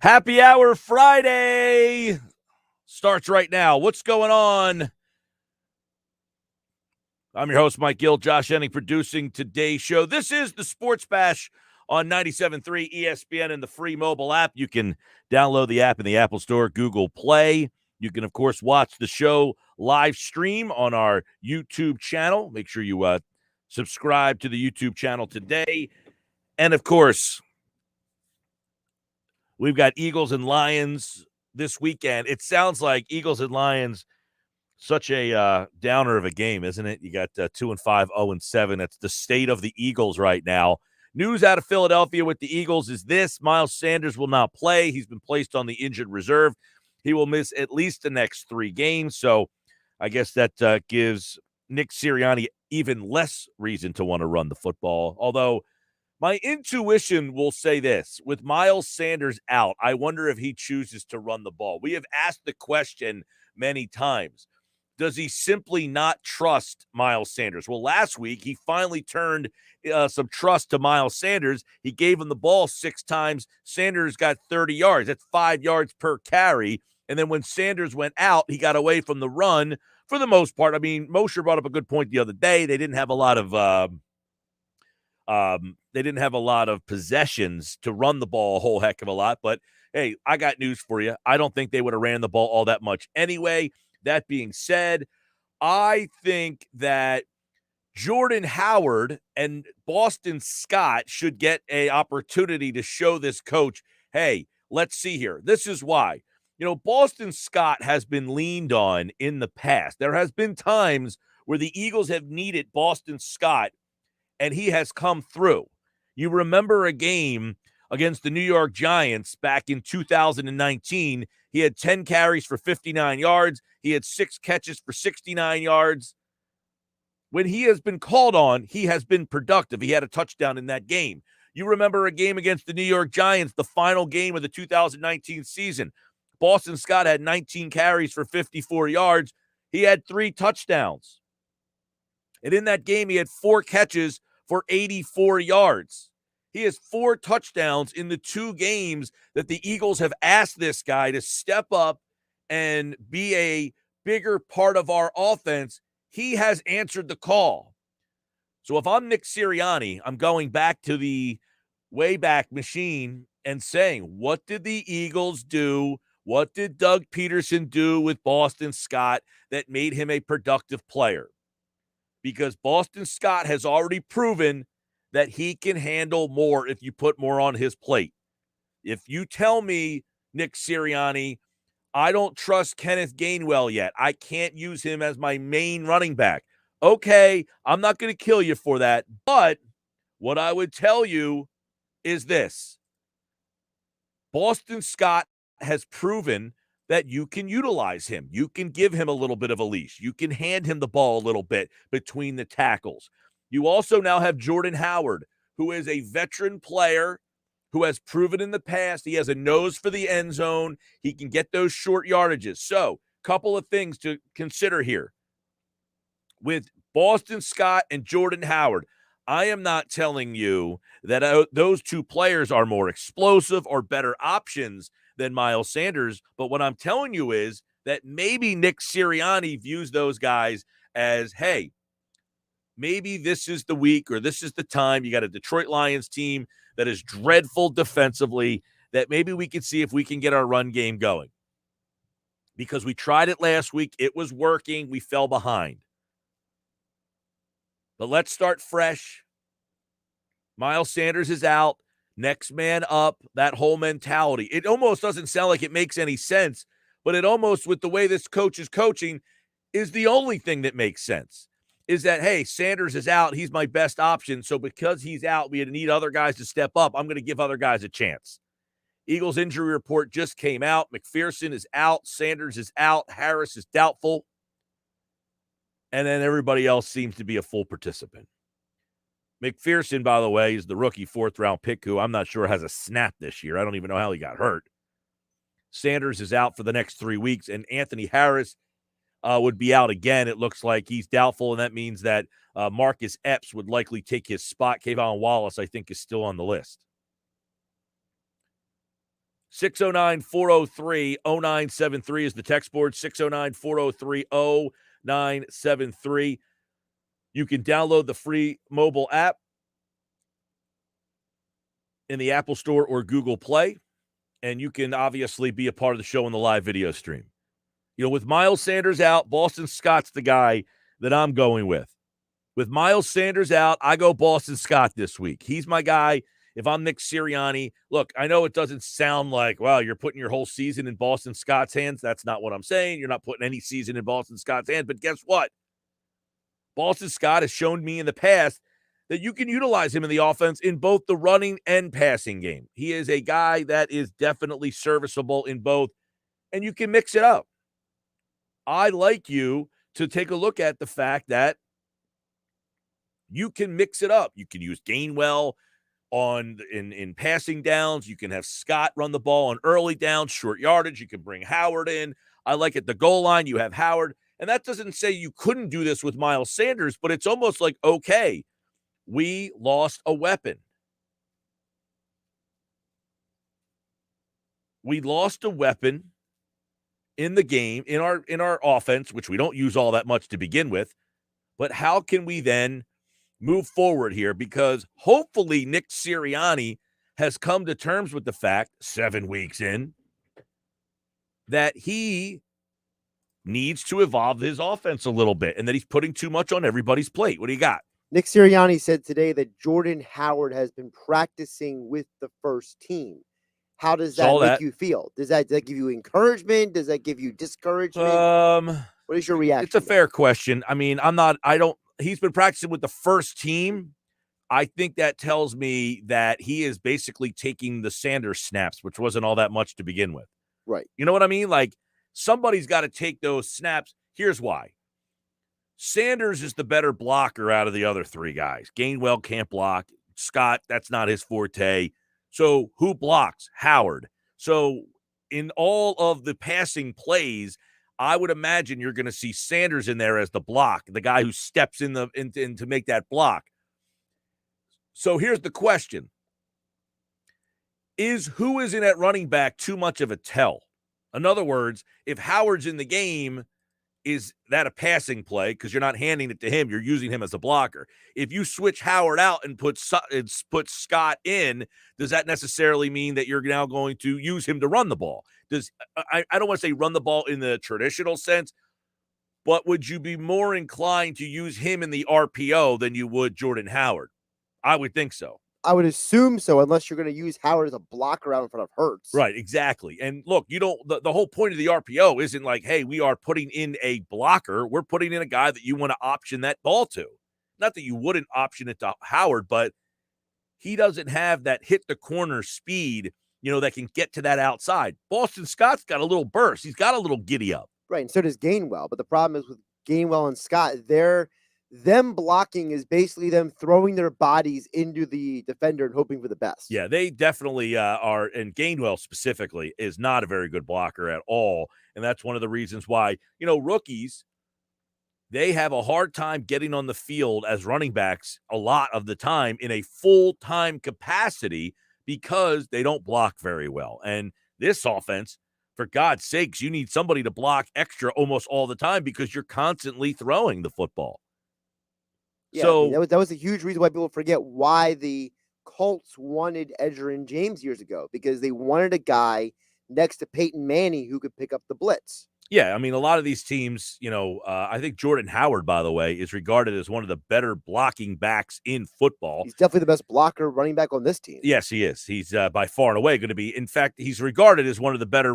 Happy Hour Friday starts right now. What's going on? I'm your host, Mike Gill. Josh Henning producing today's show. This is the Sports Bash on 97.3 ESPN and the free mobile app. You can download the app in the Apple Store, Google Play. You can, of course, watch the show live stream on our YouTube channel. Make sure you subscribe to the YouTube channel today. And, of course, we've got Eagles and Lions this weekend. It sounds like Eagles and Lions, such a downer of a game, isn't it? You got 2-5, 0-7. That's the state of the Eagles right now. News out of Philadelphia with the Eagles is this: Miles Sanders will not play. He's been placed on the injured reserve. He will miss at least the next 3 games. So I guess that gives Nick Sirianni even less reason to want to run the football. Although my intuition will say this: with Miles Sanders out, I wonder if he chooses to run the ball. We have asked the question many times. Does he simply not trust Miles Sanders? Well, last week, he finally turned some trust to Miles Sanders. He gave him the ball 6 times. Sanders got 30 yards. That's 5 yards per carry. And then when Sanders went out, he got away from the run for the most part. I mean, Mosher brought up a good point the other day. They didn't have a lot of possessions to run the ball a whole heck of a lot. But, hey, I got news for you. I don't think they would have ran the ball all that much anyway. That being said, I think that Jordan Howard and Boston Scott should get an opportunity to show this coach, hey, let's see here. This is why. Boston Scott has been leaned on in the past. There has been times where the Eagles have needed Boston Scott, and he has come through. You remember a game against the New York Giants back in 2019. He had 10 carries for 59 yards. He had 6 catches for 69 yards. When he has been called on, he has been productive. He had a touchdown in that game. You remember a game against the New York Giants, the final game of the 2019 season. Boston Scott had 19 carries for 54 yards. He had 3 touchdowns. And in that game, he had 4 catches for 84 yards. He has 4 touchdowns in the 2 games that the Eagles have asked this guy to step up and be a bigger part of our offense. He has answered the call. So if I'm Nick Sirianni, I'm going back to the Wayback Machine and saying, what did the Eagles do? What did Doug Peterson do with Boston Scott that made him a productive player? Because Boston Scott has already proven that he can handle more if you put more on his plate. If you tell me, Nick Sirianni, I don't trust Kenneth Gainwell yet, I can't use him as my main running back. Okay, I'm not going to kill you for that. But what I would tell you is this: Boston Scott has proven that you can utilize him. You can give him a little bit of a leash. You can hand him the ball a little bit between the tackles. You also now have Jordan Howard, who is a veteran player who has proven in the past he has a nose for the end zone. He can get those short yardages. So, couple of things to consider here. With Boston Scott and Jordan Howard, I am not telling you that those 2 players are more explosive or better options than Miles Sanders. But what I'm telling you is that maybe Nick Sirianni views those guys as, hey, maybe this is the week or this is the time. You got a Detroit Lions team that is dreadful defensively, that maybe we can see if we can get our run game going. Because we tried it last week. It was working. We fell behind. But let's start fresh. Miles Sanders is out. Next man up, that whole mentality. It almost doesn't sound like it makes any sense, but it almost, with the way this coach is coaching, is the only thing that makes sense. Is that, hey, Sanders is out. He's my best option. So because he's out, we need other guys to step up. I'm going to give other guys a chance. Eagles injury report just came out. McPherson is out. Sanders is out. Harris is doubtful. And then everybody else seems to be a full participant. McPherson, by the way, is the rookie 4th-round pick who I'm not sure has a snap this year. I don't even know how he got hurt. Sanders is out for the next 3 weeks, and Anthony Harris would be out again. It looks like he's doubtful, and that means that Marcus Epps would likely take his spot. Kayvon Wallace, I think, is still on the list. 609-403-0973 is the text board. 609-403-0973. You can download the free mobile app in the Apple Store or Google Play, and you can obviously be a part of the show in the live video stream. With Miles Sanders out, Boston Scott's the guy that I'm going with. With Miles Sanders out, I go Boston Scott this week. He's my guy. If I'm Nick Sirianni, look, I know it doesn't sound like, wow, you're putting your whole season in Boston Scott's hands. That's not what I'm saying. You're not putting any season in Boston Scott's hands. But guess what? Boston Scott has shown me in the past that you can utilize him in the offense in both the running and passing game. He is a guy that is definitely serviceable in both, and you can mix it up. I like you to take a look at the fact that you can mix it up. You can use Gainwell in passing downs. You can have Scott run the ball on early downs, short yardage. You can bring Howard in. I like at the goal line, you have Howard. And that doesn't say you couldn't do this with Miles Sanders, but it's almost like, okay, we lost a weapon. We lost a weapon in the game, in our offense, which we don't use all that much to begin with. But how can we then move forward here? Because hopefully Nick Sirianni has come to terms with the fact, 7 weeks in, that he needs to evolve his offense a little bit and that he's putting too much on everybody's plate. What do you got? Nick Sirianni said today that Jordan Howard has been practicing with the first team. How does that make you feel? Does that give you encouragement? Does that give you discouragement? What is your reaction? It's a fair question. I mean, he's been practicing with the first team. I think that tells me that he is basically taking the Sanders snaps, which wasn't all that much to begin with. Right. You know what I mean? Like, somebody's got to take those snaps. Here's why. Sanders is the better blocker out of the other three guys. Gainwell can't block. Scott, that's not his forte. So who blocks? Howard. So in all of the passing plays, I would imagine you're going to see Sanders in there as the block, the guy who steps in to make that block. So here's the question. Who is in at running back too much of a tell? In other words, if Howard's in the game, is that a passing play? Because you're not handing it to him. You're using him as a blocker. If you switch Howard out and put Scott in, does that necessarily mean that you're now going to use him to run the ball? I don't want to say run the ball in the traditional sense, but would you be more inclined to use him in the RPO than you would Jordan Howard? I would think so. I would assume so, unless you're going to use Howard as a blocker out in front of Hurts. Right, exactly. And look, the whole point of the RPO isn't like, hey, we are putting in a blocker. We're putting in a guy that you want to option that ball to. Not that you wouldn't option it to Howard, but he doesn't have that hit the corner speed, that can get to that outside. Boston Scott's got a little burst. He's got a little giddy up. Right, and so does Gainwell. But the problem is with Gainwell and Scott, them blocking is basically them throwing their bodies into the defender and hoping for the best. Yeah, they definitely are, and Gainwell specifically is not a very good blocker at all, and that's one of the reasons why, rookies, they have a hard time getting on the field as running backs a lot of the time in a full-time capacity because they don't block very well. And this offense, for God's sakes, you need somebody to block extra almost all the time because you're constantly throwing the football. Yeah, so that was a huge reason why people forget why the Colts wanted Edgerrin James years ago, because they wanted a guy next to Peyton Manning who could pick up the blitz. Yeah, I mean, a lot of these teams, I think Jordan Howard, by the way, is regarded as one of the better blocking backs in football. He's definitely the best blocker running back on this team. Yes, he is. He's by far and away going to be. In fact, he's regarded as one of the better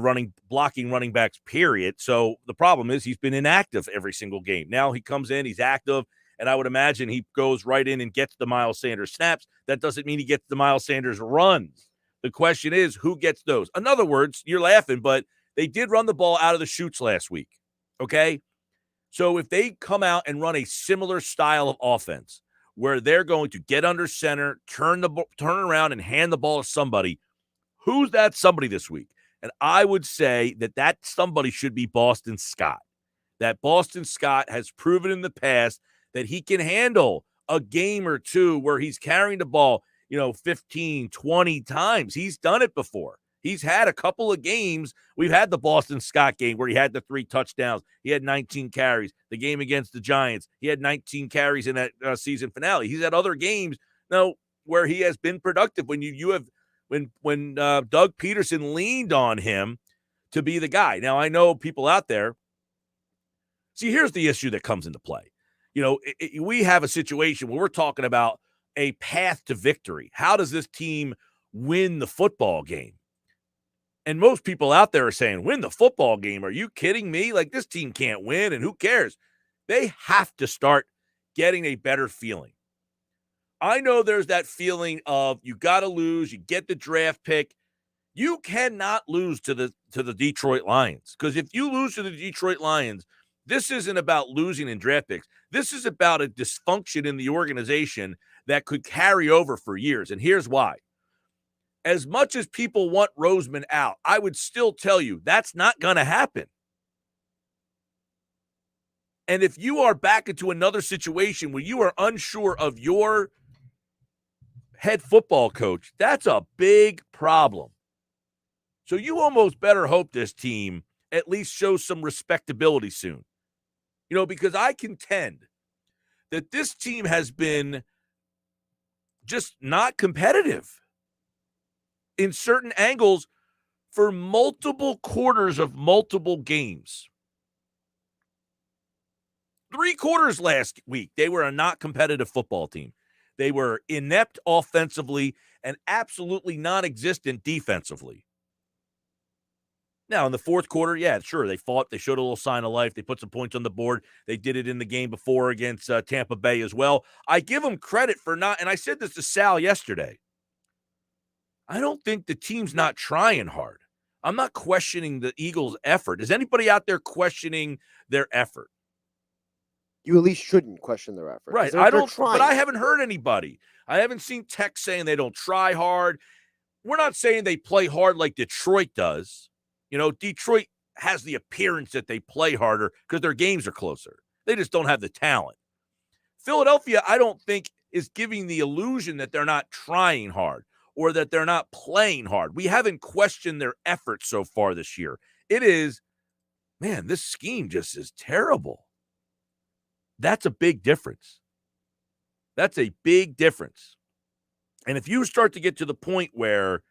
blocking running backs, period. So the problem is he's been inactive every single game. Now he comes in, he's active. And I would imagine he goes right in and gets the Miles Sanders snaps. That doesn't mean he gets the Miles Sanders runs. The question is, who gets those? In other words, you're laughing, but they did run the ball out of the chutes last week, okay? So if they come out and run a similar style of offense where they're going to get under center, turn around and hand the ball to somebody, who's that somebody this week? And I would say that somebody should be Boston Scott. That Boston Scott has proven in the past that he can handle a game or two where he's carrying the ball, 15, 20 times. He's done it before. He's had a couple of games. We've had the Boston Scott game where he had the 3 touchdowns. He had 19 carries. The game against the Giants, he had 19 carries in that season finale. He's had other games now where he has been productive when when Doug Peterson leaned on him to be the guy. Now, I know people out there. See, here's the issue that comes into play. We have a situation where we're talking about a path to victory. How does this team win the football game? And most people out there are saying, win the football game? Are you kidding me? Like, this team can't win, and who cares? They have to start getting a better feeling. I know there's that feeling of you got to lose, you get the draft pick. You cannot lose to the Detroit Lions, because if you lose to the Detroit Lions, this isn't about losing in draft picks. This is about a dysfunction in the organization that could carry over for years, and here's why. As much as people want Roseman out, I would still tell you that's not going to happen. And if you are back into another situation where you are unsure of your head football coach, that's a big problem. So you almost better hope this team at least shows some respectability soon. Because I contend that this team has been just not competitive in certain angles for multiple quarters of multiple games. 3 quarters last week, they were a not competitive football team. They were inept offensively and absolutely non-existent defensively. Now, in the fourth quarter, yeah, sure, they fought. They showed a little sign of life. They put some points on the board. They did it in the game before against Tampa Bay as well. I give them credit for not, and I said this to Sal yesterday, I don't think the team's not trying hard. I'm not questioning the Eagles' effort. Is anybody out there questioning their effort? You at least shouldn't question their effort. Right. But I haven't heard anybody. I haven't seen text saying they don't try hard. We're not saying they play hard like Detroit does. Detroit has the appearance that they play harder because their games are closer. They just don't have the talent. Philadelphia, I don't think, is giving the illusion that they're not trying hard or that they're not playing hard. We haven't questioned their effort so far this year. It is, man, this scheme just is terrible. That's a big difference. That's a big difference. And if you start to get to the point where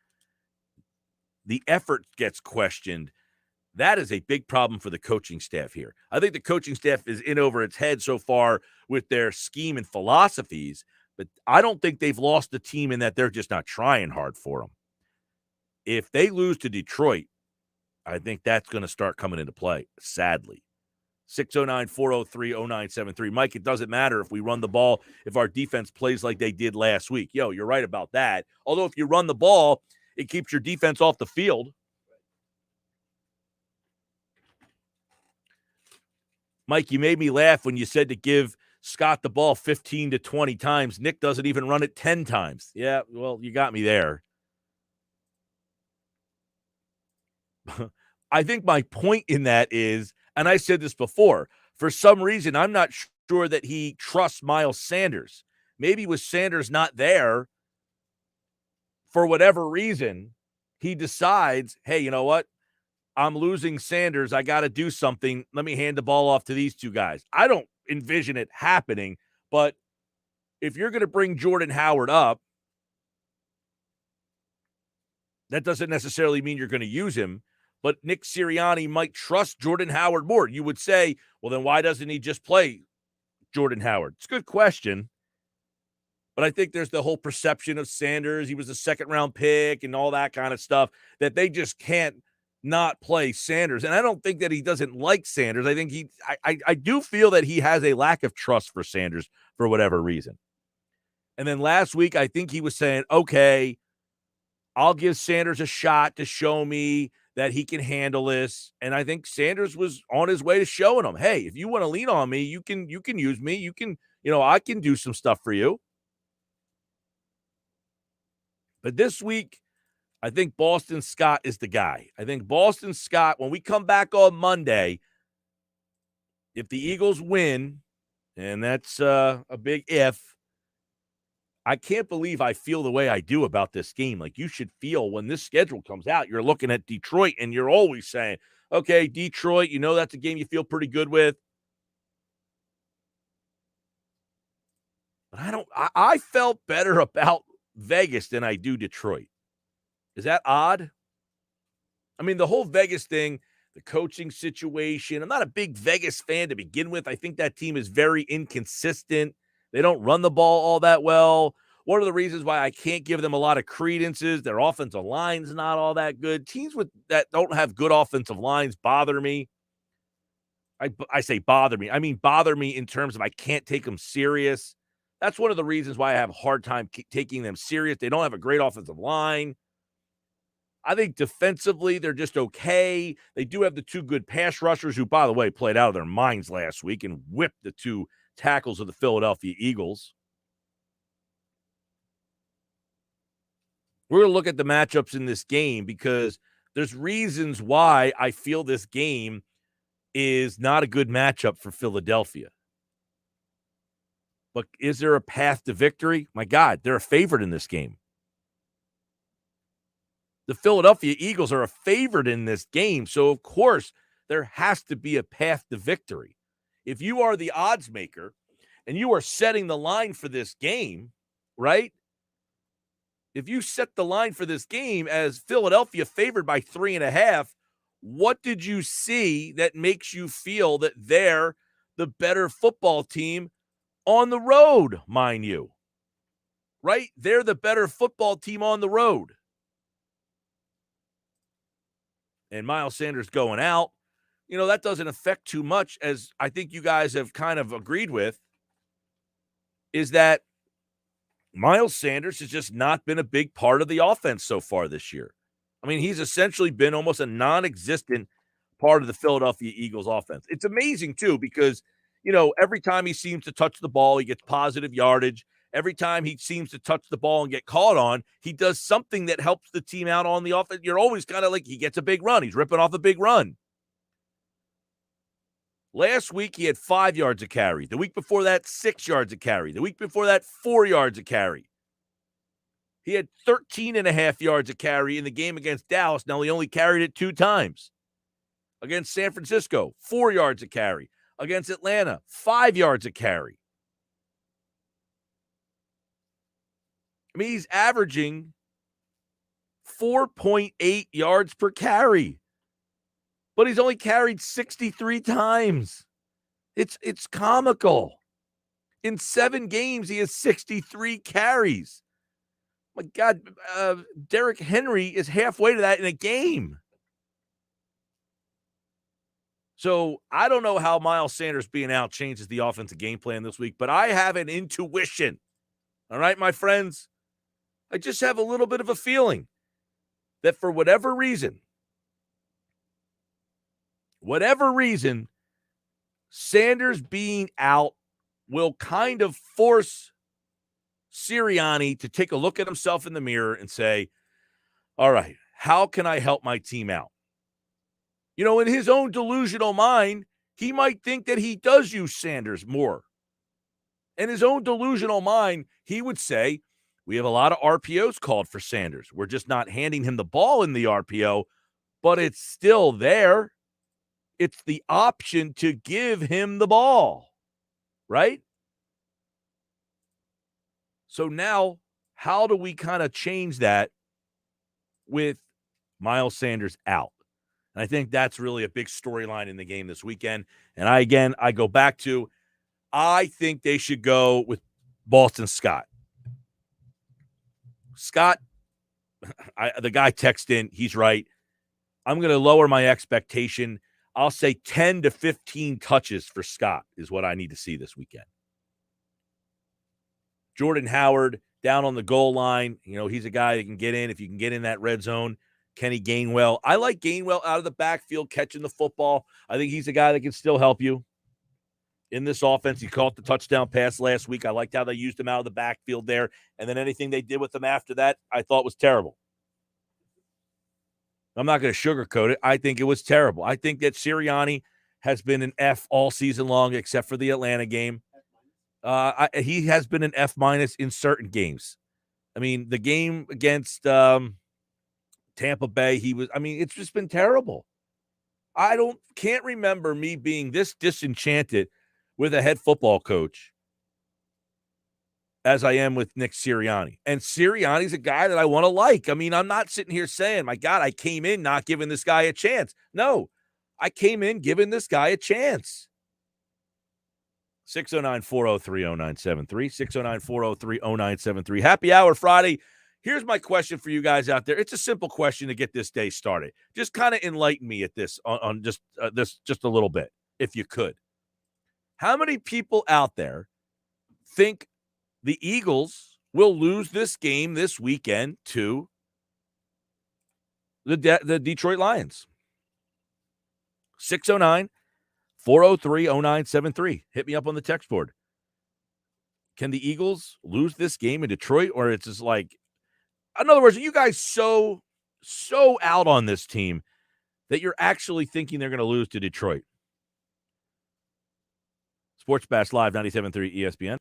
the effort gets questioned, that is a big problem for the coaching staff here. I think the coaching staff is in over its head so far with their scheme and philosophies, but I don't think they've lost the team in that they're just not trying hard for them. If they lose to Detroit, I think that's going to start coming into play, sadly. 609-403-0973. Mike, it doesn't matter if we run the ball, if our defense plays like they did last week. You're right about that. Although if you run the ball, it keeps your defense off the field. Mike, you made me laugh when you said to give Scott the ball 15 to 20 times. Nick doesn't even run it 10 times. Yeah, well, you got me there. I think my point in that is, and I said this before, for some reason, I'm not sure that he trusts Miles Sanders. Maybe with Sanders not there, for whatever reason, he decides, hey, you know what? I'm losing Sanders. I got to do something. Let me hand the ball off to these 2 guys. I don't envision it happening, but if you're going to bring Jordan Howard up, that doesn't necessarily mean you're going to use him. But Nick Sirianni might trust Jordan Howard more. You would say, well, then why doesn't he just play Jordan Howard? It's a good question. But I think there's the whole perception of Sanders. He was a second-round pick and all that kind of stuff, that they just can't not play Sanders. And I don't think that he doesn't like Sanders. I think I do feel that he has a lack of trust for Sanders for whatever reason. And then last week, I think he was saying, okay, I'll give Sanders a shot to show me that he can handle this. And I think Sanders was on his way to showing him, hey, if you want to lean on me, you can use me. You can, I can do some stuff for you. But this week, I think Boston Scott is the guy. I think Boston Scott, when we come back on Monday, if the Eagles win, and that's a big if, I can't believe I feel the way I do about this game. Like, you should feel when this schedule comes out, you're looking at Detroit and you're always saying, okay, Detroit, that's a game you feel pretty good with. But I felt better about Vegas than I do Detroit. Is that odd? I mean, the whole Vegas thing, the coaching situation, I'm not a big Vegas fan to begin with. I think that team is very inconsistent. They don't run the ball all that well. One of the reasons why I can't give them a lot of credence is their offensive line's not all that good. Teams that don't have good offensive lines bother me. I say bother me. I mean bother me in terms of I can't take them serious. That's one of the reasons why I have a hard time taking them serious. They don't have a great offensive line. I think defensively, they're just okay. They do have the two good pass rushers who, by the way, played out of their minds last week and whipped the two tackles of the Philadelphia Eagles. We're going to look at the matchups in this game because there's reasons why I feel this game is not a good matchup for Philadelphia. But is there a path to victory? My God, they're a favorite in this game. The Philadelphia Eagles are a favorite in this game, so of course there has to be a path to victory. If you are the odds maker and you are setting the line for this game, right? If you set the line for this game as Philadelphia favored by 3.5, what did you see that makes you feel that they're the better football team on the road, mind you? Right? They're the better football team on the road. And Miles Sanders going out, that doesn't affect too much, as I think you guys have kind of agreed with, is that Miles Sanders has just not been a big part of the offense so far this year. I mean, he's essentially been almost a non-existent part of the Philadelphia Eagles offense. It's amazing, too, because, every time he seems to touch the ball, he gets positive yardage. Every time he seems to touch the ball and get caught on, he does something that helps the team out on the offense. You're always kind of like, he gets a big run. He's ripping off a big run. Last week, he had 5 yards a carry. The week before that, 6 yards a carry. The week before that, 4 yards a carry. He had 13.5 yards a carry in the game against Dallas. Now, he only carried it 2 times. Against San Francisco, 4 yards a carry. Against Atlanta, 5 yards a carry. I mean, he's averaging 4.8 yards per carry, but he's only carried 63 times. It's comical. In 7 games, he has 63 carries. My God, Derrick Henry is halfway to that in a game. So I don't know how Miles Sanders being out changes the offensive game plan this week, but I have an intuition. All right, my friends? I just have a little bit of a feeling that for whatever reason, Sanders being out will kind of force Sirianni to take a look at himself in the mirror and say, all right, how can I help my team out? In his own delusional mind, he might think that he does use Sanders more. In his own delusional mind, he would say, we have a lot of RPOs called for Sanders. We're just not handing him the ball in the RPO, but it's still there. It's the option to give him the ball, right? So now, how do we kind of change that with Miles Sanders out? And I think that's really a big storyline in the game this weekend. And I go back to, I think they should go with Boston Scott. Scott, the guy texted in, he's right. I'm going to lower my expectation. I'll say 10 to 15 touches for Scott is what I need to see this weekend. Jordan Howard down on the goal line. He's a guy that can get in. If you can get in that red zone, Kenny Gainwell. I like Gainwell out of the backfield catching the football. I think he's a guy that can still help you in this offense. He caught the touchdown pass last week. I liked how they used him out of the backfield there. And then anything they did with him after that, I thought was terrible. I'm not going to sugarcoat it. I think it was terrible. I think that Sirianni has been an F all season long, except for the Atlanta game. He has been an F- in certain games. I mean, the game against Tampa Bay, it's just been terrible. Can't remember me being this disenchanted with a head football coach as I am with Nick Sirianni. And Sirianni's a guy that I want to like. I mean, I'm not sitting here saying, my God, I came in not giving this guy a chance. No, I came in giving this guy a chance. 609-403-0973, 609-403-0973. Happy hour Friday. Here's my question for you guys out there. It's a simple question to get this day started. Just kind of enlighten me at this on just just a little bit, if you could. How many people out there think the Eagles will lose this game this weekend to the Detroit Lions? 609-403-0973. Hit me up on the text board. Can the Eagles lose this game in Detroit? Or it's just like, in other words, are you guys so out on this team that you're actually thinking they're going to lose to Detroit? Sports Bash Live, 97.3 ESPN.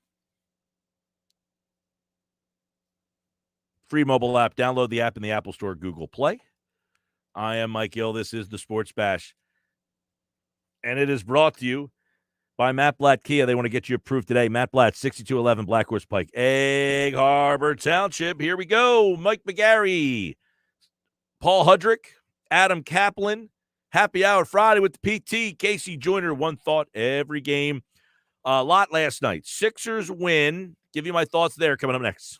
Free mobile app. Download the app in the Apple Store, Google Play. I am Mike Gill. This is the Sports Bash. And it is brought to you by Matt Blatt Kia. They want to get you approved today. Matt Blatt, 6211 Black Horse Pike, Egg Harbor Township. Here we go. Mike McGarry, Paul Hudrick, Adam Kaplan. Happy Hour Friday with the PT. Casey Joyner, one thought every game. A lot last night. Sixers win. Give you my thoughts there coming up next.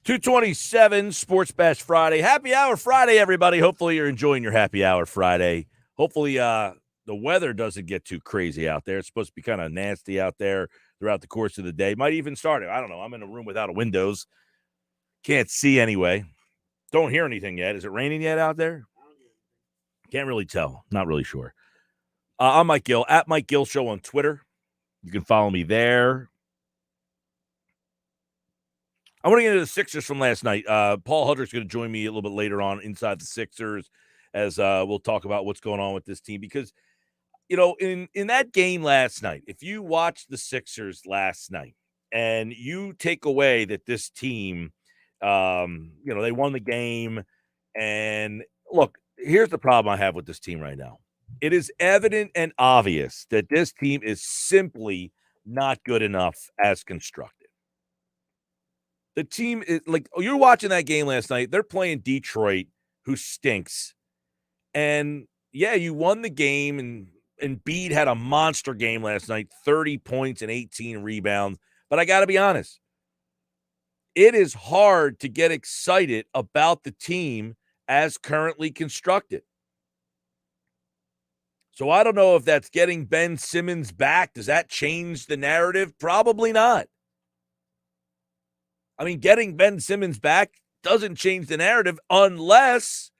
227 Sports Bash Friday. Happy Hour Friday, everybody. Hopefully you're enjoying your Happy Hour Friday. Hopefully the weather doesn't get too crazy out there. It's supposed to be kind of nasty out there throughout the course of the day. Might even start it. I don't know. I'm in a room without windows. Can't see anyway. Don't hear anything yet. Is it raining yet out there? Can't really tell. Not really sure. I'm Mike Gill, at Mike Gill Show on Twitter. You can follow me there. I want to get into the Sixers from last night. Paul Hudrick's going to join me a little bit later on inside the Sixers as we'll talk about what's going on with this team. Because, in that game last night, if you watch the Sixers last night and you take away that this team, they won the game. And look, here's the problem I have with this team right now. It is evident and obvious that this team is simply not good enough as constructed. The team is you're watching that game last night. They're playing Detroit, who stinks. And yeah, you won the game, and Embiid had a monster game last night, 30 points and 18 rebounds. But I got to be honest, it is hard to get excited about the team as currently constructed. So I don't know if that's getting Ben Simmons back. Does that change the narrative? Probably not. I mean, getting Ben Simmons back doesn't change the narrative unless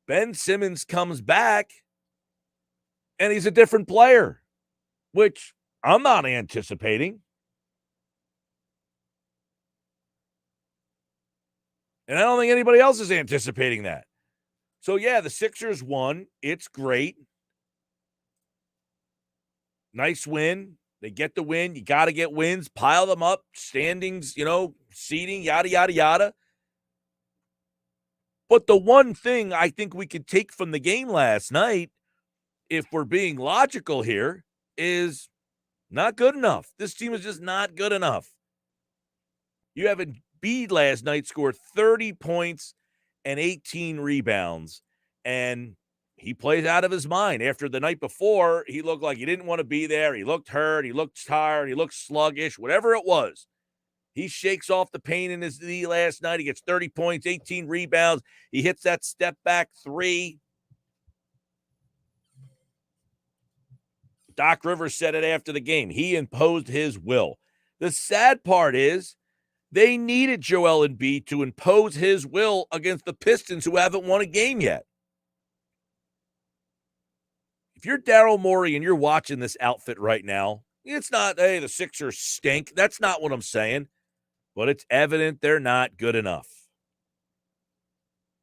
Ben Simmons comes back and he's a different player, which I'm not anticipating. And I don't think anybody else is anticipating that. So, yeah, the Sixers won. It's great. Nice win. They get the win. You got to get wins. Pile them up. Standings, seeding, yada, yada, yada. But the one thing I think we could take from the game last night, if we're being logical here, is not good enough. This team is just not good enough. You have Embiid last night scored 30 points and 18 rebounds, and he plays out of his mind. After the night before, he looked like he didn't want to be there. He looked hurt. He looked tired. He looked sluggish, whatever it was. He shakes off the pain in his knee last night. He gets 30 points, 18 rebounds. He hits that step-back three. Doc Rivers said it after the game. He imposed his will. The sad part is they needed Joel Embiid to impose his will against the Pistons, who haven't won a game yet. If you're Daryl Morey and you're watching this outfit right now, it's not, hey, the Sixers stink. That's not what I'm saying. But it's evident they're not good enough.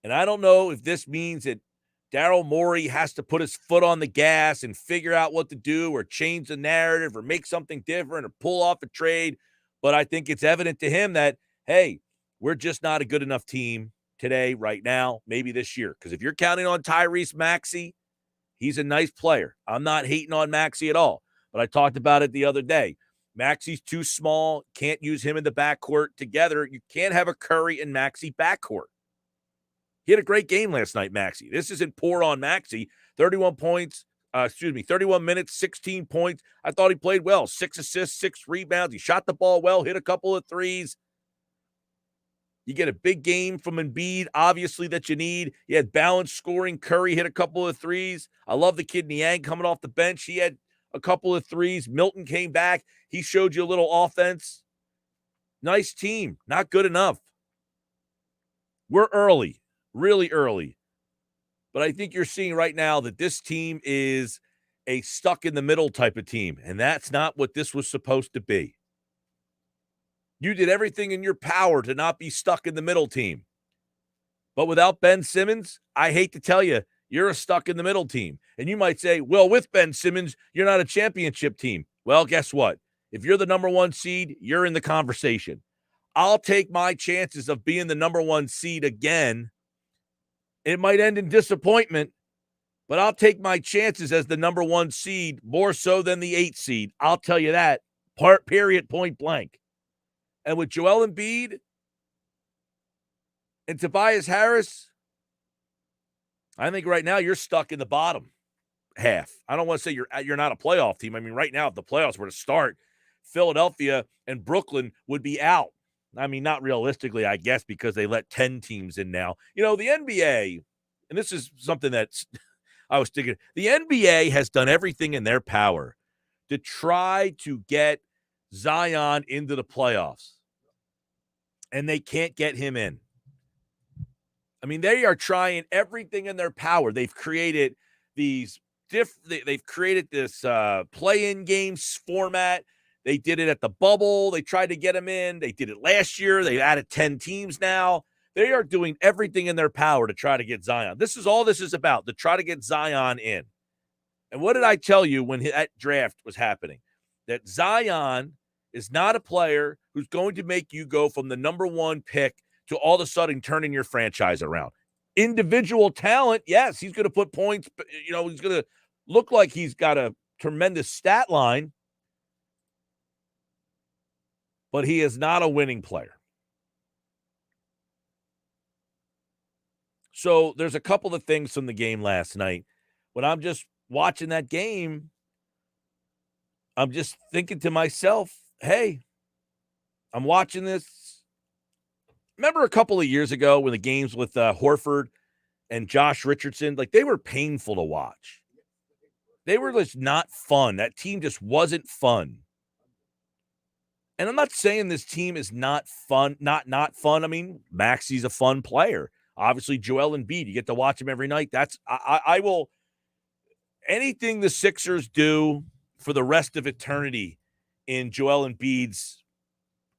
And I don't know if this means that Daryl Morey has to put his foot on the gas and figure out what to do or change the narrative or make something different or pull off a trade. But I think it's evident to him that, hey, we're just not a good enough team today, right now, maybe this year. Because if you're counting on Tyrese Maxey, he's a nice player. I'm not hating on Maxey at all. But I talked about it the other day. Maxey's too small. Can't use him in the backcourt together. You can't have a Curry and Maxey backcourt. He had a great game last night, Maxey. This isn't poor on Maxey. 31 minutes, 16 points. I thought he played well. 6 assists, 6 rebounds. He shot the ball well, hit a couple of threes. You get a big game from Embiid, obviously, that you need. You had balanced scoring. Curry hit a couple of threes. I love the kid Niang coming off the bench. He had a couple of threes. Milton came back. He showed you a little offense. Nice team. Not good enough. We're early, really early. But I think you're seeing right now that this team is a stuck-in-the-middle type of team, and that's not what this was supposed to be. You did everything in your power to not be stuck in the middle team. But without Ben Simmons, I hate to tell you, you're a stuck in the middle team. And you might say, well, with Ben Simmons, you're not a championship team. Well, guess what? If you're the number 1 seed, you're in the conversation. I'll take my chances of being the number 1 seed again. It might end in disappointment, but I'll take my chances as the number 1 seed more so than the 8 seed. I'll tell you that, period, point blank. And with Joel Embiid and Tobias Harris, I think right now you're stuck in the bottom half. I don't want to say you're not a playoff team. I mean, right now, if the playoffs were to start, Philadelphia and Brooklyn would be out. I mean, not realistically, I guess, because they let 10 teams in now. The NBA, and this is something that's I was thinking, the NBA has done everything in their power to try to get Zion into the playoffs, and they can't get him in. I mean, they are trying everything in their power. They've created these they've created this play-in games format. They did it at the bubble. They tried to get him in. They did it last year. They've added 10 teams now. They are doing everything in their power to try to get Zion. This is all this is about, to try to get Zion in. And what did I tell you when that draft was happening? That Zion is not a player who's going to make you go from the number one pick to all of a sudden turning your franchise around. Individual talent, yes, he's going to put points. He's going to look like he's got a tremendous stat line, but he is not a winning player. So there's a couple of things from the game last night. When I'm just watching that game, I'm just thinking to myself, hey, I'm watching this. Remember a couple of years ago when the games with Horford and Josh Richardson, like, they were painful to watch. They were just not fun. That team just wasn't fun. And I'm not saying this team is not fun, not fun. I mean, Maxi's a fun player. Obviously, Joel Embiid, you get to watch him every night. I will, anything the Sixers do for the rest of eternity in Joel Embiid's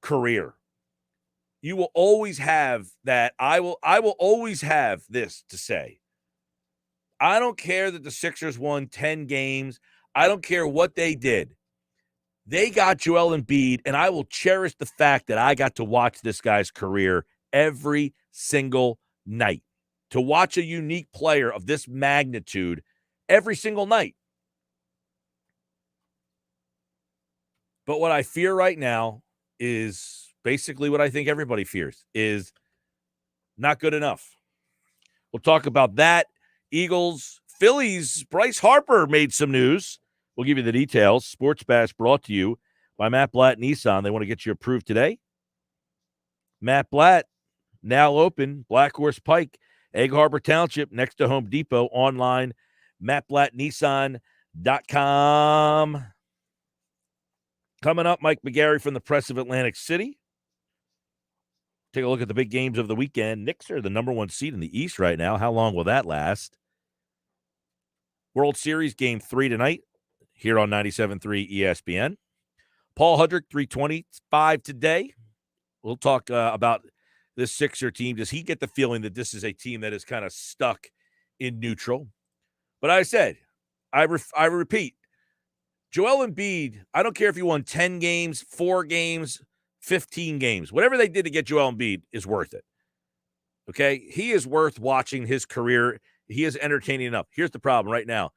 career, you will always have that. I will always have this to say. I don't care that the Sixers won 10 games. I don't care what they did. They got Joel Embiid, and I will cherish the fact that I got to watch this guy's career every single night. To watch a unique player of this magnitude every single night. But what I fear right now is basically what I think everybody fears, is not good enough. We'll talk about that. Eagles, Phillies, Bryce Harper made some news. We'll give you the details. Sports Bash brought to you by Matt Blatt Nissan. They want to get you approved today. Matt Blatt, now open, Black Horse Pike, Egg Harbor Township, next to Home Depot. Online, mattblattnissan.com. Coming up, Mike McGarry from the Press of Atlantic City. Take a look at the big games of the weekend. Knicks are the number one seed in the East right now. How long will that last? World Series Game 3 tonight here on 97.3 ESPN. Paul Hudrick, 325 today. We'll talk about this Sixer team. Does he get the feeling that this is a team that is kind of stuck in neutral? But I said, I repeat, Joel Embiid, I don't care if he won 10 games, 4 games, 15 games. Whatever they did to get Joel Embiid is worth it. Okay? He is worth watching his career. He is entertaining enough. Here's the problem right now.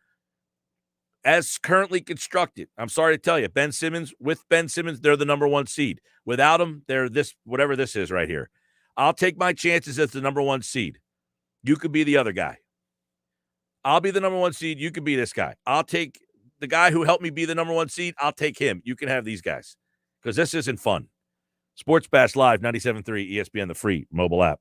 As currently constructed, I'm sorry to tell you, with Ben Simmons, they're the number one seed. Without him, they're this, whatever this is right here. I'll take my chances as the number one seed. You could be the other guy. I'll be the number one seed. You could be this guy. I'll take the guy who helped me be the number one seed. I'll take him. You can have these guys because this isn't fun. Sports Bash Live, 97.3 ESPN, the free mobile app.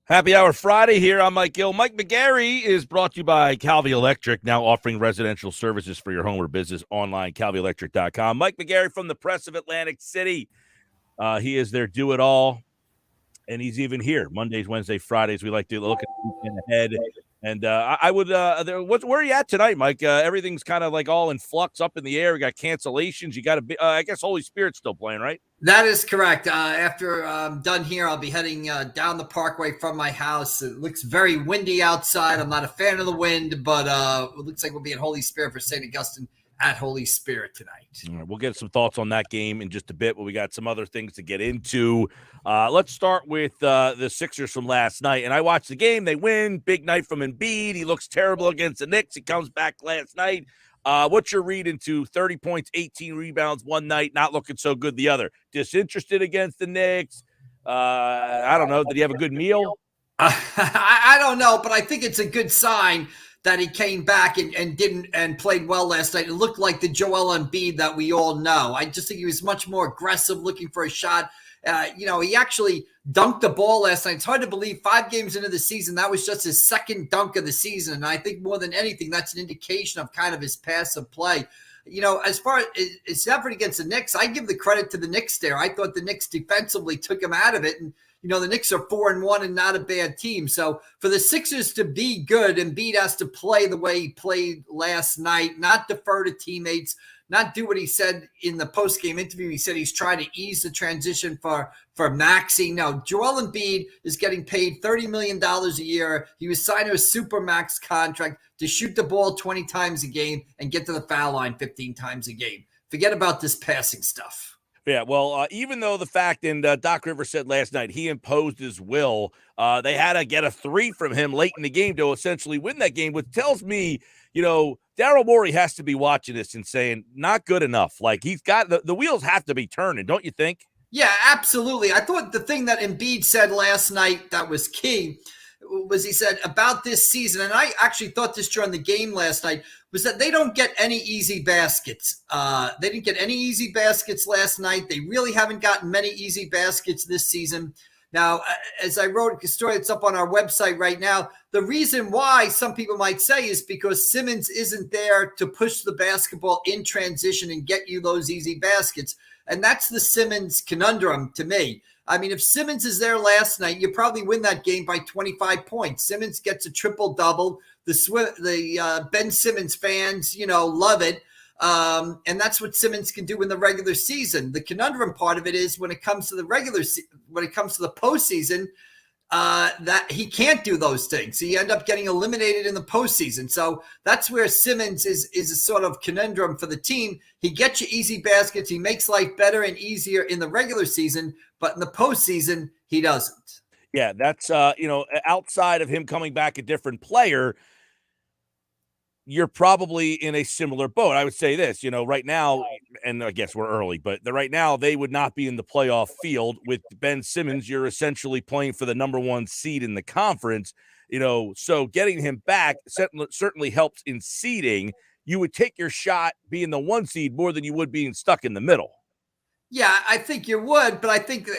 Happy Hour Friday here. I'm Mike Gill. Mike McGarry is brought to you by Calvi Electric, now offering residential services for your home or business online, calvielectric.com. Mike McGarry from the Press of Atlantic City. He is their do-it-all, and he's even here Mondays, Wednesdays, Fridays. We like to look at the weekend ahead. And I would where are you at tonight, Mike? Everything's kind of like all in flux, up in the air. We got cancellations. You got I guess Holy Spirit's still playing, right? That is correct. After I'm done here, I'll be heading down the parkway from my house. It looks very windy outside. I'm not a fan of the wind, but it looks like we'll be at Holy Spirit for St. Augustine at Holy Spirit tonight. All right, we'll get some thoughts on that game in just a bit, but we got some other things to get into. Let's start with the Sixers from last night. And I watched the game. They win. Big night from Embiid. He looks terrible against the Knicks. He comes back last night. What's your read into 30 points, 18 rebounds one night, not looking so good the other? Disinterested against the Knicks? I don't know. Did he have a good meal? I don't know, but I think it's a good sign that he came back and played well last night. It looked like the Joel Embiid that we all know. I just think he was much more aggressive, looking for a shot. He actually dunked the ball last night. It's hard to believe 5 games into the season, that was just his second dunk of the season. And I think more than anything, that's an indication of kind of his passive play. As far as his effort against the Knicks, I give the credit to the Knicks there. I thought the Knicks defensively took him out of it. And, the Knicks are 4-1 and not a bad team. So for the Sixers to be good, Embiid has to play the way he played last night, not defer to teammates, not do what he said in the post-game interview. He said he's trying to ease the transition for Maxey. No, Joel Embiid is getting paid $30 million a year. He was signed to a supermax contract to shoot the ball 20 times a game and get to the foul line 15 times a game. Forget about this passing stuff. Yeah, well, even though the fact, and Doc Rivers said last night, he imposed his will, they had to get a 3 from him late in the game to essentially win that game, which tells me, Daryl Morey has to be watching this and saying, not good enough. Like, he's got the wheels have to be turning, don't you think? Yeah, absolutely. I thought the thing that Embiid said last night that was key was he said about this season, and I actually thought this during the game last night, was that they don't get any easy baskets. They didn't get any easy baskets last night. They really haven't gotten many easy baskets this season. Now, as I wrote a story that's up on our website right now, the reason why some people might say is because Simmons isn't there to push the basketball in transition and get you those easy baskets. And that's the Simmons conundrum to me. I mean, if Simmons is there last night, you probably win that game by 25 points. Simmons gets a triple-double. The Ben Simmons fans, love it. And that's what Simmons can do in the regular season. The conundrum part of it is when it comes to the postseason, that he can't do those things. So you end up getting eliminated in the postseason. So that's where Simmons is a sort of conundrum for the team. He gets you easy baskets. He makes life better and easier in the regular season, but in the postseason, he doesn't. Yeah, that's, outside of him coming back a different player, you're probably in a similar boat. I would say this, right now, and I guess we're early, but right now they would not be in the playoff field with Ben Simmons. You're essentially playing for the number 1 seed in the conference, so getting him back certainly helps in seeding. You would take your shot being the 1 seed more than you would being stuck in the middle. Yeah, I think you would, but I think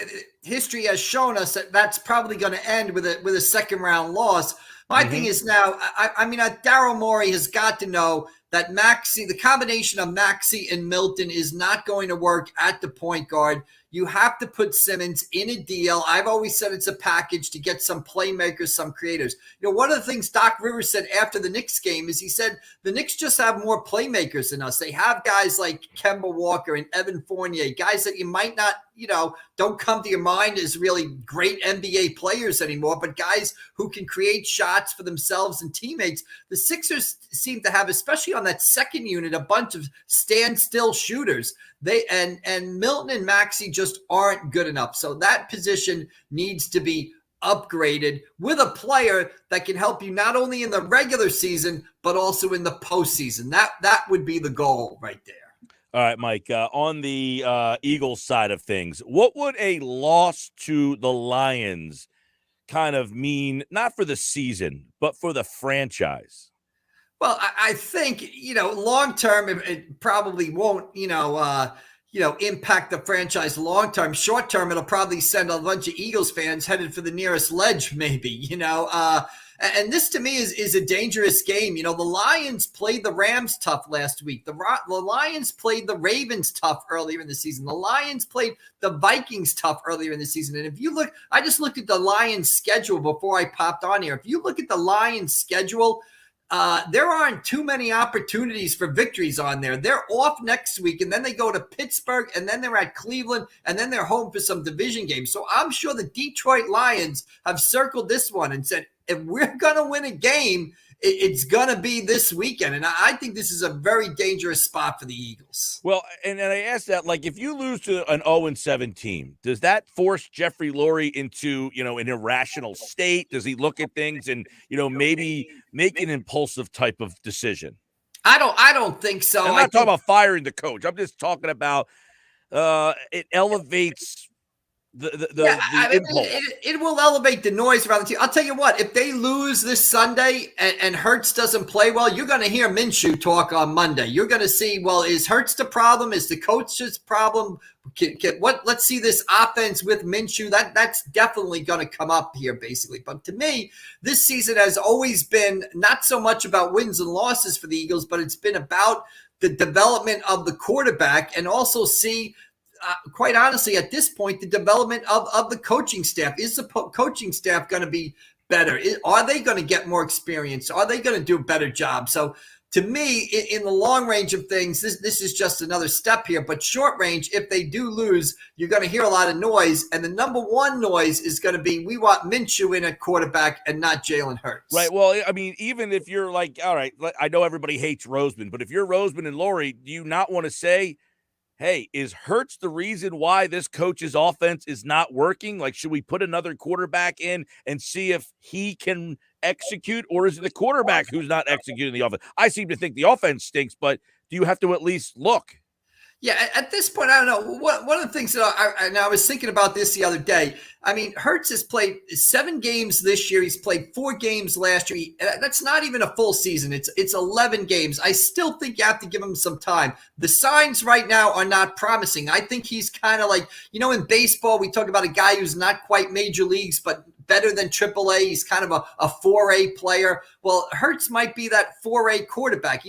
history has shown us that that's probably going to end with a second round loss. My thing is now, I mean, Daryl Morey has got to know that the combination of Maxey and Milton is not going to work at the point guard. You have to put Simmons in a deal. I've always said it's a package to get some playmakers, some creators. One of the things Doc Rivers said after the Knicks game is he said the Knicks just have more playmakers than us. They have guys like Kemba Walker and Evan Fournier, guys that you might not, don't come to your mind as really great NBA players anymore, but guys who can create shots for themselves and teammates. The Sixers seem to have, especially on that second unit, a bunch of standstill shooters. And Milton and Maxey just aren't good enough. So that position needs to be upgraded with a player that can help you not only in the regular season, but also in the postseason. That would be the goal right there. All right, Mike, on the Eagles side of things, what would a loss to the Lions kind of mean, not for the season, but for the franchise? Well, I think, long term, it probably won't, impact the franchise long term. Short term, it'll probably send a bunch of Eagles fans headed for the nearest ledge, maybe. And this to me is a dangerous game. The Lions played the Rams tough last week. The Lions played the Ravens tough earlier in the season. The Lions played the Vikings tough earlier in the season. And if you look, I just looked at the Lions schedule before I popped on here. If you look at the Lions schedule, there aren't too many opportunities for victories on there. They're off next week, and then they go to Pittsburgh, and then they're at Cleveland, and then they're home for some division games. So I'm sure the Detroit Lions have circled this one and said, if we're going to win a game, it's going to be this weekend. And I think this is a very dangerous spot for the Eagles. Well, and I asked that, if you lose to an 0-7 team, does that force Jeffrey Lurie into, an irrational state? Does he look at things and, maybe make an impulsive type of decision? I don't think so. I'm not talking about firing the coach. I'm just talking about it elevates the impulse. It will elevate the noise around the team. I'll tell you what, if they lose this Sunday and Hurts doesn't play well, you're going to hear Minshew talk on Monday. You're going to see, well, is Hurts the problem? Is the coach's problem? Let's see this offense with Minshew. That's definitely going to come up here, basically. But to me, this season has always been not so much about wins and losses for the Eagles, but it's been about the development of the quarterback, and also see quite honestly, at this point, the development of the coaching staff. Is the coaching staff going to be better? Are they going to get more experience? Are they going to do a better job? So to me, in the long range of things, this is just another step here. But short range, if they do lose, you're going to hear a lot of noise. And the number one noise is going to be, we want Minshew in at quarterback and not Jalen Hurts. Right. Well, I mean, even if you're all right, I know everybody hates Roseman, but if you're Roseman and Lurie, do you not want to say, hey, is Hurts the reason why this coach's offense is not working? Should we put another quarterback in and see if he can execute, or is it the quarterback who's not executing the offense? I seem to think the offense stinks, but do you have to at least look? Yeah, at this point, I don't know. One of the things that I was thinking about this the other day. I mean, Hurts has played 7 games this year. He's played 4 games last year. That's not even a full season. It's 11 games. I still think you have to give him some time. The signs right now are not promising. I think he's kind of like, in baseball, we talk about a guy who's not quite major leagues, but better than AAA. He's kind of a 4A player. Well, Hurts might be that 4A quarterback.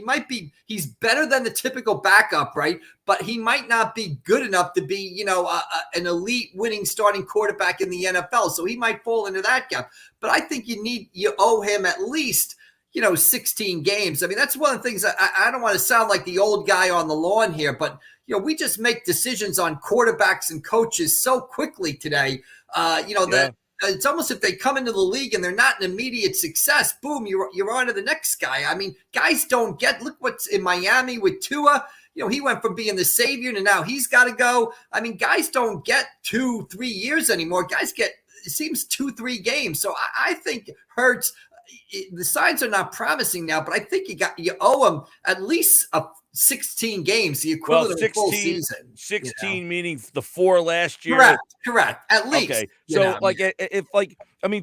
He's better than the typical backup, right? But he might not be good enough to be, an elite winning starting quarterback in the NFL. So he might fall into that gap. But I think you owe him at least, 16 games. I mean, that's one of the things I don't want to sound like the old guy on the lawn here, but, we just make decisions on quarterbacks and coaches so quickly today, that it's almost if they come into the league and they're not an immediate success, boom, you're on to the next guy. I mean, guys don't look what's in Miami with Tua. He went from being the savior to now he's got to go. I mean, guys don't get 2-3 years anymore. Guys get, it seems 2-3 games. So I think Hurts, the signs are not promising now, but I think you owe him at least 16 games, the equivalent of a full season. 16 meaning the 4 last year. Correct. At least. Okay. So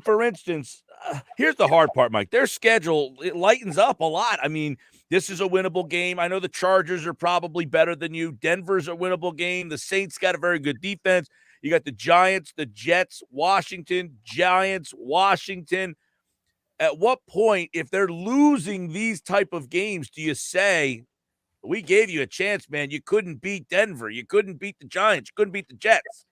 for instance, here's the hard part, Mike. Their schedule, it lightens up a lot. I mean, this is a winnable game. I know the Chargers are probably better than you. Denver's a winnable game. The Saints got a very good defense. You got the Giants, the Jets, Washington, Giants, Washington. At what point, if they're losing these type of games, do you say, we gave you a chance, man. You couldn't beat Denver. You couldn't beat the Giants. You couldn't beat the Jets.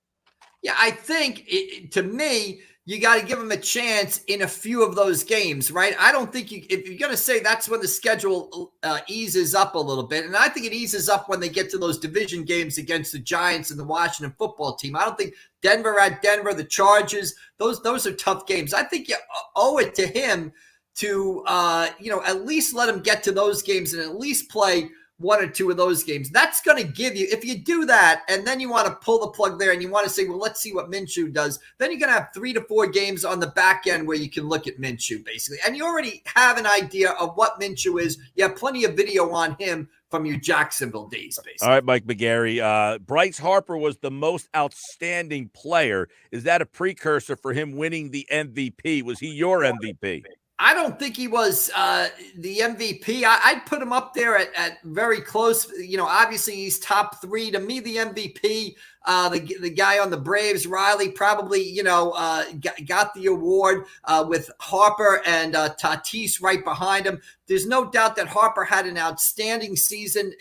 Yeah, I think, to me, you got to give them a chance in a few of those games, right? I don't think if you're going to say that's when the schedule eases up a little bit, and I think it eases up when they get to those division games against the Giants and the Washington football team. I don't think Denver at Denver, the Chargers, those are tough games. I think you owe it to him to, at least let him get to those games and at least play 1 or 2 of those games. That's going to give you, if you do that, and then you want to pull the plug there and you want to say, well, let's see what Minshew does, then you're going to have 3 to 4 games on the back end where you can look at Minshew, basically. And you already have an idea of what Minshew is. You have plenty of video on him from your Jacksonville days, basically. All right, Mike McGarry. Bryce Harper was the most outstanding player. Is that a precursor for him winning the MVP? Was he your MVP? I don't think he was the MVP. I'd put him up there at very close. Obviously he's top 3. To me, the MVP, the guy on the Braves, Riley, probably, got the award with Harper and Tatis right behind him. There's no doubt that Harper had an outstanding season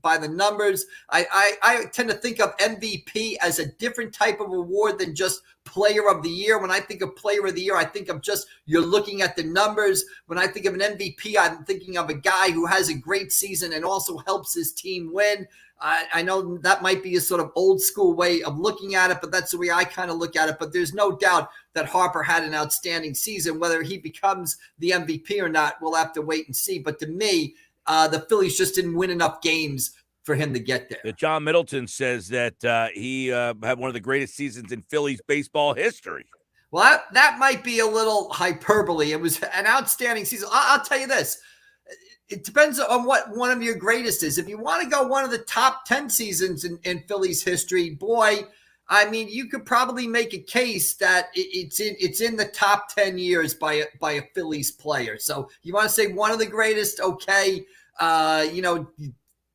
by the numbers. I tend to think of MVP as a different type of award than just player of the year. When I think of player of the year, I think of just you're looking at the numbers. When I think of an MVP, I'm thinking of a guy who has a great season and also helps his team win. I know that might be a sort of old school way of looking at it, but that's the way I kind of look at it. But there's no doubt that Harper had an outstanding season. Whether he becomes the MVP or not, we'll have to wait and see. But to me, the Phillies just didn't win enough games for him to get there. John Middleton says that he had one of the greatest seasons in Phillies baseball history. Well, that might be a little hyperbole. It was an outstanding season. I'll tell you this. It depends on what one of your greatest is. If you want to go one of the top 10 seasons in Phillies history, boy, I mean, you could probably make a case that it's in the top 10 years by a Phillies player. So you want to say one of the greatest, okay.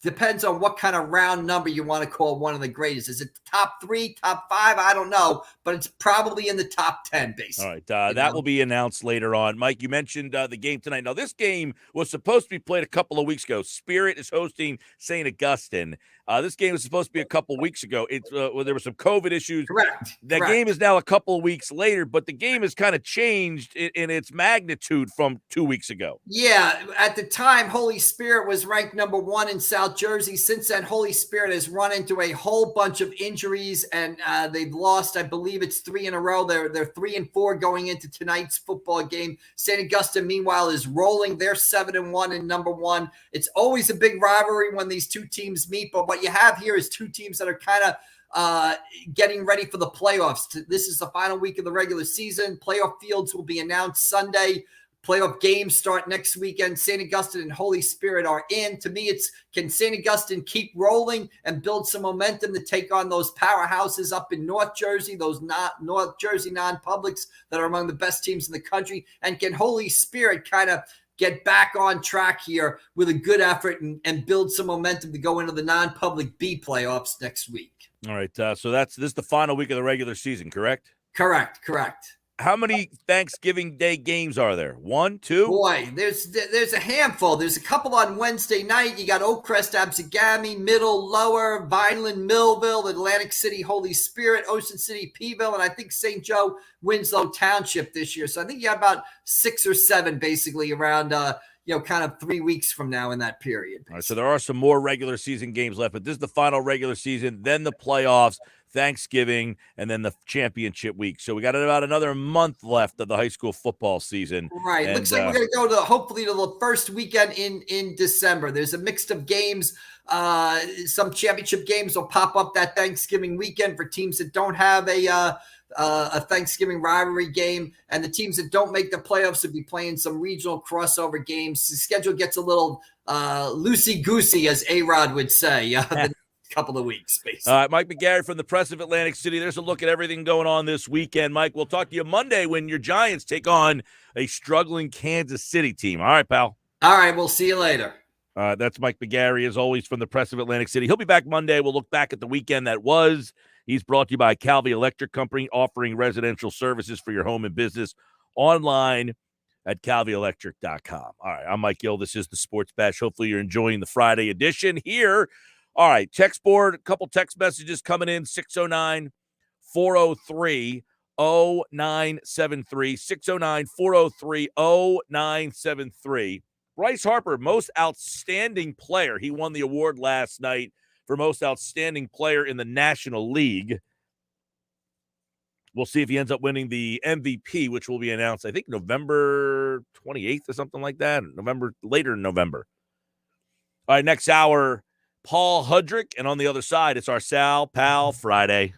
Depends on what kind of round number you want to call one of the greatest. Is it top 3, top 5? I don't know, but it's probably in the top 10, basically. All right, that will be announced later on. Mike, you mentioned the game tonight. Now, this game was supposed to be played a couple of weeks ago. Spirit is hosting St. Augustine. This game was supposed to be a couple of weeks ago. There were some COVID issues. Correct. That game is now a couple of weeks later, but the game has kind of changed in its magnitude from 2 weeks ago. Yeah, at the time, Holy Spirit was ranked number 1 in South Jersey. Since then, Holy Spirit has run into a whole bunch of injuries, and they've lost, I believe it's 3 in a row. They're 3-4 going into tonight's football game. St. Augustine, meanwhile, is rolling. They're 7-1 in number 1. It's always a big rivalry when these two teams meet, but what you have here is two teams that are kind of getting ready for the playoffs. This is the final week of the regular season. Playoff fields will be announced Sunday. Playoff games start next weekend. St. Augustine and Holy Spirit are in. To me, can St. Augustine keep rolling and build some momentum to take on those powerhouses up in North Jersey, those North Jersey non-publics that are among the best teams in the country? And can Holy Spirit kind of get back on track here with a good effort and build some momentum to go into the non-public B playoffs next week? All right. So this is the final week of the regular season, correct? Correct. How many Thanksgiving Day games are there? 1, 2? Boy, there's a handful. There's a couple on Wednesday night. You got Oakcrest, Absegami, Middle, Lower, Vineland, Millville, Atlantic City, Holy Spirit, Ocean City, Peeville, and I think St. Joe, Winslow Township this year. So I think you have about 6 or 7 basically around kind of 3 weeks from now in that period. All right, so there are some more regular season games left, but this is the final regular season, then the playoffs, Thanksgiving, and then the championship week. So we got about another month left of the high school football season. Right. Looks like we're going to go hopefully to the first weekend in December. There's a mix of games. Some championship games will pop up that Thanksgiving weekend for teams that don't have a Thanksgiving rivalry game, and the teams that don't make the playoffs will be playing some regional crossover games. The schedule gets a little loosey-goosey, as A-Rod would say, the couple of weeks, basically. All right, Mike McGarry from the Press of Atlantic City. There's a look at everything going on this weekend. Mike, we'll talk to you Monday when your Giants take on a struggling Kansas City team. All right, pal. All right, we'll see you later. That's Mike McGarry, as always, from the Press of Atlantic City. He'll be back Monday. We'll look back at the weekend that was. He's brought to you by Calvi Electric Company, offering residential services for your home and business online at calvielectric.com. All right, I'm Mike Gill. This is the Sports Bash. Hopefully you're enjoying the Friday edition here. All right, text board, a couple text messages coming in, 609-403-0973, 609-403-0973. Bryce Harper, most outstanding player. He won the award last night for most outstanding player in the National League. We'll see if he ends up winning the MVP, which will be announced, I think, November 28th or something like that. Later in November. All right, next hour, Paul Hudrick. And on the other side, it's our Sal Pal Friday.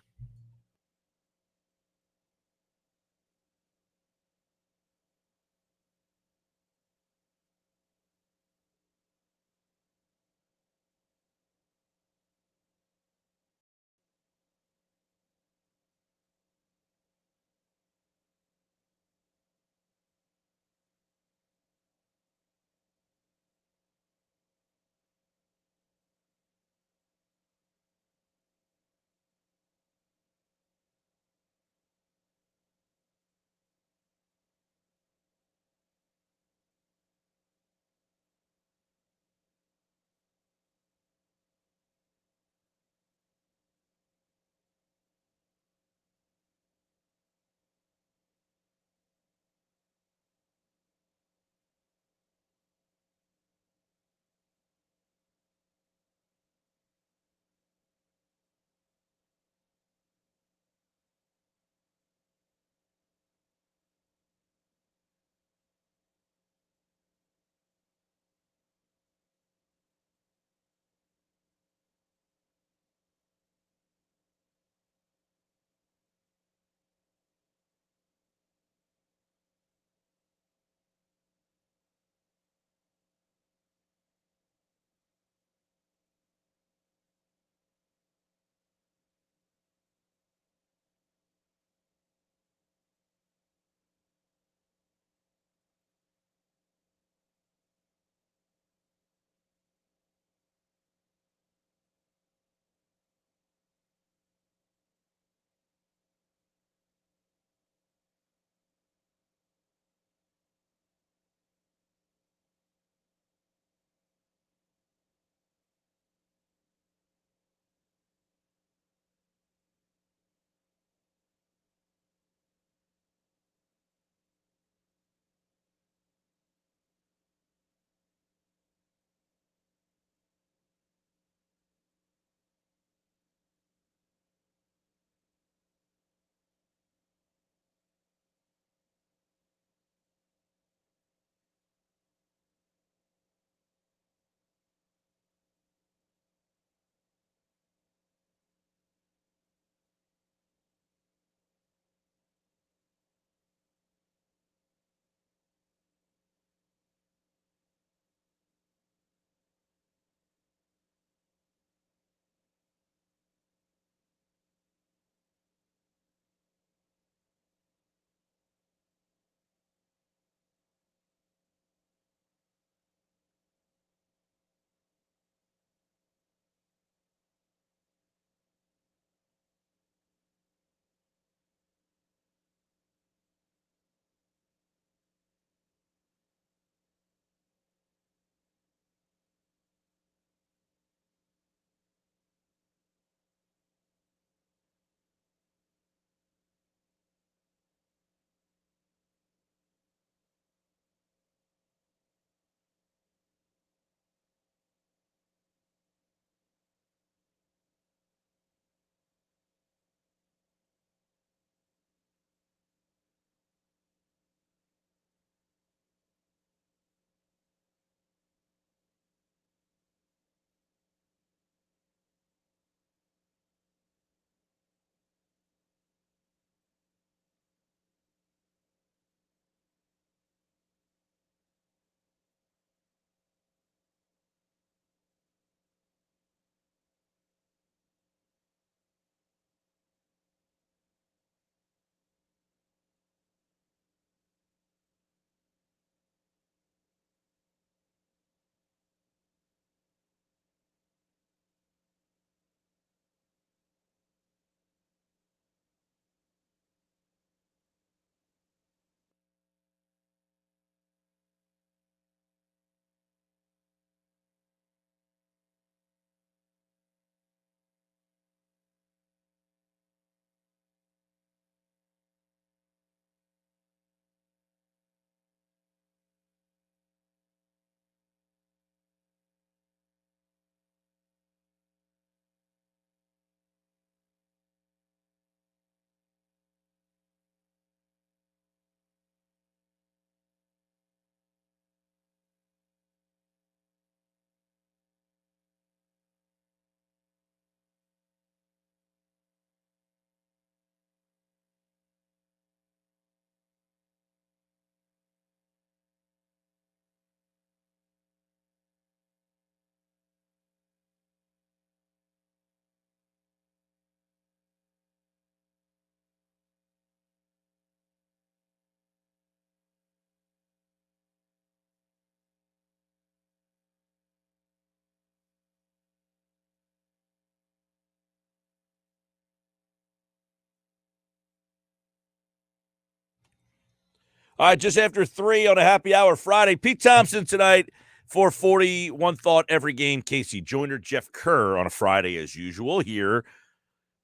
All right, just after 3 on a happy hour Friday. Pete Thompson tonight, 440, One Thought every game. Casey Joyner, Jeff Kerr on a Friday as usual here.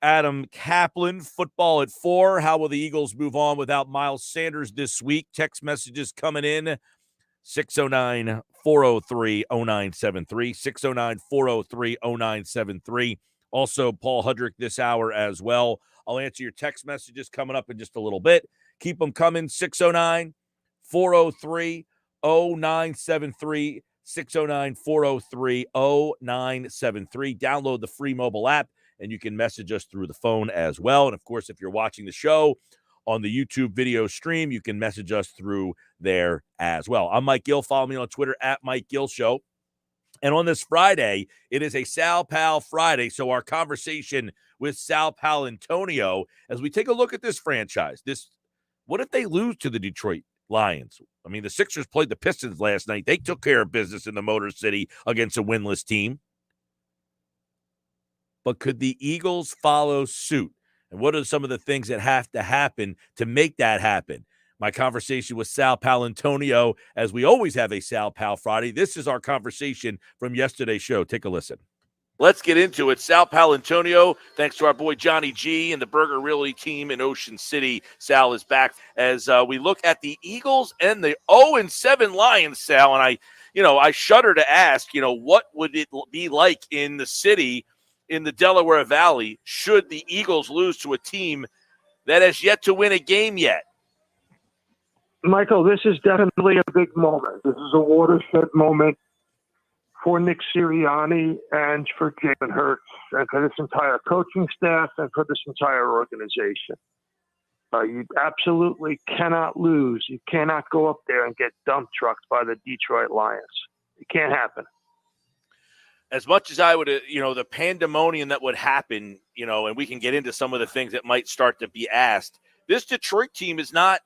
Adam Kaplan, football at 4. How will the Eagles move on without Miles Sanders this week? Text messages coming in. 609-403-0973. 609-403-0973. Also, Paul Hudrick this hour as well. I'll answer your text messages coming up in just a little bit. Keep them coming. 609-403-0973. 609-403-0973. Download the free mobile app, and you can message us through the phone as well. And, of course, if you're watching the show on the YouTube video stream, you can message us through there as well. I'm Mike Gill. Follow me on Twitter at Mike Gill Show. And on this Friday, it is a Sal Pal Friday. So our conversation with Sal Paolantonio as we take a look at this franchise. What if they lose to the Detroit Lions? I mean, the Sixers played the Pistons last night. They took care of business in the Motor City against a winless team. But could the Eagles follow suit? And what are some of the things that have to happen to make that happen? My conversation with Sal Paolantonio, as we always have a Sal Pal Friday. This is our conversation from yesterday's show. Take a listen. Let's get into it. Sal Paolantonio, thanks to our boy Johnny G and the Burger Realty team in Ocean City. Sal is back as we look at the Eagles and the 0-7 Lions, Sal. And I shudder to ask, what would it be like in the city, in the Delaware Valley, should the Eagles lose to a team that has yet to win a game yet? Michael, this is definitely a big moment. This is a watershed moment for Nick Sirianni and for Jalen Hurts and for this entire coaching staff and for this entire organization. You absolutely cannot lose. You cannot go up there and get dump trucked by the Detroit Lions. It can't happen. As much as I would, the pandemonium that would happen, and we can get into some of the things that might start to be asked, this Detroit team is not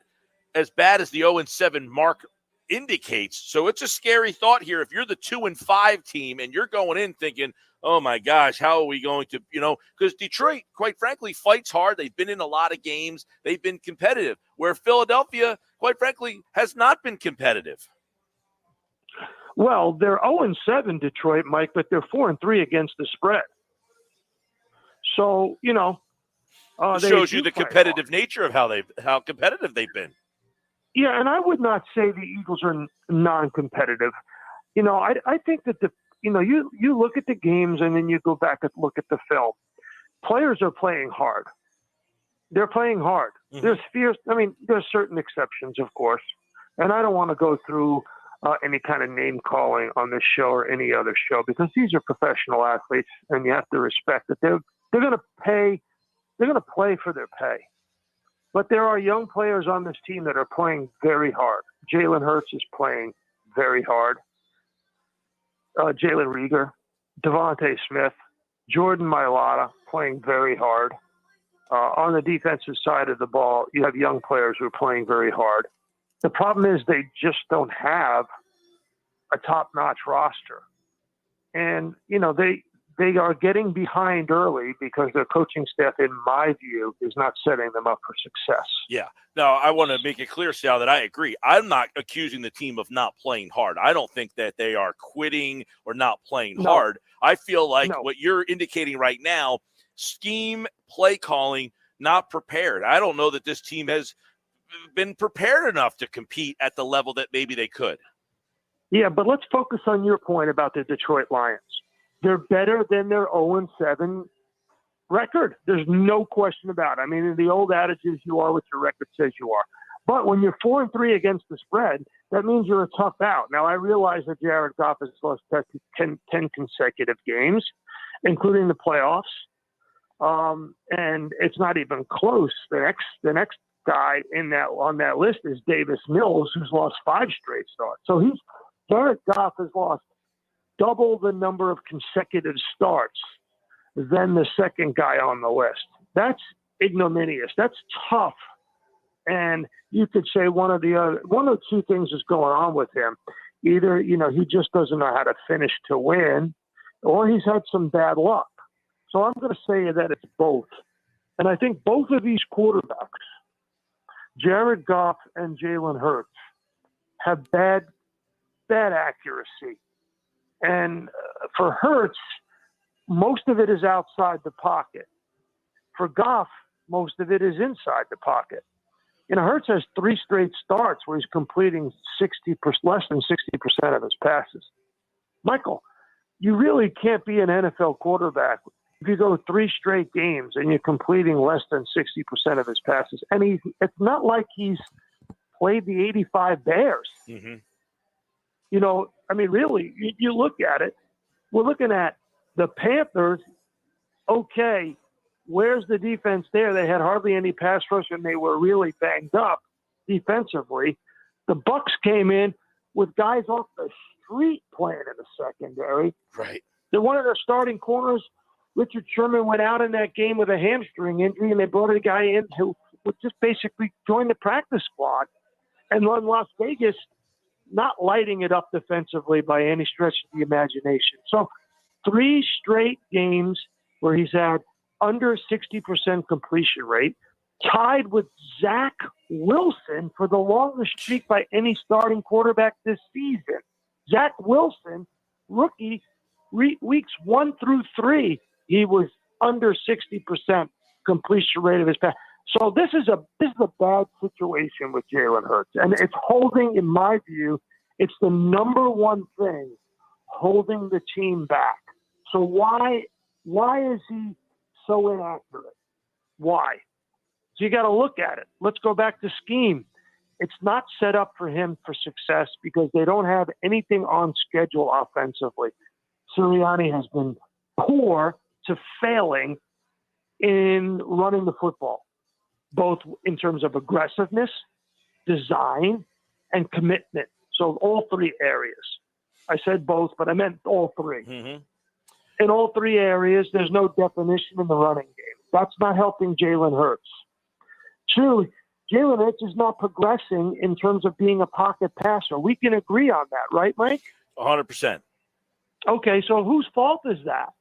as bad as the 0-7 mark indicates. So it's a scary thought here. If you're the 2-5 team and you're going in thinking, oh my gosh, how are we going to, because Detroit, quite frankly, fights hard. They've been in a lot of games. They've been competitive, where Philadelphia, quite frankly, has not been competitive. Well, they're 0-7 Detroit, Mike, but they're 4-3 against the spread. So, it shows you the competitive nature of how competitive they've been. Yeah, and I would not say the Eagles are non-competitive. I think that you look at the games and then you go back and look at the film. Players are playing hard. They're playing hard. Mm-hmm. There's fierce. There's certain exceptions, of course, and I don't want to go through any kind of name calling on this show or any other show because these are professional athletes, and you have to respect that they're going to pay. They're going to play for their pay. But there are young players on this team that are playing very hard. Jalen Hurts is playing very hard. Jalen Reagor, Devontae Smith, Jordan Mailata playing very hard. On the defensive side of the ball, you have young players who are playing very hard. The problem is they just don't have a top-notch roster. And, they are getting behind early because their coaching staff, in my view, is not setting them up for success. Yeah. No, I want to make it clear, Sal, that I agree. I'm not accusing the team of not playing hard. I don't think that they are quitting or not playing hard. I feel like what you're indicating right now, scheme, play calling, not prepared. I don't know that this team has been prepared enough to compete at the level that maybe they could. Yeah, but let's focus on your point about the Detroit Lions. They're better than their 0-7 record. There's no question about it. In the old adage is you are what your record says you are. But when you're 4-3 against the spread, that means you're a tough out. Now, I realize that Jared Goff has lost 10 consecutive games, including the playoffs. And it's not even close. The next guy on that list is Davis Mills, who's lost 5 straight starts. So Jared Goff has lost double the number of consecutive starts than the second guy on the list. That's ignominious. That's tough. And you could say one of two things is going on with him. Either, he just doesn't know how to finish to win, or he's had some bad luck. So I'm going to say that it's both. And I think both of these quarterbacks Jared Goff and Jalen Hurts have bad accuracy. And for Hurts, most of it is outside the pocket. For Goff, most of it is inside the pocket. Hurts has 3 straight starts where he's completing less than 60% of his passes. Michael, you really can't be an NFL quarterback if you go 3 straight games and you're completing less than 60% of his passes. And it's not like he's played the 85 Bears. Mm-hmm. Really, you look at it, we're looking at the Panthers. Okay, where's the defense there? They had hardly any pass rush, and they were really banged up defensively. The Bucs came in with guys off the street playing in the secondary. Right. They're one of their starting corners. Richard Sherman went out in that game with a hamstring injury, and they brought a guy in who would just basically join the practice squad. And then Las Vegas, not lighting it up defensively by any stretch of the imagination. So 3 straight games where he's had under 60% completion rate, tied with Zach Wilson for the longest streak by any starting quarterback this season. Zach Wilson, rookie, weeks 1 through 3, he was under 60% completion rate of his pass. So this is a bad situation with Jalen Hurts, and it's holding, in my view, it's the number one thing holding the team back. So why is he so inaccurate? Why? So you got to look at it. Let's go back to scheme. It's not set up for him for success because they don't have anything on schedule offensively. Sirianni has been poor to failing in running the football, both in terms of aggressiveness, design, and commitment. So all 3 areas. I said both, but I meant all 3. Mm-hmm. In all 3 areas, there's no definition in the running game. That's not helping Jalen Hurts. 2, Jalen Hurts is not progressing in terms of being a pocket passer. We can agree on that, right, Mike? 100%. Okay, so whose fault is that?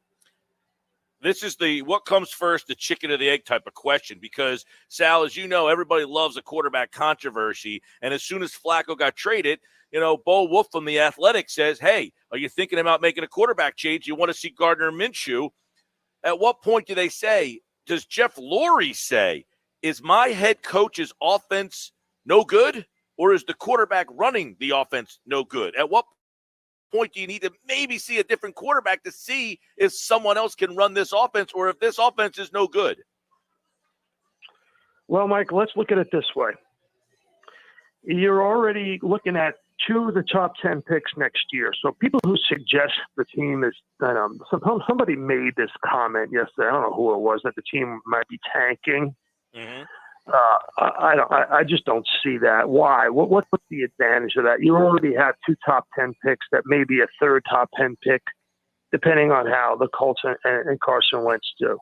This is the what comes first, the chicken or the egg type of question, because, Sal, as you know, everybody loves a quarterback controversy. And as soon as Flacco got traded, Bo Wolf from The Athletic says, hey, are you thinking about making a quarterback change? You want to see Gardner Minshew? At what point do they say, does Jeff Lurie say, is my head coach's offense no good, or is the quarterback running the offense no good? At what point do you need to maybe see a different quarterback to see if someone else can run this offense or if this offense is no good? Well, Mike, let's look at it this way. You're already looking at 2 of the top 10 picks next year. So people who suggest the team is somebody made this comment yesterday. I don't know who it was, that the team might be tanking. Mm-hmm. I just don't see that. Why? What's the advantage of that? You already have 2 top 10 picks, that may be a 3rd top 10 pick, depending on how the Colts and Carson Wentz do.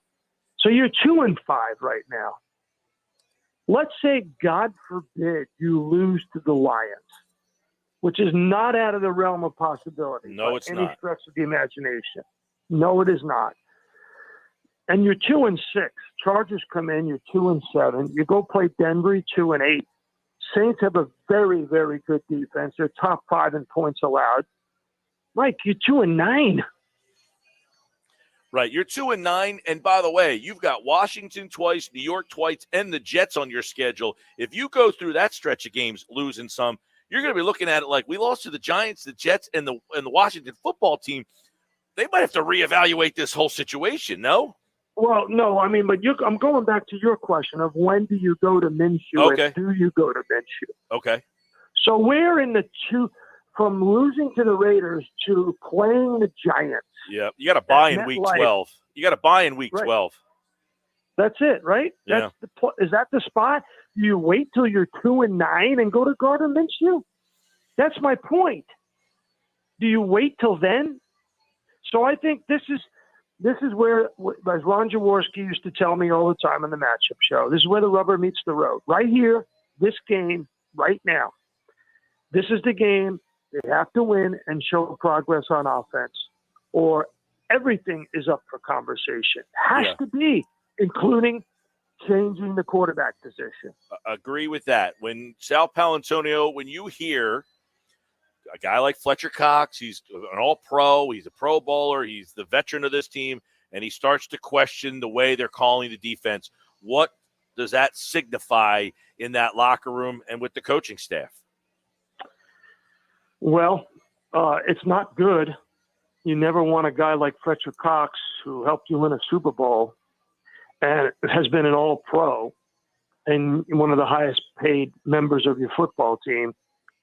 So you're 2-5 right now. Let's say, God forbid, you lose to the Lions, which is not out of the realm of possibility. No, it's any not. stretch of the imagination. No, it is not. And you're 2-6. Chargers come in, you're 2-7. You go play Denver, 2-8. Saints have a very, very good defense. They're top 5 in points allowed. Mike, you're 2-9. Right, you're 2-9, and by the way, you've got Washington twice, New York twice, and the Jets on your schedule. If you go through that stretch of games losing some, you're going to be looking at it like we lost to the Giants, the Jets, and the Washington football team. They might have to reevaluate this whole situation, no? Well, no, but I'm going back to your question of when do you go to Minshew Okay. and do you go to Minshew? Okay. So we're in the 2, from losing to the Raiders to playing the Giants. Yeah, you got to buy in week 12. You got to buy in week 12. That's it, right? Yeah. Is that the spot? Do you wait till you're 2-9 and go to Gardner Minshew? That's my point. Do you wait till then? So I think this is where, as Ron Jaworski used to tell me all the time on the matchup show, this is where the rubber meets the road. Right here, this game, right now. This is the game they have to win and show progress on offense, or everything is up for conversation. Has to be, including changing the quarterback position. Agree with that. When Sal Paolantonio, when you hear a guy like Fletcher Cox, he's an all-pro, he's a pro bowler, he's the veteran of this team, and he starts to question the way they're calling the defense, what does that signify in that locker room and with the coaching staff? Well, it's not good. You never want a guy like Fletcher Cox, who helped you win a Super Bowl and has been an all-pro and one of the highest paid members of your football team,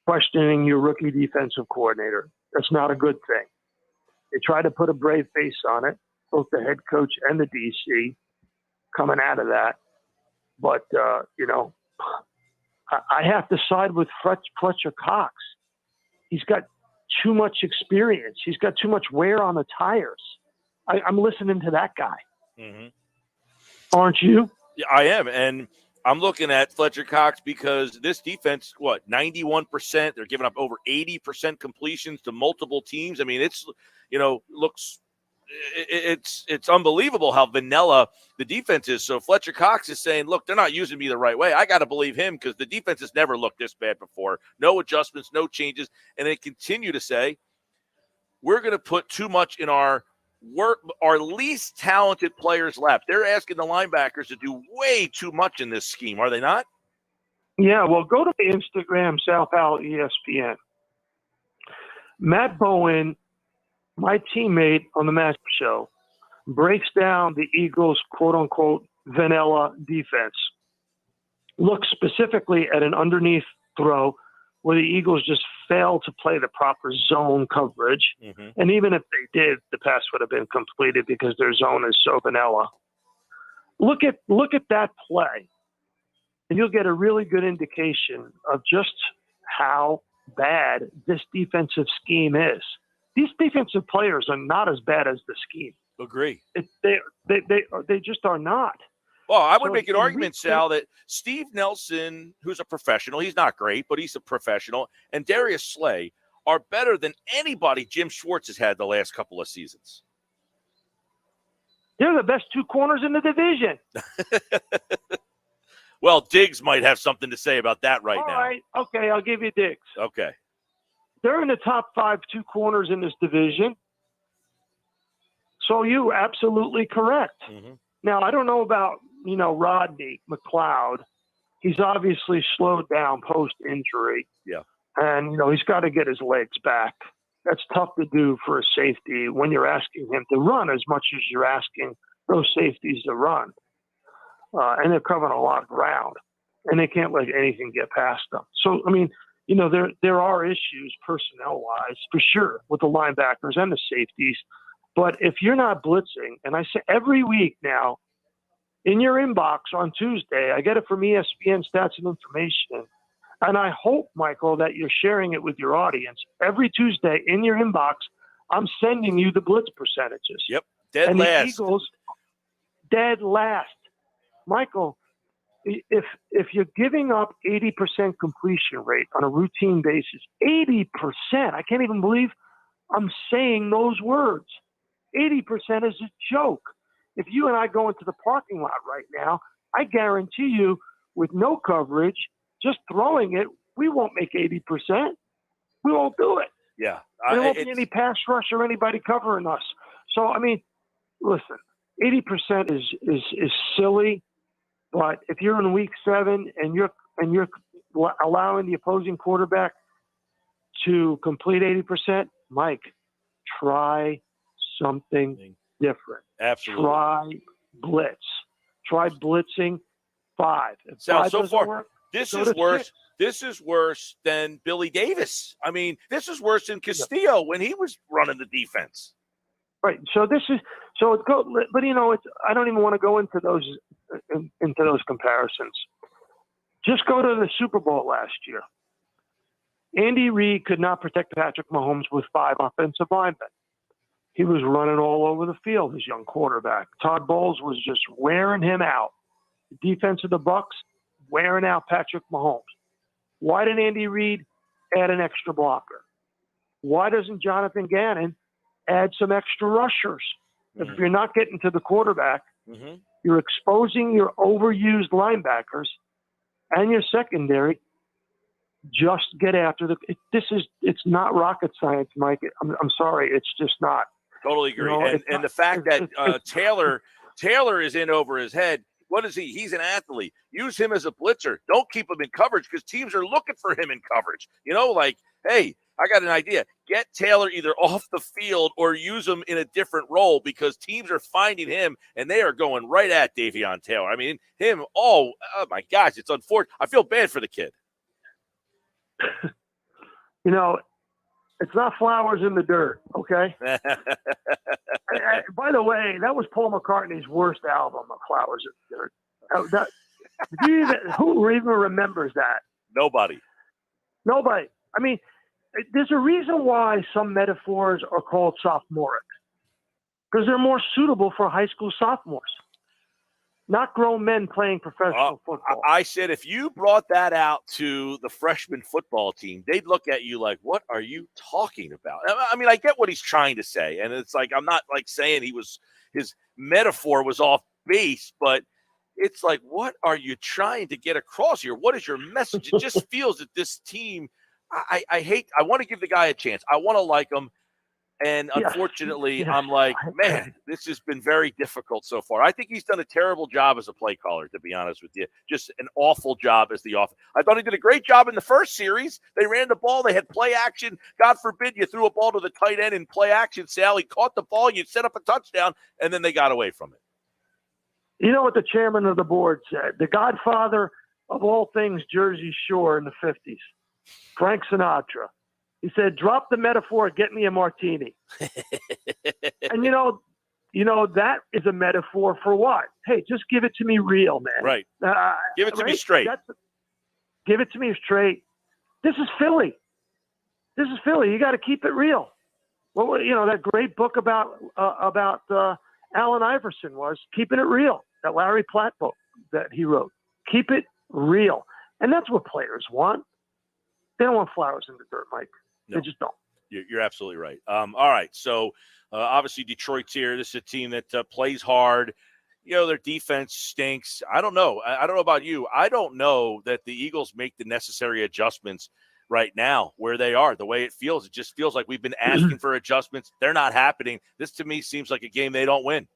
questioning your rookie defensive coordinator. That's not a good thing. They try to put a brave face on it, both the head coach and the DC coming out of that. But, I have to side with Fletcher Cox. He's got too much experience. He's got too much wear on the tires. I'm listening to that guy. Mm-hmm. Aren't you? Yeah, I am. And I'm looking at Fletcher Cox because this defense, 91%? They're giving up over 80% completions to multiple teams. I mean, it's unbelievable how vanilla the defense is. So Fletcher Cox is saying, look, they're not using me the right way. I got to believe him because the defense has never looked this bad before. No adjustments, no changes. And they continue to say, we're going to put too much in our least talented players' lap. They're asking the linebackers to do way too much in this scheme, are they not? Yeah, well, go to the Instagram, Sal Pal ESPN. Matt Bowen, my teammate on the Master Show, breaks down the Eagles' quote-unquote vanilla defense. Look specifically at an underneath throw where the Eagles just failed to play the proper zone coverage. Mm-hmm. And even if they did, the pass would have been completed because their zone is so vanilla. Look at that play, and you'll get a really good indication of just how bad this defensive scheme is. These defensive players are not as bad as the scheme. Agree. They just are not. Well, I would make an argument, Sal, that Steve Nelson, who's a professional, he's not great, but he's a professional, and Darius Slay are better than anybody Jim Schwartz has had the last couple of seasons. They're the best two corners in the division. Well, Diggs might have something to say about that now. All right. Okay, I'll give you Diggs. Okay. They're in the top 5 two corners in this division. So you're absolutely correct. Mm-hmm. Now, I don't know about, Rodney McLeod. He's obviously slowed down post-injury. Yeah. And, he's got to get his legs back. That's tough to do for a safety when you're asking him to run as much as you're asking those safeties to run. And they're covering a lot of ground. And they can't let anything get past them. So, there are issues personnel-wise, for sure, with the linebackers and the safeties. But if you're not blitzing, and I say every week now, in your inbox on Tuesday, I get it from ESPN Stats and Information, and I hope, Michael, that you're sharing it with your audience. Every Tuesday in your inbox, I'm sending you the blitz percentages. Yep, dead and last. The Eagles, dead last. Michael, if you're giving up 80% completion rate on a routine basis, 80%, I can't even believe I'm saying those words. 80% is a joke. If you and I go into the parking lot right now, I guarantee you, with no coverage, just throwing it, we won't make 80%. We won't do it. Yeah. There won't be any pass rush or anybody covering us. So, listen, 80% is silly, but if you're in week 7 and you're allowing the opposing quarterback to complete 80%, Mike, try something different. Absolutely. Try blitz. Try blitzing 5. If Sal, 5 so far, work, this is worse. 6. This is worse than Billy Davis. This is worse than Castillo when he was running the defense. Right. So it's but I don't even want to go into those comparisons. Just go to the Super Bowl last year. Andy Reid could not protect Patrick Mahomes with 5 offensive linemen. He was running all over the field, his young quarterback. Todd Bowles was just wearing him out. The defense of the Bucs wearing out Patrick Mahomes. Why did Andy Reid add an extra blocker? Why doesn't Jonathan Gannon add some extra rushers? Mm-hmm. If you're not getting to the quarterback, mm-hmm. You're exposing your overused linebackers and your secondary. Just get after it's not rocket science, Mike. I'm sorry. It's just not. Totally agree. And the fact that Taylor is in over his head. What is he? He's an athlete. Use him as a blitzer. Don't keep him in coverage because teams are looking for him in coverage. Hey, I got an idea. Get Taylor either off the field or use him in a different role because teams are finding him and they are going right at Davion Taylor. I mean, him, oh my gosh, it's unfortunate. I feel bad for the kid. It's not flowers in the dirt, okay? By the way, that was Paul McCartney's worst album, Flowers in the Dirt. Who even remembers that? Nobody. I mean, there's a reason why some metaphors are called sophomoric, because they're more suitable for high school sophomores, not grown men playing professional football. I said if you brought that out to the freshman football team, they'd look at you like, what are you talking about? I mean, I get what he's trying to say, and it's like I'm not like saying his metaphor was off base, but it's like, what are you trying to get across here? What is your message? It just feels that this team – I want to give the guy a chance. I want to like him. And unfortunately, I'm like, man, this has been very difficult so far. I think he's done a terrible job as a play caller, to be honest with you. Just an awful job as the offense. I thought he did a great job in the first series. They ran the ball. They had play action. God forbid you threw a ball to the tight end in play action, Sal. He caught the ball. You set up a touchdown, and then they got away from it. You know what the chairman of the board said? The godfather of all things Jersey Shore in the 50s, Frank Sinatra. He said, drop the metaphor, get me a martini. And, that is a metaphor for what? Hey, just give it to me real, man. Right. Give it to me straight. Give it to me straight. This is Philly. You got to keep it real. Well, that great book about Allen Iverson was Keeping It Real, that Larry Platt book that he wrote. Keep it real. And that's what players want. They don't want flowers in the dirt, Mike. No, they just don't. You're absolutely right. All right. So obviously Detroit's here. This is a team that plays hard. Their defense stinks. I don't know. I don't know about you. I don't know that the Eagles make the necessary adjustments right now where they are. The way it feels, it just feels like we've been asking for adjustments. They're not happening. This to me seems like a game they don't win.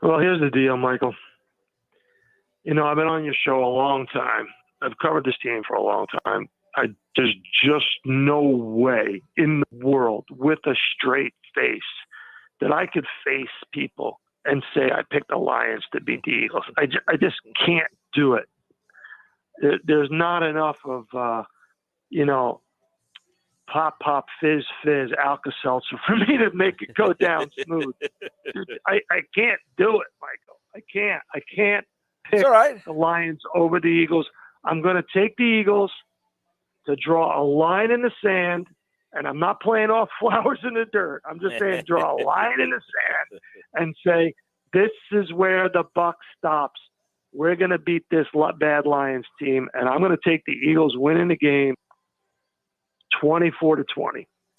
Well, here's the deal, Michael. I've been on your show a long time. I've covered this team for a long time. There's just no way in the world with a straight face that I could face people and say I picked the Lions to beat the Eagles. I just can't do it. There's not enough of, pop, fizz, Alka-Seltzer for me to make it go down smooth. I can't do it, Michael. I can't pick the Lions over the Eagles. I'm going to take the Eagles to draw a line in the sand, and I'm not playing off flowers in the dirt. I'm just saying draw a line in the sand and say, this is where the buck stops. We're going to beat this bad Lions team, and I'm going to take the Eagles winning the game 24-20.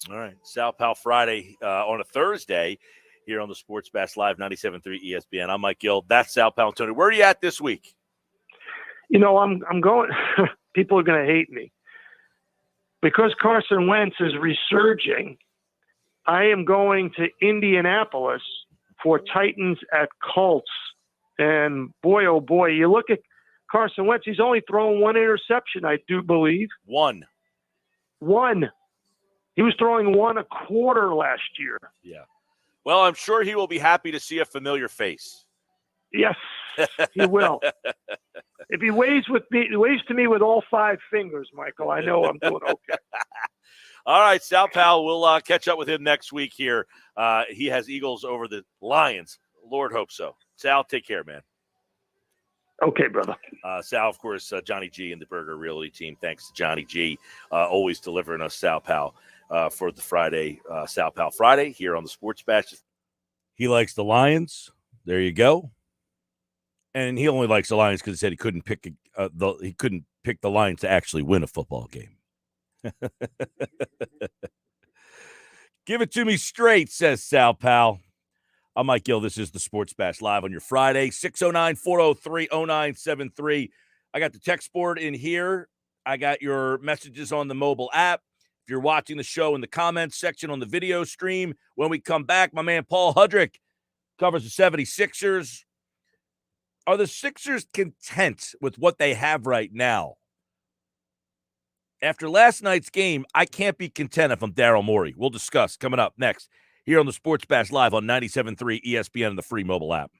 All right. Sal Pal Friday on a Thursday here on the Sports Bash Live 97.3 ESPN. I'm Mike Gill. That's Sal Pal Tony. Where are you at this week? I'm going – people are going to hate me. Because Carson Wentz is resurging, I am going to Indianapolis for Titans at Colts. And boy, oh boy, you look at Carson Wentz, he's only thrown one interception, I do believe. One. He was throwing one a quarter last year. Yeah. Well, I'm sure he will be happy to see a familiar face. Yes, he will. If he waves to me with all five fingers, Michael, I know I'm doing okay. All right, Sal Pal, we'll catch up with him next week here. He has Eagles over the Lions. Lord hope so. Sal, take care, man. Okay, brother. Sal, of course, Johnny G and the Burger Realty team. Thanks to Johnny G, always delivering us Sal Pal for the Friday, Sal Pal Friday here on the Sports Bash. He likes the Lions. There you go. And he only likes the Lions because he said he couldn't pick the Lions to actually win a football game. Give it to me straight, says Sal Pal. I'm Mike Gill. This is the Sports Bash Live on your Friday, 609-403-0973. I got the text board in here. I got your messages on the mobile app. If you're watching the show, in the comments section on the video stream. When we come back, my man Paul Hudrick covers the 76ers. Are the Sixers content with what they have right now? After last night's game, I can't be content if I'm Daryl Morey. We'll discuss coming up next here on the Sports Bash Live on 97.3 ESPN and the free mobile app.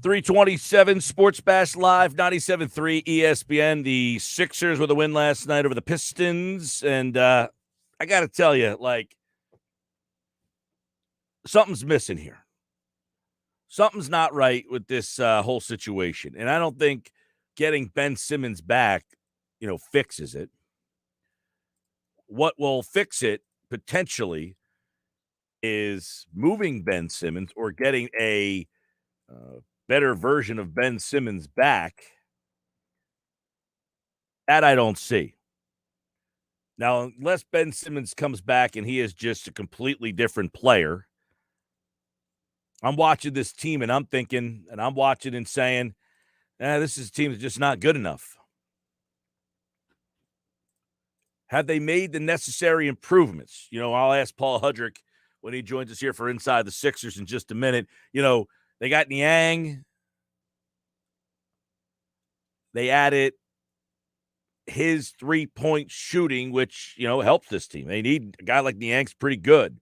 327 Sports Bash Live, 97.3 ESPN. The Sixers with a win last night over the Pistons. And I got to tell you, like, something's missing here. Something's not right with this whole situation. And I don't think getting Ben Simmons back, fixes it. What will fix it, potentially, is moving Ben Simmons or getting a better version of Ben Simmons back. That I don't see. Now, unless Ben Simmons comes back and he is just a completely different player, I'm watching this team and I'm thinking, and I'm watching and saying, this is a team that's just not good enough. Have they made the necessary improvements? I'll ask Paul Hudrick when he joins us here for Inside the Sixers in just a minute. They got Niang. They added his three-point shooting, which, helps this team. They need a guy like Niang's pretty good.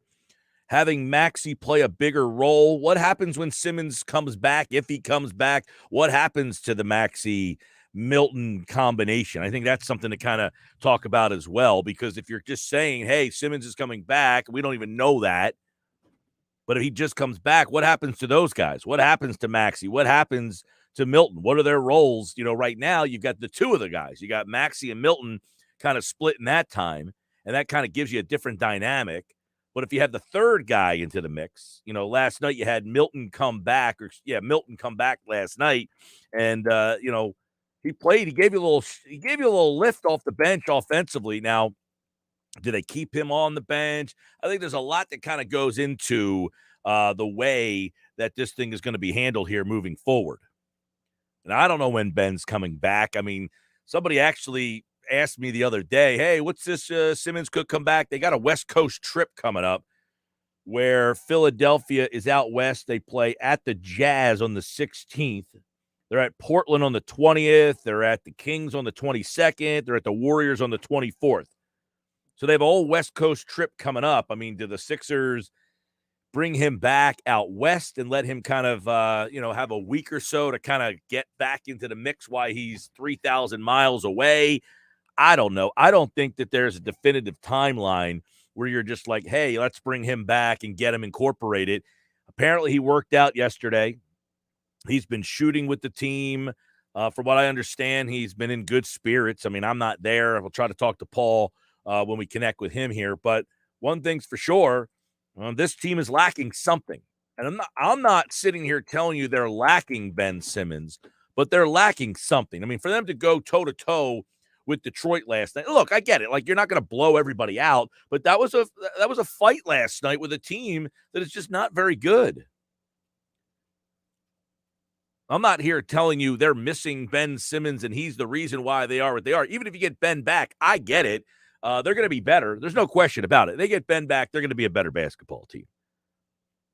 Having Maxey play a bigger role. What happens when Simmons comes back? If he comes back, what happens to the Maxey-Milton combination? I think that's something to kind of talk about as well, because if you're just saying, hey, Simmons is coming back, we don't even know that. But if he just comes back, what happens to those guys? What happens to Maxey? What happens to Milton? What are their roles? Right now you've got the two of the guys. You got Maxey and Milton kind of split in that time, and that kind of gives you a different dynamic. But if you have the third guy into the mix, last night you had Milton come back, Milton come back last night, and he played. He gave you a little lift off the bench offensively. Now, do they keep him on the bench? I think there's a lot that kind of goes into the way that this thing is going to be handled here moving forward. And I don't know when Ben's coming back. I mean, somebody actually asked me the other day, hey, what's this Simmons could come back? They got a West Coast trip coming up where Philadelphia is out west. They play at the Jazz on the 16th. They're at Portland on the 20th. They're at the Kings on the 22nd. They're at the Warriors on the 24th. So they have a whole West Coast trip coming up. I mean, do the Sixers bring him back out west and let him kind of, have a week or so to kind of get back into the mix while he's 3,000 miles away? I don't know. I don't think that there's a definitive timeline where you're just like, hey, let's bring him back and get him incorporated. Apparently he worked out yesterday. He's been shooting with the team. From what I understand, he's been in good spirits. I mean, I'm not there. I'll try to talk to Paul when we connect with him here. But one thing's for sure, this team is lacking something. And I'm not sitting here telling you they're lacking Ben Simmons, but they're lacking something. I mean, for them to go toe-to-toe with Detroit last night. Look, I get it. Like, you're not going to blow everybody out, but that was a fight last night with a team that is just not very good. I'm not here telling you they're missing Ben Simmons and he's the reason why they are what they are. Even if you get Ben back, I get it. They're going to be better. There's no question about it. They get Ben back, they're going to be a better basketball team.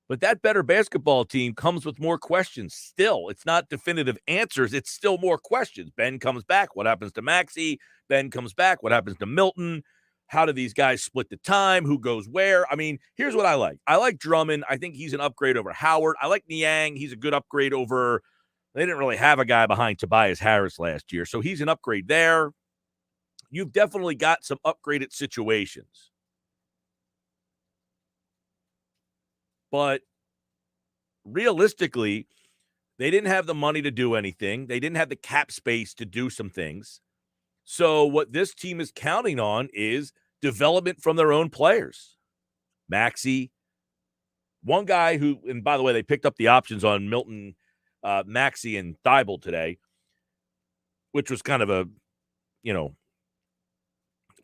But that better basketball team comes with more questions still. It's not definitive answers. It's still more questions. Ben comes back. What happens to Maxey? Ben comes back. What happens to Milton? How do these guys split the time? Who goes where? I mean, here's what I like. I like Drummond. I think he's an upgrade over Howard. I like Niang. He's a good upgrade over – they didn't really have a guy behind Tobias Harris last year, so he's an upgrade there. You've definitely got some upgraded situations. But realistically, they didn't have the money to do anything. They didn't have the cap space to do some things. So what this team is counting on is development from their own players. Maxey, one guy who, and by the way, they picked up the options on Milton, Maxey, and Thibault today, which was kind of a,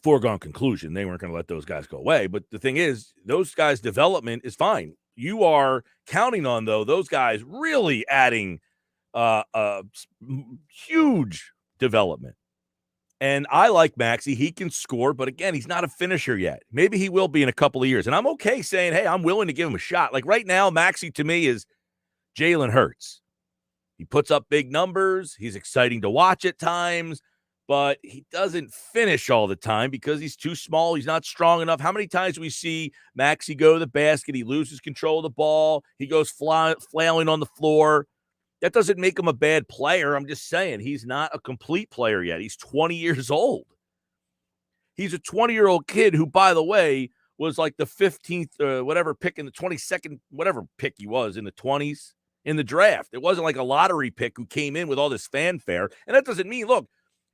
foregone conclusion. They weren't going to let those guys go away. But the thing is, those guys' development is fine. You are counting on, though, those guys really adding huge development. And I like Maxey. He can score, but again, he's not a finisher yet. Maybe he will be in a couple of years. And I'm okay saying, hey, I'm willing to give him a shot. Like right now, Maxey to me is Jalen Hurts. He puts up big numbers. He's exciting to watch at times, but he doesn't finish all the time because he's too small. He's not strong enough. How many times do we see Maxey go to the basket? He loses control of the ball. He goes flailing on the floor. That doesn't make him a bad player. I'm just saying he's not a complete player yet. He's 20 years old. He's a 20-year-old kid who, by the way, was like the 15th whatever pick in the 22nd, whatever pick he was in the 20s in the draft. It wasn't like a lottery pick who came in with all this fanfare. And that doesn't mean, look,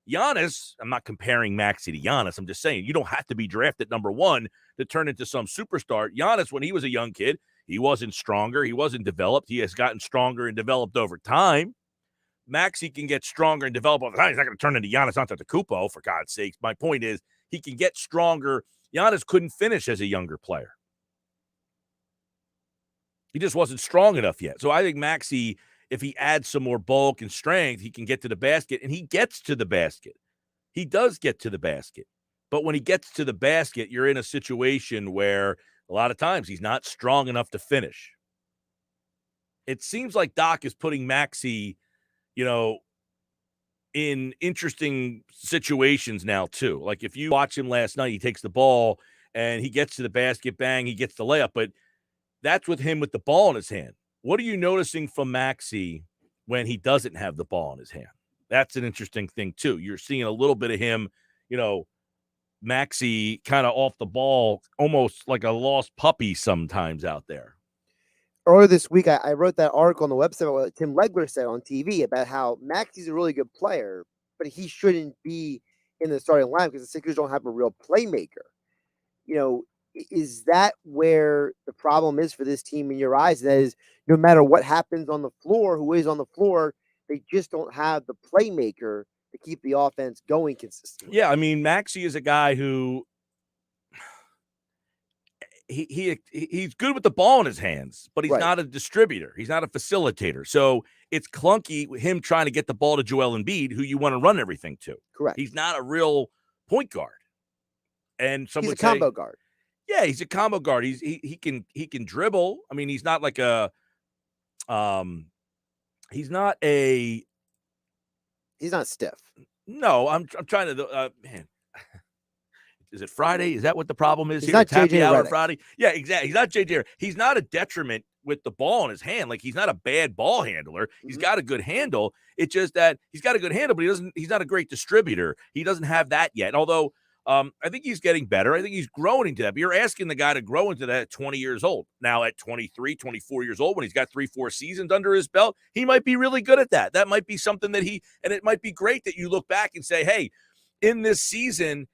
Giannis, I'm not comparing Maxey to Giannis. I'm just saying you don't have to be drafted number one to turn into some superstar. Giannis, when he was a young kid, he wasn't stronger. He wasn't developed. He has gotten stronger and developed over time. Maxey can get stronger and develop over time. He's not going to turn into Giannis Antetokounmpo, for God's sakes. My point is he can get stronger. Giannis couldn't finish as a younger player. He just wasn't strong enough yet. So I think Maxey, if he adds some more bulk and strength, he can get to the basket, and he gets to the basket. He does get to the basket. But when he gets to the basket, you're in a situation where a lot of times he's not strong enough to finish. It seems like Doc is putting Maxey, in interesting situations now too. Like if you watch him last night, he takes the ball and he gets to the basket, bang, he gets the layup. But that's with him with the ball in his hand. What are you noticing from Maxey when he doesn't have the ball in his hand? That's an interesting thing too. You're seeing a little bit of him, Maxey kind of off the ball, almost like a lost puppy sometimes out there. Earlier this week, I wrote that article on the website about what Tim Legler said on TV about how Maxey's a really good player, but he shouldn't be in the starting line because the Sixers don't have a real playmaker. Is that where the problem is for this team in your eyes? That is, no matter what happens on the floor, who is on the floor, they just don't have the playmaker to keep the offense going consistently. Yeah, I mean, Maxey is a guy who he's good with the ball in his hands, but he's not a distributor. He's not a facilitator. So it's clunky with him trying to get the ball to Joel Embiid, who you want to run everything to. Correct. He's not a real point guard. And some he's would a combo guard. Yeah, he's a combo guard. He can dribble. I mean, he's not like he's not stiff. No, I'm trying to man. Is it Friday? Is that what the problem is? He's here? not It's happy JJ hour Redick. Friday. Yeah, exactly. He's not JJ. He's not a detriment with the ball in his hand. Like he's not a bad ball handler. He's got a good handle. It's just that he's got a good handle, but he's not a great distributor. He doesn't have that yet. Although I think he's getting better. I think he's growing into that. But you're asking the guy to grow into that at 20 years old. Now at 23, 24 years old, when he's got 3-4 seasons under his belt, he might be really good at that. That might be something that and it might be great that you look back and say, hey, in this season,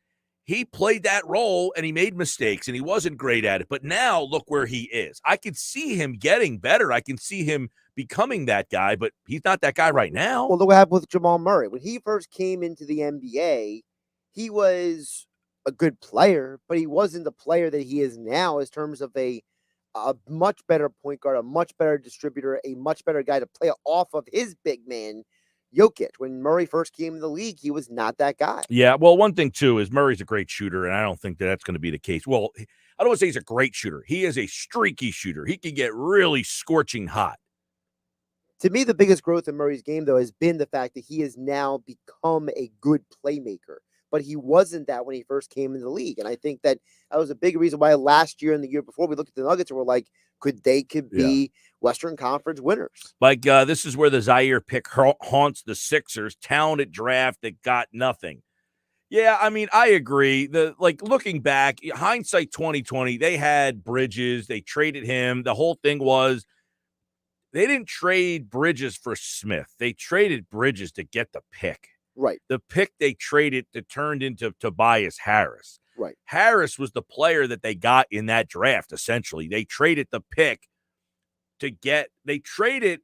he played that role and he made mistakes and he wasn't great at it. But now look where he is. I can see him getting better. I can see him becoming that guy, but he's not that guy right now. Well, look what happened with Jamal Murray. When he first came into the NBA, he was a good player, but he wasn't the player that he is now in terms of a much better point guard, a much better distributor, a much better guy to play off of his big man, Jokic. When Murray first came in the league, he was not that guy. Yeah, well, one thing, too, is Murray's a great shooter, and I don't think that's going to be the case. Well, I don't want to say he's a great shooter. He is a streaky shooter. He can get really scorching hot. To me, the biggest growth in Murray's game, though, has been the fact that he has now become a good playmaker. But he wasn't that when he first came into the league. And I think that was a big reason why last year and the year before we looked at the Nuggets and we're like, could be Western Conference winners. Like this is where the Zaire pick haunts the Sixers. Talented draft that got nothing. Yeah, I mean, I agree. Looking back, hindsight 2020, they had Bridges. They traded him. The whole thing was they didn't trade Bridges for Smith. They traded Bridges to get the pick. Right. The pick they traded that turned into Tobias Harris. Right. Harris was the player that they got in that draft, essentially. They traded the pick they traded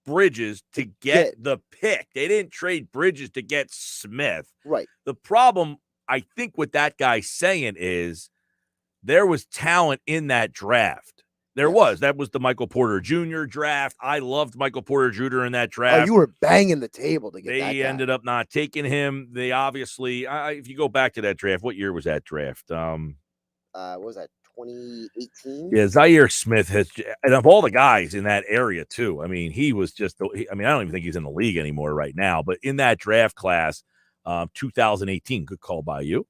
Bridges to get the pick. They didn't trade Bridges to get Smith. Right. The problem, I think, what that guy's saying is there was talent in that draft. There was. That was the Michael Porter Jr. draft. I loved Michael Porter Jr. in that draft. Oh, you were banging the table to get that guy. They ended up not taking him. They obviously, if you go back to that draft, what year was that draft? What was that, 2018? Yeah, Zaire Smith and of all the guys in that area too, I mean, he was just, I don't even think he's in the league anymore right now, but in that draft class, 2018, good call by you.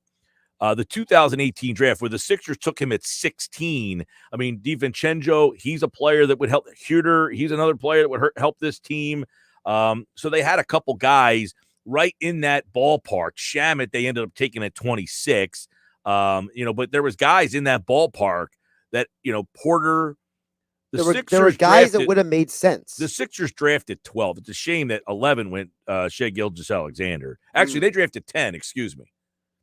The 2018 draft where the Sixers took him at 16. I mean, DiVincenzo, he's a player that would help. Huerter, he's another player that would help this team. So they had a couple guys right in that ballpark. Shamet, they ended up taking at 26. But there was guys in that ballpark that, Porter. There were guys that would have made sense. The Sixers drafted 12. It's a shame that 11 went Shai Gilgeous-Alexander. Actually, they drafted 10, excuse me.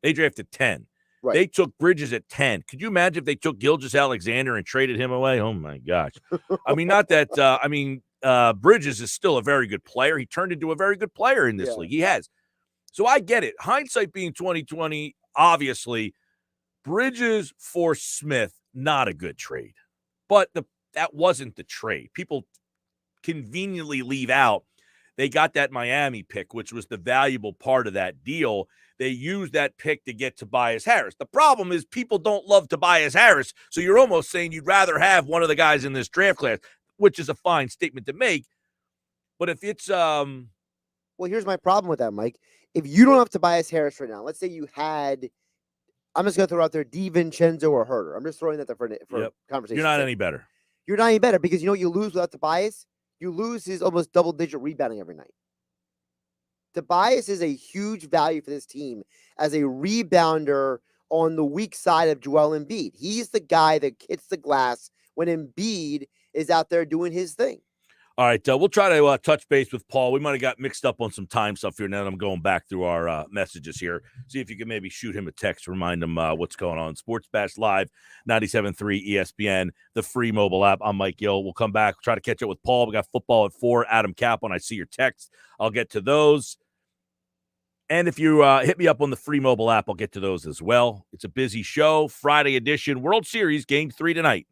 They drafted 10. Right. They took Bridges at 10. Could you imagine if they took Gilgeous-Alexander and traded him away? Oh, my gosh. I mean, not that Bridges is still a very good player. He turned into a very good player in this league. He has. So I get it. Hindsight being 2020, obviously, Bridges for Smith, not a good trade. But that wasn't the trade. People conveniently leave out they got that Miami pick, which was the valuable part of that deal. They used that pick to get Tobias Harris. The problem is people don't love Tobias Harris, so you're almost saying you'd rather have one of the guys in this draft class, which is a fine statement to make. But if it's well, here's my problem with that, Mike. If you don't have Tobias Harris right now, let's say you had, I'm just going to throw out there DiVincenzo or Huerter. I'm just throwing that there for conversation. You're not any better. You're not any better because you know what you lose without Tobias? You lose his almost double-digit rebounding every night. Tobias is a huge value for this team as a rebounder on the weak side of Joel Embiid. He's the guy that hits the glass when Embiid is out there doing his thing. All right, we'll try to touch base with Paul. We might have got mixed up on some time stuff here. Now that I'm going back through our messages here. See if you can maybe shoot him a text, remind him what's going on. Sports Bash Live, 97.3 ESPN, the free mobile app. I'm Mike Gill. We'll come back, try to catch up with Paul. We got football at 4, Adam Kaplan. I see your texts. I'll get to those. And if you hit me up on the free mobile app, I'll get to those as well. It's a busy show. Friday edition, World Series, Game 3 tonight.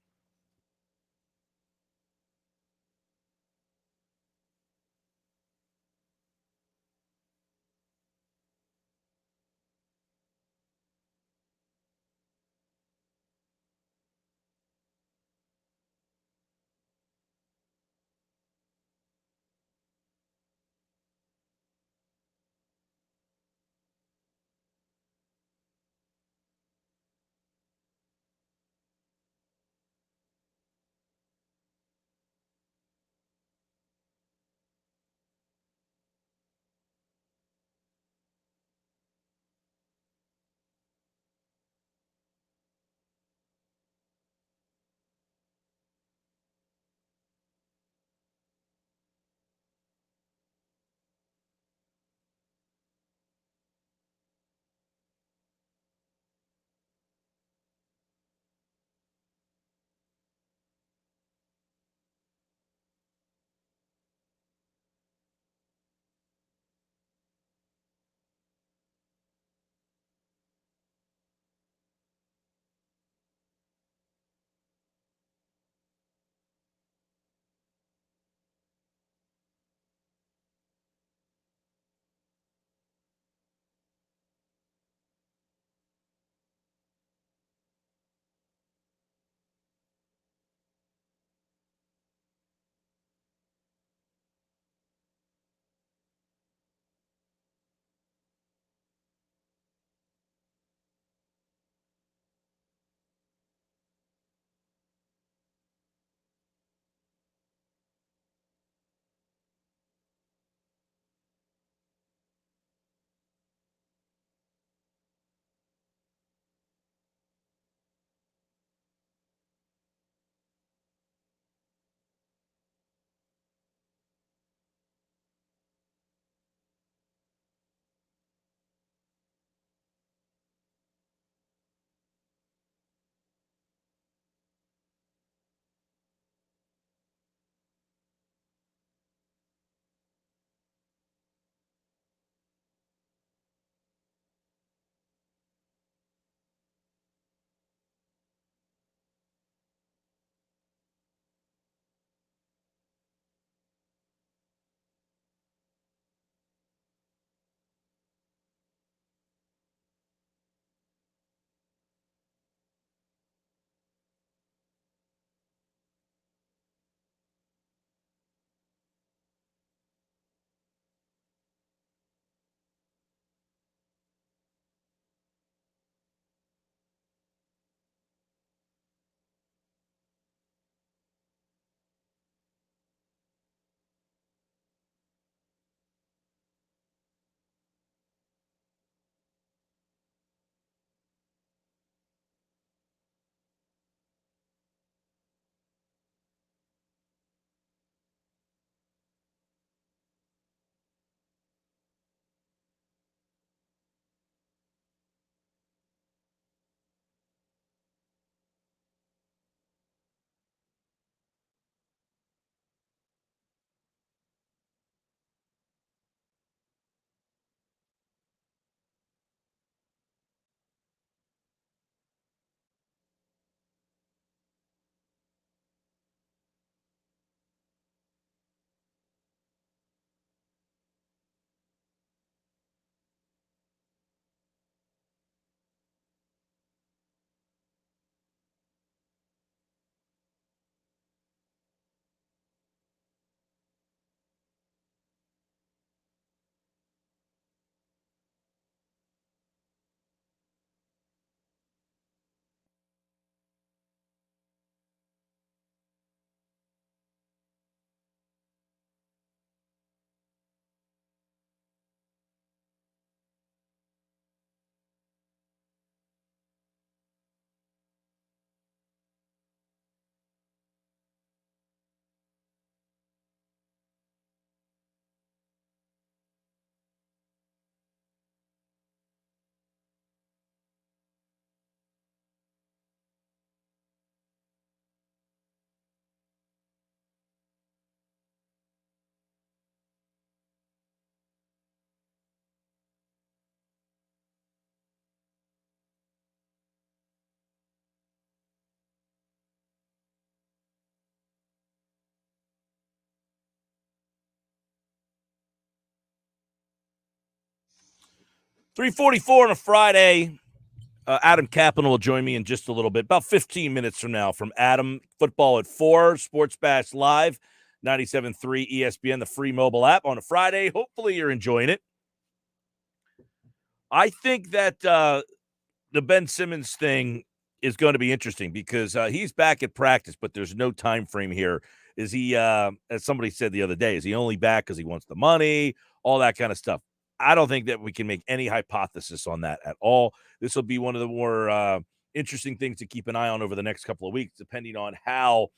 3:44 on a Friday. Adam Kaplan will join me in just a little bit, about 15 minutes from now. From Adam, football at 4, Sports Bash Live, 97.3 ESPN, the free mobile app on a Friday. Hopefully you're enjoying it. I think that the Ben Simmons thing is going to be interesting because he's back at practice, but there's no time frame here. Is he, as somebody said the other day, is he only back because he wants the money, all that kind of stuff? I don't think that we can make any hypothesis on that at all. This will be one of the more interesting things to keep an eye on over the next couple of weeks, depending on how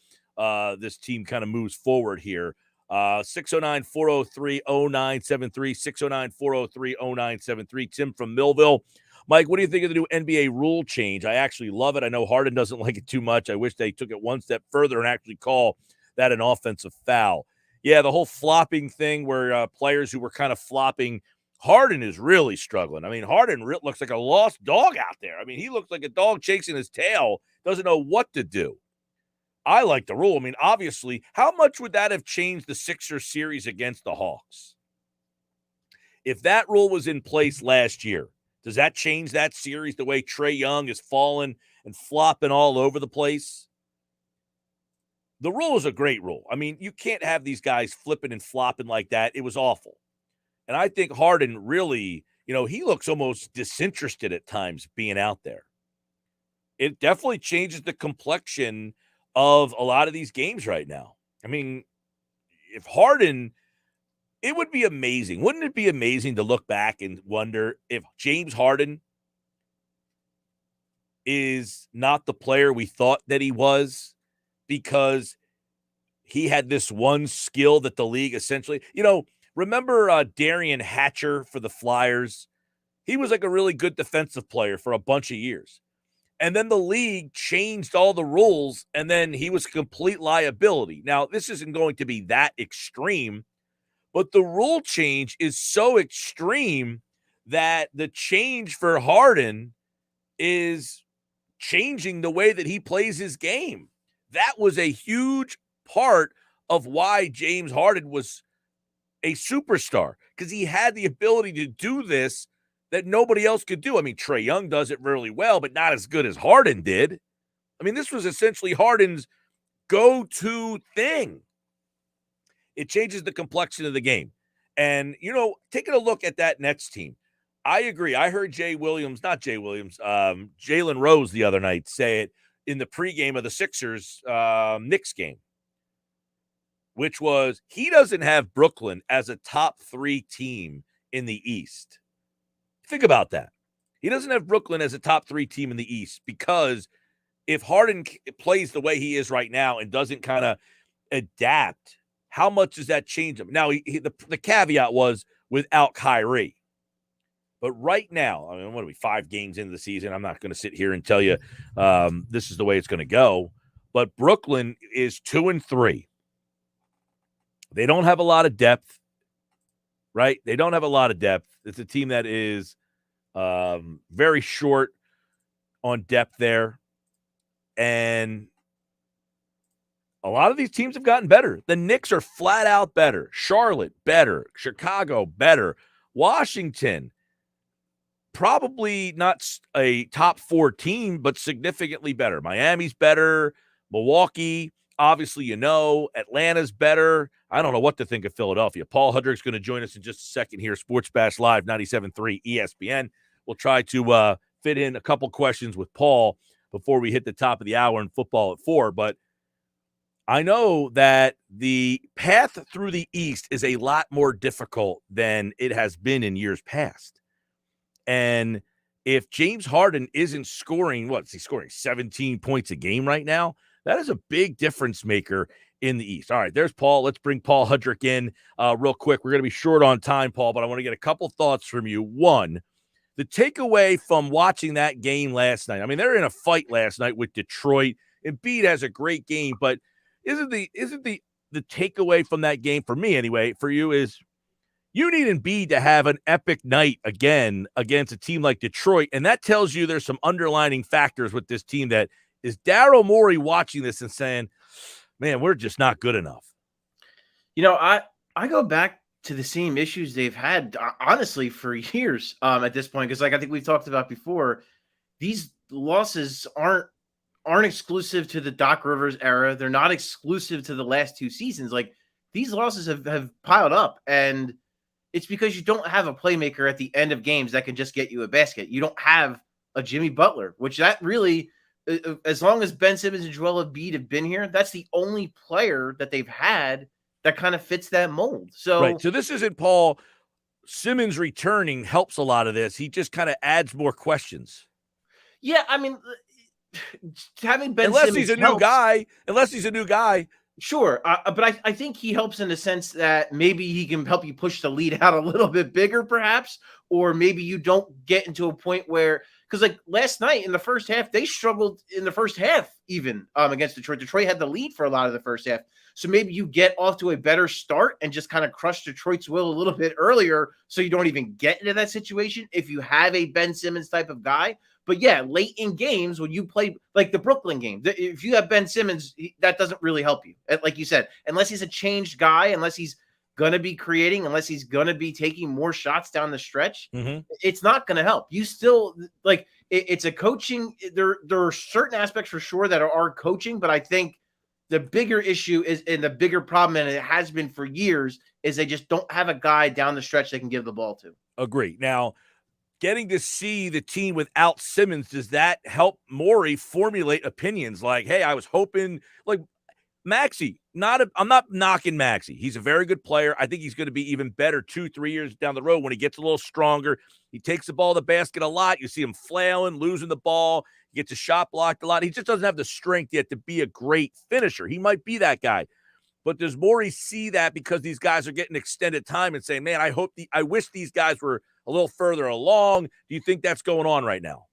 this team kind of moves forward here. 609-403-0973, 609-403-0973. Tim from Millville. Mike, what do you think of the new NBA rule change? I actually love it. I know Harden doesn't like it too much. I wish they took it one step further and actually call that an offensive foul. Yeah, the whole flopping thing where players who were kind of flopping, Harden is really struggling. I mean, Harden looks like a lost dog out there. I mean, he looks like a dog chasing his tail, doesn't know what to do. I like the rule. I mean, obviously, how much would that have changed the Sixers series against the Hawks? If that rule was in place last year, does that change that series the way Trae Young is falling and flopping all over the place? The rule is a great rule. I mean, you can't have these guys flipping and flopping like that. It was awful. And I think Harden really, he looks almost disinterested at times being out there. It definitely changes the complexion of a lot of these games right now. I mean, if Harden, it would be amazing. Wouldn't it be amazing to look back and wonder if James Harden is not the player we thought that he was because he had this one skill that the league essentially, remember Darian Hatcher for the Flyers? He was like a really good defensive player for a bunch of years. And then the league changed all the rules, and then he was a complete liability. Now, this isn't going to be that extreme, but the rule change is so extreme that the change for Harden is changing the way that he plays his game. That was a huge part of why James Harden was a superstar, because he had the ability to do this that nobody else could do. I mean, Trae Young does it really well, but not as good as Harden did. I mean, this was essentially Harden's go-to thing. It changes the complexion of the game. And, taking a look at that Nets team, I agree. I heard Jalen Rose the other night say it in the pregame of the Sixers Knicks game, which was he doesn't have Brooklyn as a top 3 team in the East. Think about that. He doesn't have Brooklyn as a top 3 team in the East because if Harden plays the way he is right now and doesn't kind of adapt, how much does that change him? Now, the caveat was without Kyrie. But right now, I mean, what are we, 5 games into the season? I'm not going to sit here and tell you this is the way it's going to go. But Brooklyn is 2-3. They don't have a lot of depth, right? They don't have a lot of depth. It's a team that is very short on depth there. And a lot of these teams have gotten better. The Knicks are flat out better. Charlotte, better. Chicago, better. Washington, probably not a top 4 team, but significantly better. Miami's better. Milwaukee, obviously, Atlanta's better. I don't know what to think of Philadelphia. Paul Hudrick's going to join us in just a second here. Sports Bash Live, 97.3 ESPN. We'll try to fit in a couple questions with Paul before we hit the top of the hour in football at 4. But I know that the path through the East is a lot more difficult than it has been in years past. And if James Harden isn't scoring, what's he scoring, 17 points a game right now? That is a big difference maker in the East. All right, there's Paul. Let's bring Paul Hudrick in real quick. We're going to be short on time, Paul, but I want to get a couple thoughts from you. One, the takeaway from watching that game last night. I mean, they're in a fight last night with Detroit. Embiid has a great game, but isn't the takeaway from that game, for me anyway, for you, is you need Embiid to have an epic night again against a team like Detroit, and that tells you there's some underlining factors with this team. That is Daryl Morey watching this and saying, man, we're just not good enough. I go back to the same issues they've had, honestly, for years at this point. Because, like, I think we've talked about before, these losses aren't exclusive to the Doc Rivers era. They're not exclusive to the last 2 seasons. Like, these losses have piled up, and it's because you don't have a playmaker at the end of games that can just get you a basket. You don't have a Jimmy Butler, which that really, as long as Ben Simmons and Joel Embiid have been here, that's the only player that they've had that kind of fits that mold. So, right. So this isn't Paul Simmons returning helps a lot of this. He just kind of adds more questions. Yeah, I mean, having Ben unless Simmons he's a new guy. Sure, but I think he helps in the sense that maybe he can help you push the lead out a little bit bigger, perhaps, or maybe you don't get into a point where, because like last night in the first half, they struggled in the first half even against Detroit. Detroit had the lead for a lot of the first half. So maybe you get off to a better start and just kind of crush Detroit's will a little bit earlier so you don't even get into that situation if you have a Ben Simmons type of guy. But yeah, late in games when you play like the Brooklyn game, if you have Ben Simmons, that doesn't really help you. Like you said, unless he's a changed guy, unless he's going to be creating, unless he's going to be taking more shots down the stretch, it's not going to help. You still like it's a coaching. There are certain aspects for sure that are coaching, but I think the bigger issue is, and the bigger problem, and it has been for years, is they just don't have a guy down the stretch they can give the ball to. Agree. Now, getting to see the team without Simmons, does that help Morey formulate opinions like, hey, I was hoping, like Maxey, I'm not knocking Maxey. He's a very good player. I think he's going to be even better 2-3 years down the road when he gets a little stronger. He takes the ball to the basket a lot. You see him flailing, losing the ball. He gets a shot blocked a lot. He just doesn't have the strength yet to be a great finisher. He might be that guy. But does Morey see that because these guys are getting extended time and saying, man, I wish these guys were a little further along? Do you think that's going on right now?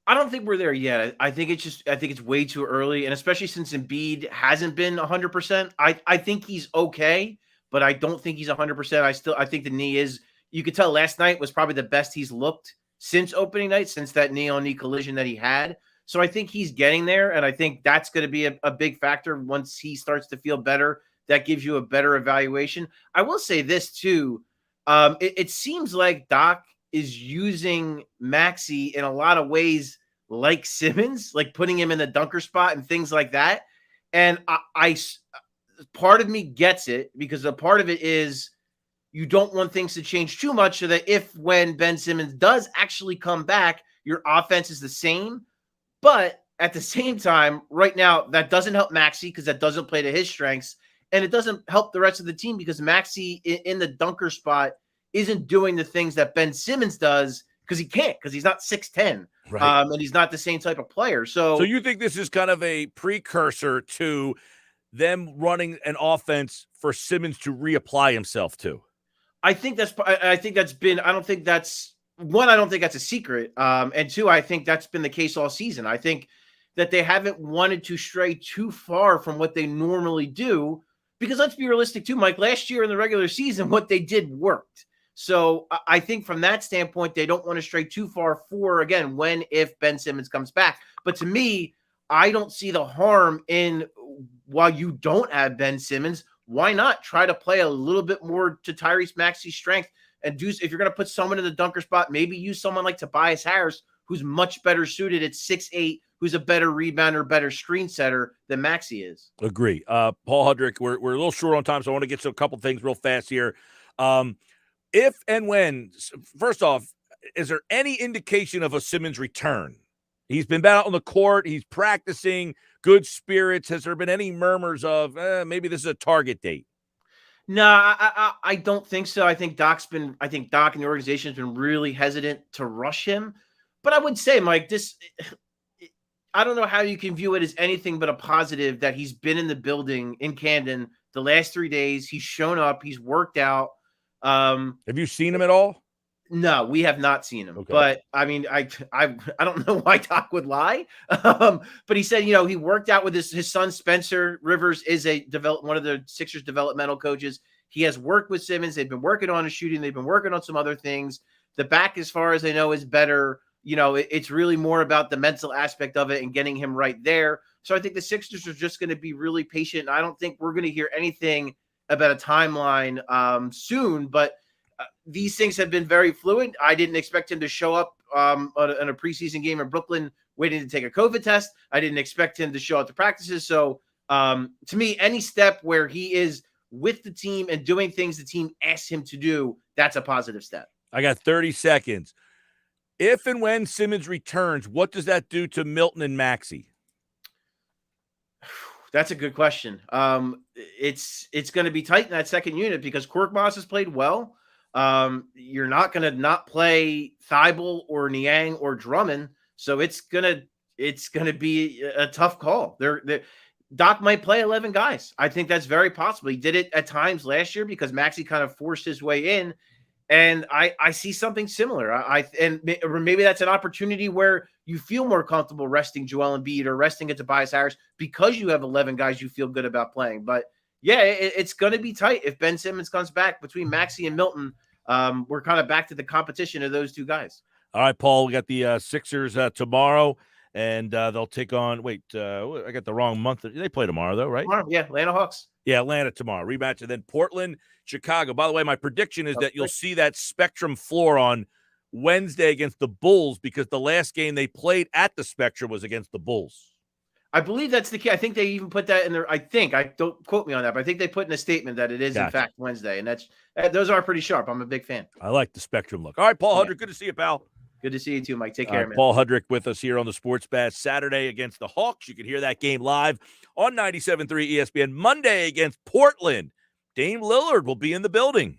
I don't think we're there yet. I think it's way too early. And especially since Embiid hasn't been 100%, I think he's okay, but I don't think he's 100%. I think the knee is, you could tell last night was probably the best he's looked since opening night, since that knee-on-knee collision that he had. So I think he's getting there, and I think that's going to be a big factor once he starts to feel better. That gives you a better evaluation. I will say this, too. It seems like Doc is using Maxey in a lot of ways like Simmons, like putting him in the dunker spot and things like that. And I part of me gets it, because a part of it is you don't want things to change too much so that when Ben Simmons does actually come back, your offense is the same. But at the same time, right now, that doesn't help Maxey because that doesn't play to his strengths. And it doesn't help the rest of the team because Maxey in the dunker spot isn't doing the things that Ben Simmons does because he can't, because he's not 6'10", right. And he's not the same type of player. So you think this is kind of a precursor to them running an offense for Simmons to reapply himself to? I think that's been, I don't think that's a secret. And two, I think that's been the case all season. I think that they haven't wanted to stray too far from what they normally do, because let's be realistic too, Mike, last year in the regular season, what they did worked. So I think from that standpoint, they don't want to stray too far for, again, if Ben Simmons comes back. But to me, I don't see the harm in, while you don't have Ben Simmons, why not try to play a little bit more to Tyrese Maxey's strength, and if you're going to put someone in the dunker spot, maybe use someone like Tobias Harris, who's much better suited at 6'8", who's a better rebounder, better screen setter than Maxey is. Agree. Paul Hudrick, we're a little short on time, so I want to get to a couple things real fast here. If and when, first off, is there any indication of a Simmons return? He's been out on the court. He's practicing, good spirits. Has there been any murmurs of maybe this is a target date? No, I don't think so. I think Doc and the organization has been really hesitant to rush him. But I would say, Mike, I don't know how you can view it as anything but a positive that he's been in the building in Camden the last 3 days. He's shown up. He's worked out. Have you seen him at all? No, we have not seen him. Okay. But I mean, I don't know why Doc would lie. But he said, he worked out with his son Spencer Rivers is one of the Sixers developmental coaches. He has worked with Simmons. They've been working on his shooting. They've been working on some other things. The back, as far as I know, is better. It's really more about the mental aspect of it and getting him right there. So I think the Sixers are just going to be really patient. I don't think we're going to hear anything about a timeline soon, but these things have been very fluid. I didn't expect him to show up in a preseason game in Brooklyn waiting to take a COVID test. I didn't expect him to show up to practices. So to me, any step where he is with the team and doing things the team asks him to do, that's a positive step. I got 30 seconds. If and when Simmons returns, what does that do to Milton and Maxey? That's a good question. It's going to be tight in that second unit because Korkmaz has played well. You're not going to not play Thibault or Niang or Drummond, so it's gonna be a tough call. Doc might play 11 guys. I think that's very possible. He did it at times last year because Maxey kind of forced his way in. And I see something similar. And maybe that's an opportunity where you feel more comfortable resting Joel Embiid or resting at Tobias Harris because you have 11 guys you feel good about playing. But yeah, it's going to be tight if Ben Simmons comes back. Between Maxey and Milton, we're kind of back to the competition of those two guys. All right, Paul, we got the Sixers tomorrow, and they'll take on. Wait, I got the wrong month. They play tomorrow, though, right? Tomorrow, yeah, Atlanta Hawks. Yeah, Atlanta tomorrow. Rematch, and then Portland, Chicago. By the way, my prediction is that you'll see that Spectrum floor on Wednesday against the Bulls because the last game they played at the Spectrum was against the Bulls. I believe that's the key. I think they even put that in there. I don't quote me on that, but I think they put in a statement that it is in fact Wednesday, and those are pretty sharp. I'm a big fan. I like the Spectrum look. All right, Paul Hudrick, good to see you, pal. Good to see you too, Mike. Take care, man. Paul Hudrick with us here on the Sports Bash Saturday against the Hawks. You can hear that game live on 97.3 ESPN. Monday against Portland. Dame Lillard will be in the building.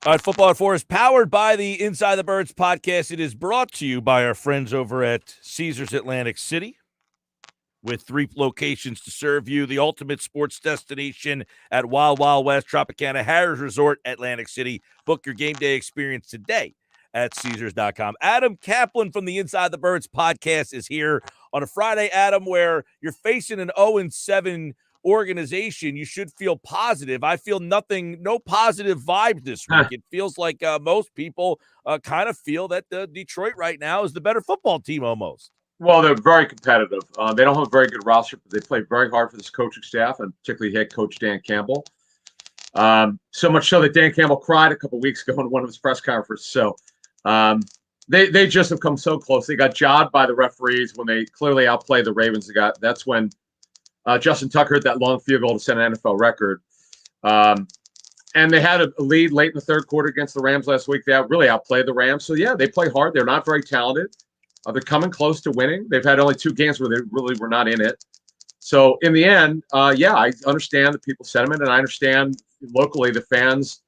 All right, Football at 4 is powered by the Inside the Birds podcast. It is brought to you by our friends over at Caesars Atlantic City, with 3 locations to serve you. The ultimate sports destination at Wild Wild West Tropicana Harris Resort, Atlantic City. Book your game day experience today at Caesars.com. Adam Kaplan from the Inside the Birds podcast is here on a Friday, Adam, where you're facing an 0-7 organization. You should feel positive. I feel no positive vibes this week. It feels like most people kind of feel that Detroit right now is the better football team almost. Well, they're very competitive. They don't have a very good roster, but they play very hard for this coaching staff, and particularly head coach Dan Campbell. So much so that Dan Campbell cried a couple of weeks ago in one of his press conferences. So they just have come so close. They got jobbed by the referees when they clearly outplayed the Ravens. That's when Justin Tucker hit that long field goal to set an NFL record. And they had a lead late in the third quarter against the Rams last week. They really outplayed the Rams. So, yeah, they play hard. They're not very talented. They're coming close to winning. They've had only 2 games where they really were not in it. So, in the end, I understand the people's sentiment, and I understand locally the fans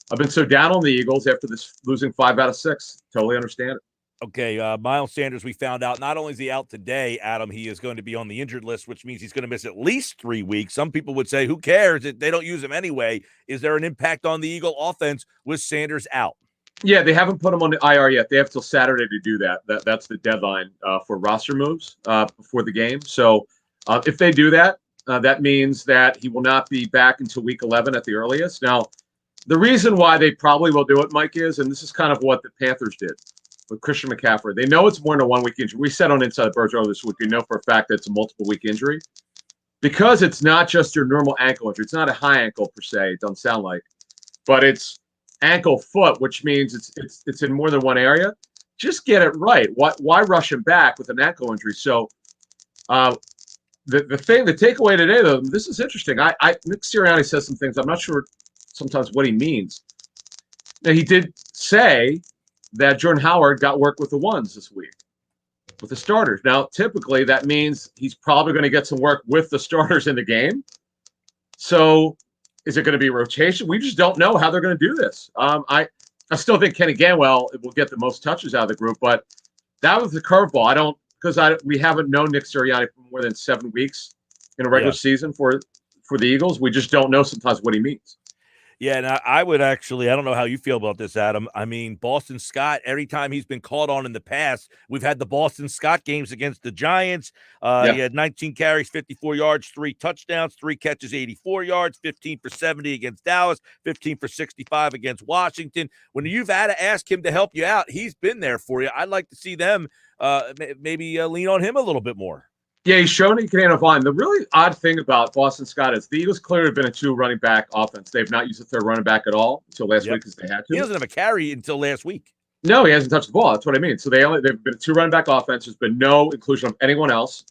have been so down on the Eagles after this losing 5 out of 6. Totally understand it. Okay, Miles Sanders, we found out, not only is he out today, Adam, he is going to be on the injured list, which means he's going to miss at least 3 weeks. Some people would say, who cares? They don't use him anyway. Is there an impact on the Eagle offense with Sanders out? Yeah, they haven't put him on the IR yet. They have till Saturday to do that. That's the deadline for roster moves before the game. So if they do that, that means that he will not be back until week 11 at the earliest. Now, the reason why they probably will do it, Mike, is, and this is kind of what the Panthers did with Christian McCaffrey. They know it's more than a 1-week injury. We said on Inside the Birds earlier this week, we know for a fact that it's a multiple-week injury. Because it's not just your normal ankle injury. It's not a high ankle per se. It doesn't sound like. But it's ankle foot, which means it's in more than one area. Just get it right. Why rush him back with an ankle injury? So the takeaway today, though, this is interesting. Nick Sirianni says some things. I'm not sure sometimes what he means. Now, he did say that Jordan Howard got work with the ones this week, with the starters. Now, typically, that means he's probably going to get some work with the starters in the game. So is it going to be rotation? We just don't know how they're going to do this. I still think Kenny Gainwell will get the most touches out of the group, but that was the curveball. We haven't known Nick Sirianni for more than 7 weeks in a regular season for the Eagles. We just don't know sometimes what he means. Yeah, and I would actually, I don't know how you feel about this, Adam. I mean, Boston Scott, every time he's been called on in the past, we've had the Boston Scott games against the Giants. He had 19 carries, 54 yards, 3 touchdowns, 3 catches, 84 yards, 15 for 70 against Dallas, 15 for 65 against Washington. When you've had to ask him to help you out, he's been there for you. I'd like to see them maybe lean on him a little bit more. Yeah, he's shown he can handle volume. The really odd thing about Boston Scott is the Eagles clearly have been a 2 running back offense. They've not used a 3rd running back at all until last week because they had to. He doesn't have a carry until last week. No, he hasn't touched the ball. That's what I mean. So they've been a 2 running back offense. There's been no inclusion of anyone else.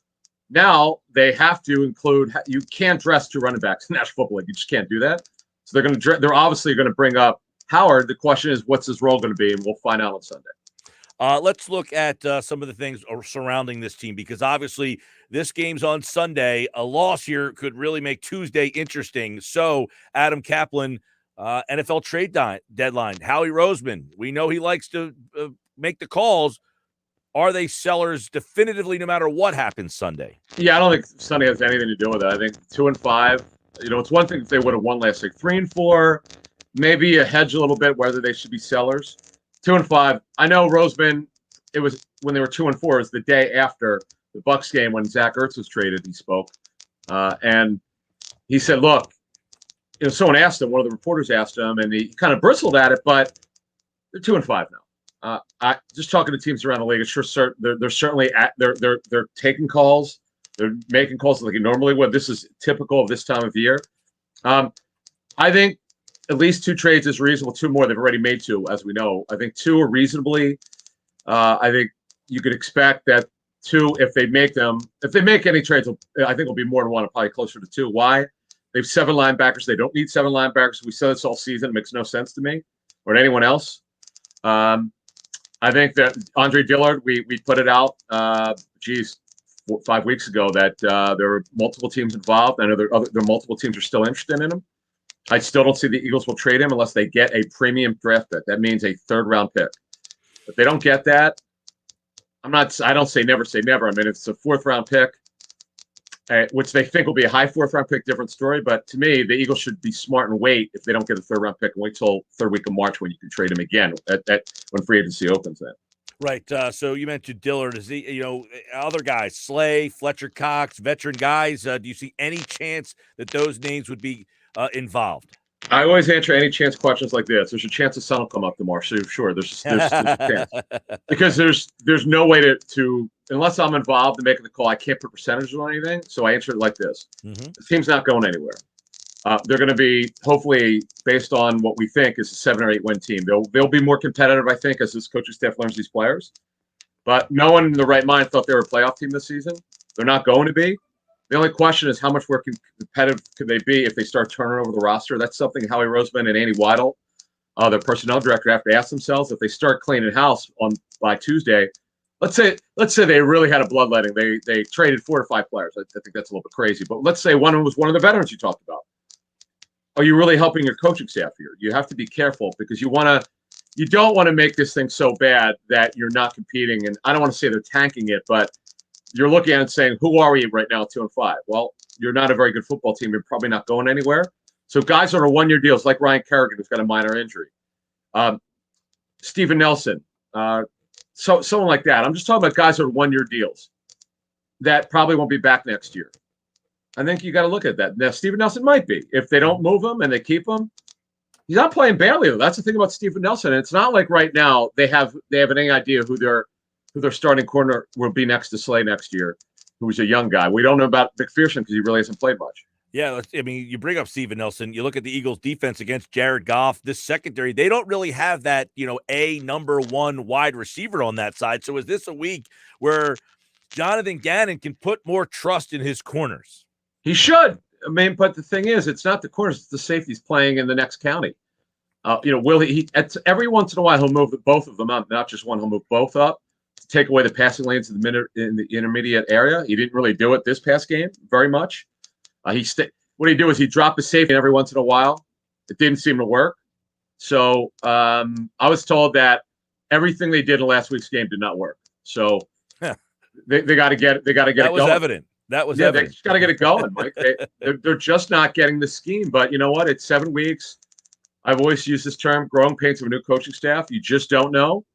Now they have to include. You can't dress 2 running backs in the National Football League. You just can't do that. So they're obviously going to bring up Howard. The question is, what's his role going to be, and we'll find out on Sunday. Let's look at some of the things surrounding this team, because obviously this game's on Sunday. A loss here could really make Tuesday interesting. So, Adam Kaplan, NFL trade deadline. Howie Roseman, we know he likes to make the calls. Are they sellers definitively no matter what happens Sunday? Yeah, I don't think Sunday has anything to do with it. I think 2-5. It's one thing if they would have won last week. 3-4, maybe a hedge a little bit whether they should be sellers. 2-5. I know Roseman. It was when they were 2-4. It was the day after the Bucs game when Zach Ertz was traded. He spoke, and he said, "Look, someone asked him. One of the reporters asked him, and he kind of bristled at it. But they're 2-5 now. I just talking to teams around the league. It's sure they're certainly they're taking calls. They're making calls like they normally would. This is typical of this time of year. I think." At least 2 trades is reasonable. 2 more. They've already made 2, as we know. I think 2 are reasonably. I think you could expect that 2, if they make any trades, I think it'll be more than 1, probably closer to 2. Why? They have 7 linebackers. They don't need 7 linebackers. We said this all season. It makes no sense to me or to anyone else. I think that Andre Dillard, we put it out, 5 weeks ago that there are multiple teams involved. I know there are multiple teams are still interested in him. I still don't see the Eagles will trade him unless they get a premium draft pick. That means a third-round pick. If they don't get that, I don't say never say never. I mean, if it's a fourth-round pick, which they think will be a high fourth-round pick, different story. But to me, the Eagles should be smart and wait if they don't get a third-round pick and wait till third week of March when you can trade him again when free agency opens then. Right. So you mentioned Dillard. Is he, other guys, Slay, Fletcher Cox, veteran guys? Do you see any chance that those names would be involved? I always answer any chance questions like this. There's a chance the sun will come up tomorrow. So sure, there's a chance because there's no way to unless I'm involved in making the call. I can't put percentages on anything. So I answer it like this: The team's not going anywhere. They're going to be hopefully based on what we think is a 7 or 8 win team. They'll be more competitive, I think, as this coaching staff learns these players. But no one in the right mind thought they were a playoff team this season. They're not going to be. The only question is how much more competitive could they be if they start turning over the roster? That's something Howie Roseman and Andy Weidel, the personnel director, have to ask themselves. If they start cleaning house by Tuesday, let's say they really had a bloodletting. They traded 4 to 5 players. I think that's a little bit crazy. But let's say one was one of the veterans you talked about. Are you really helping your coaching staff here? You have to be careful because you don't want to make this thing so bad that you're not competing. And I don't want to say they're tanking it, but you're looking at it and saying, who are we right now, 2-5? Well, you're not a very good football team. You're probably not going anywhere. So guys are on 1-year deals, like Ryan Kerrigan, who's got a minor injury. Steven Nelson, someone like that. I'm just talking about guys who are 1-year deals that probably won't be back next year. I think you got to look at that. Now, Steven Nelson might be. If they don't move him and they keep him, he's not playing badly, though. That's the thing about Steven Nelson. And it's not like right now they have any idea who their starting corner will be next to Slay next year, who's a young guy. We don't know about McPherson because he really hasn't played much. Yeah, I mean, you bring up Steven Nelson. You look at the Eagles' defense against Jared Goff. This secondary, they don't really have that, a number 1 wide receiver on that side. So is this a week where Jonathan Gannon can put more trust in his corners? He should. I mean, but the thing is, it's not the corners; it's the safeties playing in the next county. Will he? Every once in a while, he'll move both of them up, not just one. He'll move both up to take away the passing lanes in the intermediate area. He didn't really do it this past game very much. What he do is he dropped the safety every once in a while. It didn't seem to work. So I was told that everything they did in last week's game did not work. So they got to get it. That was evident. That was evident. They just got to get it going, Mike. They're just not getting the scheme. But you know what? It's 7 weeks. I've always used this term, growing pains of a new coaching staff. You just don't know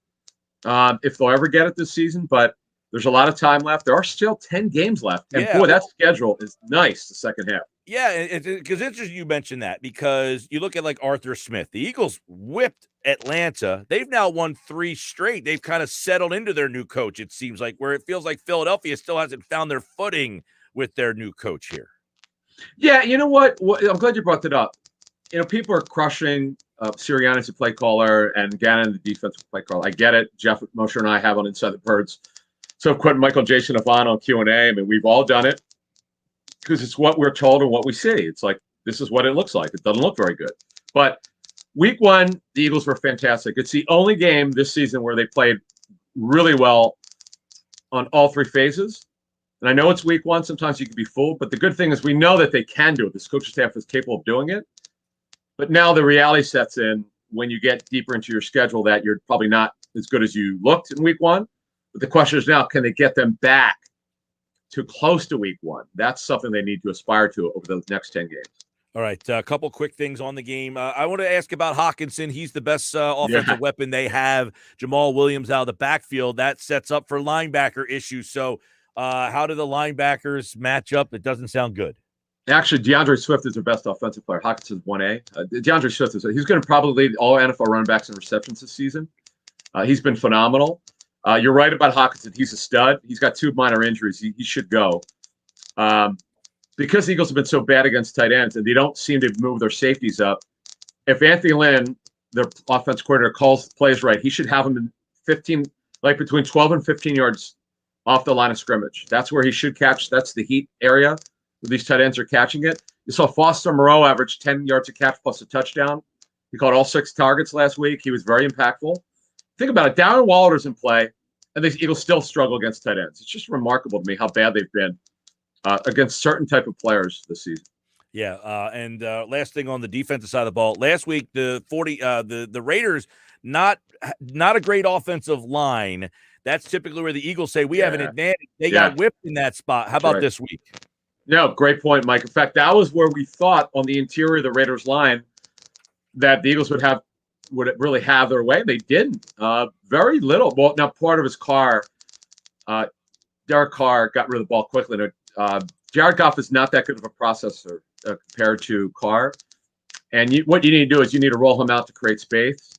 if they'll ever get it this season. But there's a lot of time left. There are still 10 games left. And boy, that schedule is nice the second half. Yeah, because interesting you mentioned that because you look at like Arthur Smith. The Eagles whipped Atlanta. They've now won 3 straight. They've kind of settled into their new coach, it seems like, where it feels like Philadelphia still hasn't found their footing with their new coach here. Yeah, you know what? I'm glad you brought that up. People are crushing Sirianni as a play caller and Gannon, the defensive play caller. I get it. Jeff Mosher and I have on Inside the Birds. So Quentin, Michael, Jason, Yvonne on Q&A. I mean, we've all done it because it's what we're told and what we see. It's like, this is what it looks like. It doesn't look very good. But week 1, the Eagles were fantastic. It's the only game this season where they played really well on all 3 phases. And I know it's week 1. Sometimes you can be fooled. But the good thing is we know that they can do it. This coaching staff is capable of doing it. But now the reality sets in when you get deeper into your schedule that you're probably not as good as you looked in week 1. But the question is now, can they get them back to close to week 1? That's something they need to aspire to over the next 10 games. All right, a couple quick things on the game. I want to ask about Hawkinson. He's the best offensive weapon they have. Jamal Williams out of the backfield. That sets up for linebacker issues. So how do the linebackers match up? It doesn't sound good. Actually, DeAndre Swift is their best offensive player. Hawkinson's 1A. DeAndre Swift he's going to probably lead all NFL running backs in receptions this season. He's been phenomenal. You're right about Hawkinson. He's a stud. He's got 2 minor injuries. He should go. Because the Eagles have been so bad against tight ends and they don't seem to move their safeties up, if Anthony Lynn, their offense coordinator, calls plays right, he should have them in 15, like between 12 and 15 yards off the line of scrimmage. That's where he should catch. That's the heat area where these tight ends are catching it. You saw Foster Moreau average 10 yards a catch plus a touchdown. He caught all 6 targets last week. He was very impactful. Think about it. Darren Waller's in play, and the Eagles still struggle against tight ends. It's just remarkable to me how bad they've been against certain type of players this season. Yeah, and last thing on the defensive side of the ball, last week the Raiders not a great offensive line. That's typically where the Eagles say we have an advantage. They got whipped in that spot. How about this week? No, great point, Mike. In fact, that was where we thought on the interior of the Raiders line that the Eagles would really have their way. They didn't. Very little. Well, now part of his car, Derek Carr got rid of the ball quickly. Jared Goff is not that good of a processor compared to Carr. And what you need to do is you need to roll him out to create space.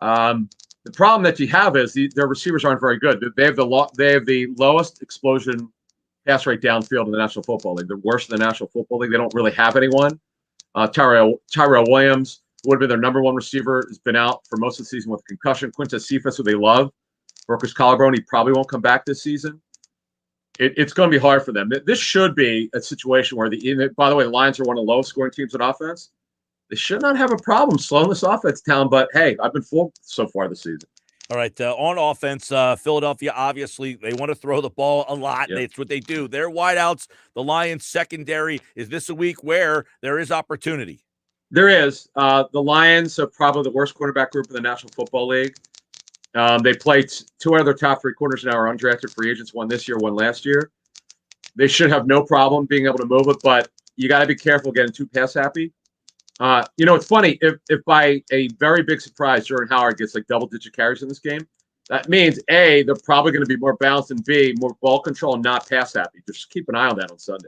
The problem that you have is their receivers aren't very good. They have the lowest explosion pass rate downfield in the National Football League. They're worse than the National Football League. They don't really have anyone. Tyrell Williams, who would have been their number one receiver, has been out for most of the season with a concussion. Quintez Cephas, who they love, broke his collarbone. He probably won't come back this season. It's going to be hard for them. This should be a situation where by the way, the Lions are one of the lowest scoring teams in offense. They should not have a problem slowing this offense down, but hey, I've been fooled so far this season. All right, on offense, Philadelphia, obviously, they want to throw the ball a lot. Yep. It's what they do. Their wideouts, the Lions' secondary, is this a week where there is opportunity? There is. The Lions are probably the worst quarterback group in the National Football League. They played two out of their top three corners now are undrafted free agents, one this year, one last year. They should have no problem being able to move it, but you got to be careful getting too pass happy. It's funny if by a very big surprise Jordan Howard gets like double-digit carries in this game, that means A, they're probably going to be more balanced, and B, more ball control and not pass happy. Just keep an eye on that on Sunday.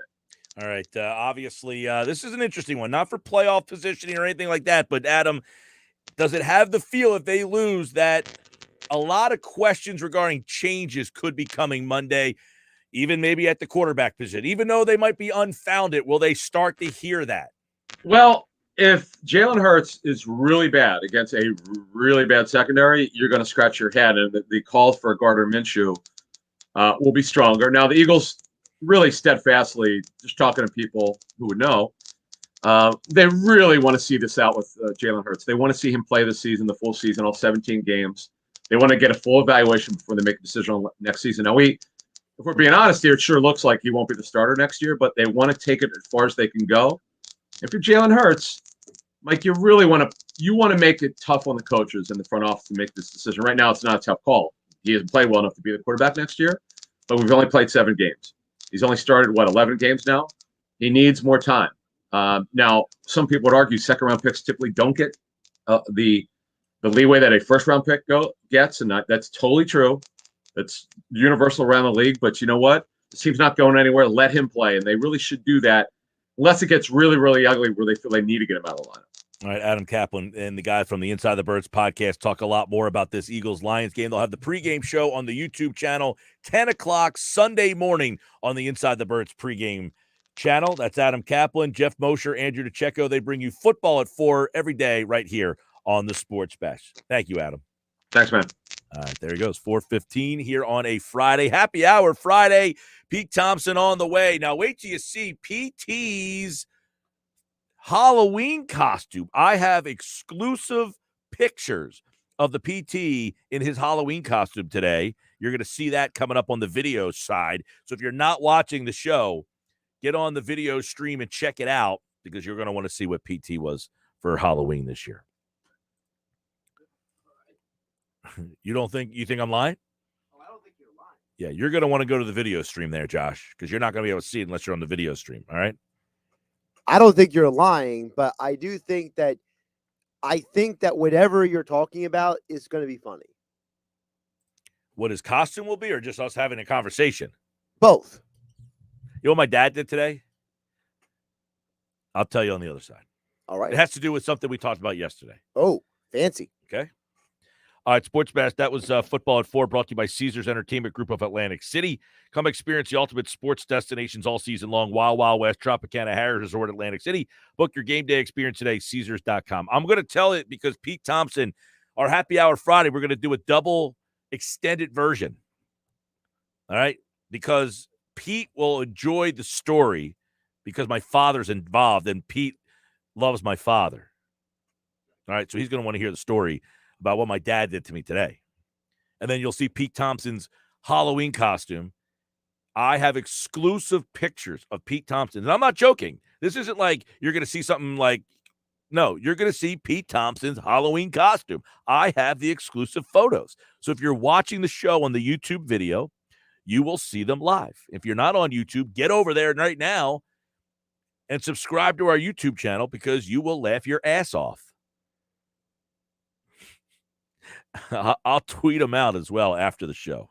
All right. Obviously, this is an interesting one, not for playoff positioning or anything like that, but Adam, does it have the feel if they lose that a lot of questions regarding changes could be coming Monday, even maybe at the quarterback position, even though they might be unfounded? Will they start to hear that? Well, if Jalen Hurts is really bad against a really bad secondary, you're going to scratch your head, and the calls for Gardner Minshew will be stronger. Now, the Eagles really steadfastly, just talking to people who would know, they really want to see this out with Jalen Hurts. They want to see him play this season, the full season, all 17 games. They want to get a full evaluation before they make a decision on next season. Now, if we're being honest here, it sure looks like he won't be the starter next year, but they want to take it as far as they can go. If you're Jalen Hurts, Mike, you really want to make it tough on the coaches and the front office to make this decision. Right now, it's not a tough call. He hasn't played well enough to be the quarterback next year, but we've only played 7 games. He's only started, 11 games now? He needs more time. Now, some people would argue second-round picks typically don't get the leeway that a first-round pick gets, and that's totally true. That's universal around the league, but you know what? The team's not going anywhere. Let him play, and they really should do that unless it gets really, really ugly where they feel they need to get him out of the lineup. All right, Adam Kaplan and the guy from the Inside the Birds podcast talk a lot more about this Eagles-Lions game. They'll have the pregame show on the YouTube channel, 10 o'clock Sunday morning on the Inside the Birds pregame channel. That's Adam Kaplan, Jeff Mosher, Andrew DeCecco. They bring you football at 4 every day right here on the Sports Bash. Thank you, Adam. Thanks, man. All right, there he goes. 4:15 here on a Friday. Happy Hour Friday. Pete Thompson on the way. Now, wait till you see PT's Halloween costume. I have exclusive pictures of the PT in his Halloween costume today. You're going to see that coming up on the video side. So if you're not watching the show, get on the video stream and check it out because you're going to want to see what PT was for Halloween this year. You think I'm lying? Oh, I don't think you're lying. Yeah, you're going to want to go to the video stream there, Josh, because you're not going to be able to see it unless you're on the video stream. All right. I don't think you're lying, but I think that whatever you're talking about is going to be funny. What his costume will be, or just us having a conversation? Both. You know what my dad did today? I'll tell you on the other side. All right. It has to do with something we talked about yesterday. Oh, fancy. Okay. All right, Sports Bash, that was Football at 4, brought to you by Caesars Entertainment Group of Atlantic City. Come experience the ultimate sports destinations all season long. Wild Wild West, Tropicana, Harris Resort, Atlantic City. Book your game day experience today, Caesars.com. I'm going to tell it because Pete Thompson, our Happy Hour Friday, we're going to do a double extended version. All right? Because Pete will enjoy the story because my father's involved, and Pete loves my father. All right, so he's going to want to hear the story about what my dad did to me today. And then you'll see Pete Thompson's Halloween costume. I have exclusive pictures of Pete Thompson. And I'm not joking. This isn't like you're going to see something like, no, you're going to see Pete Thompson's Halloween costume. I have the exclusive photos. So if you're watching the show on the YouTube video, you will see them live. If you're not on YouTube, get over there right now and subscribe to our YouTube channel because you will laugh your ass off. I'll tweet them out as well after the show.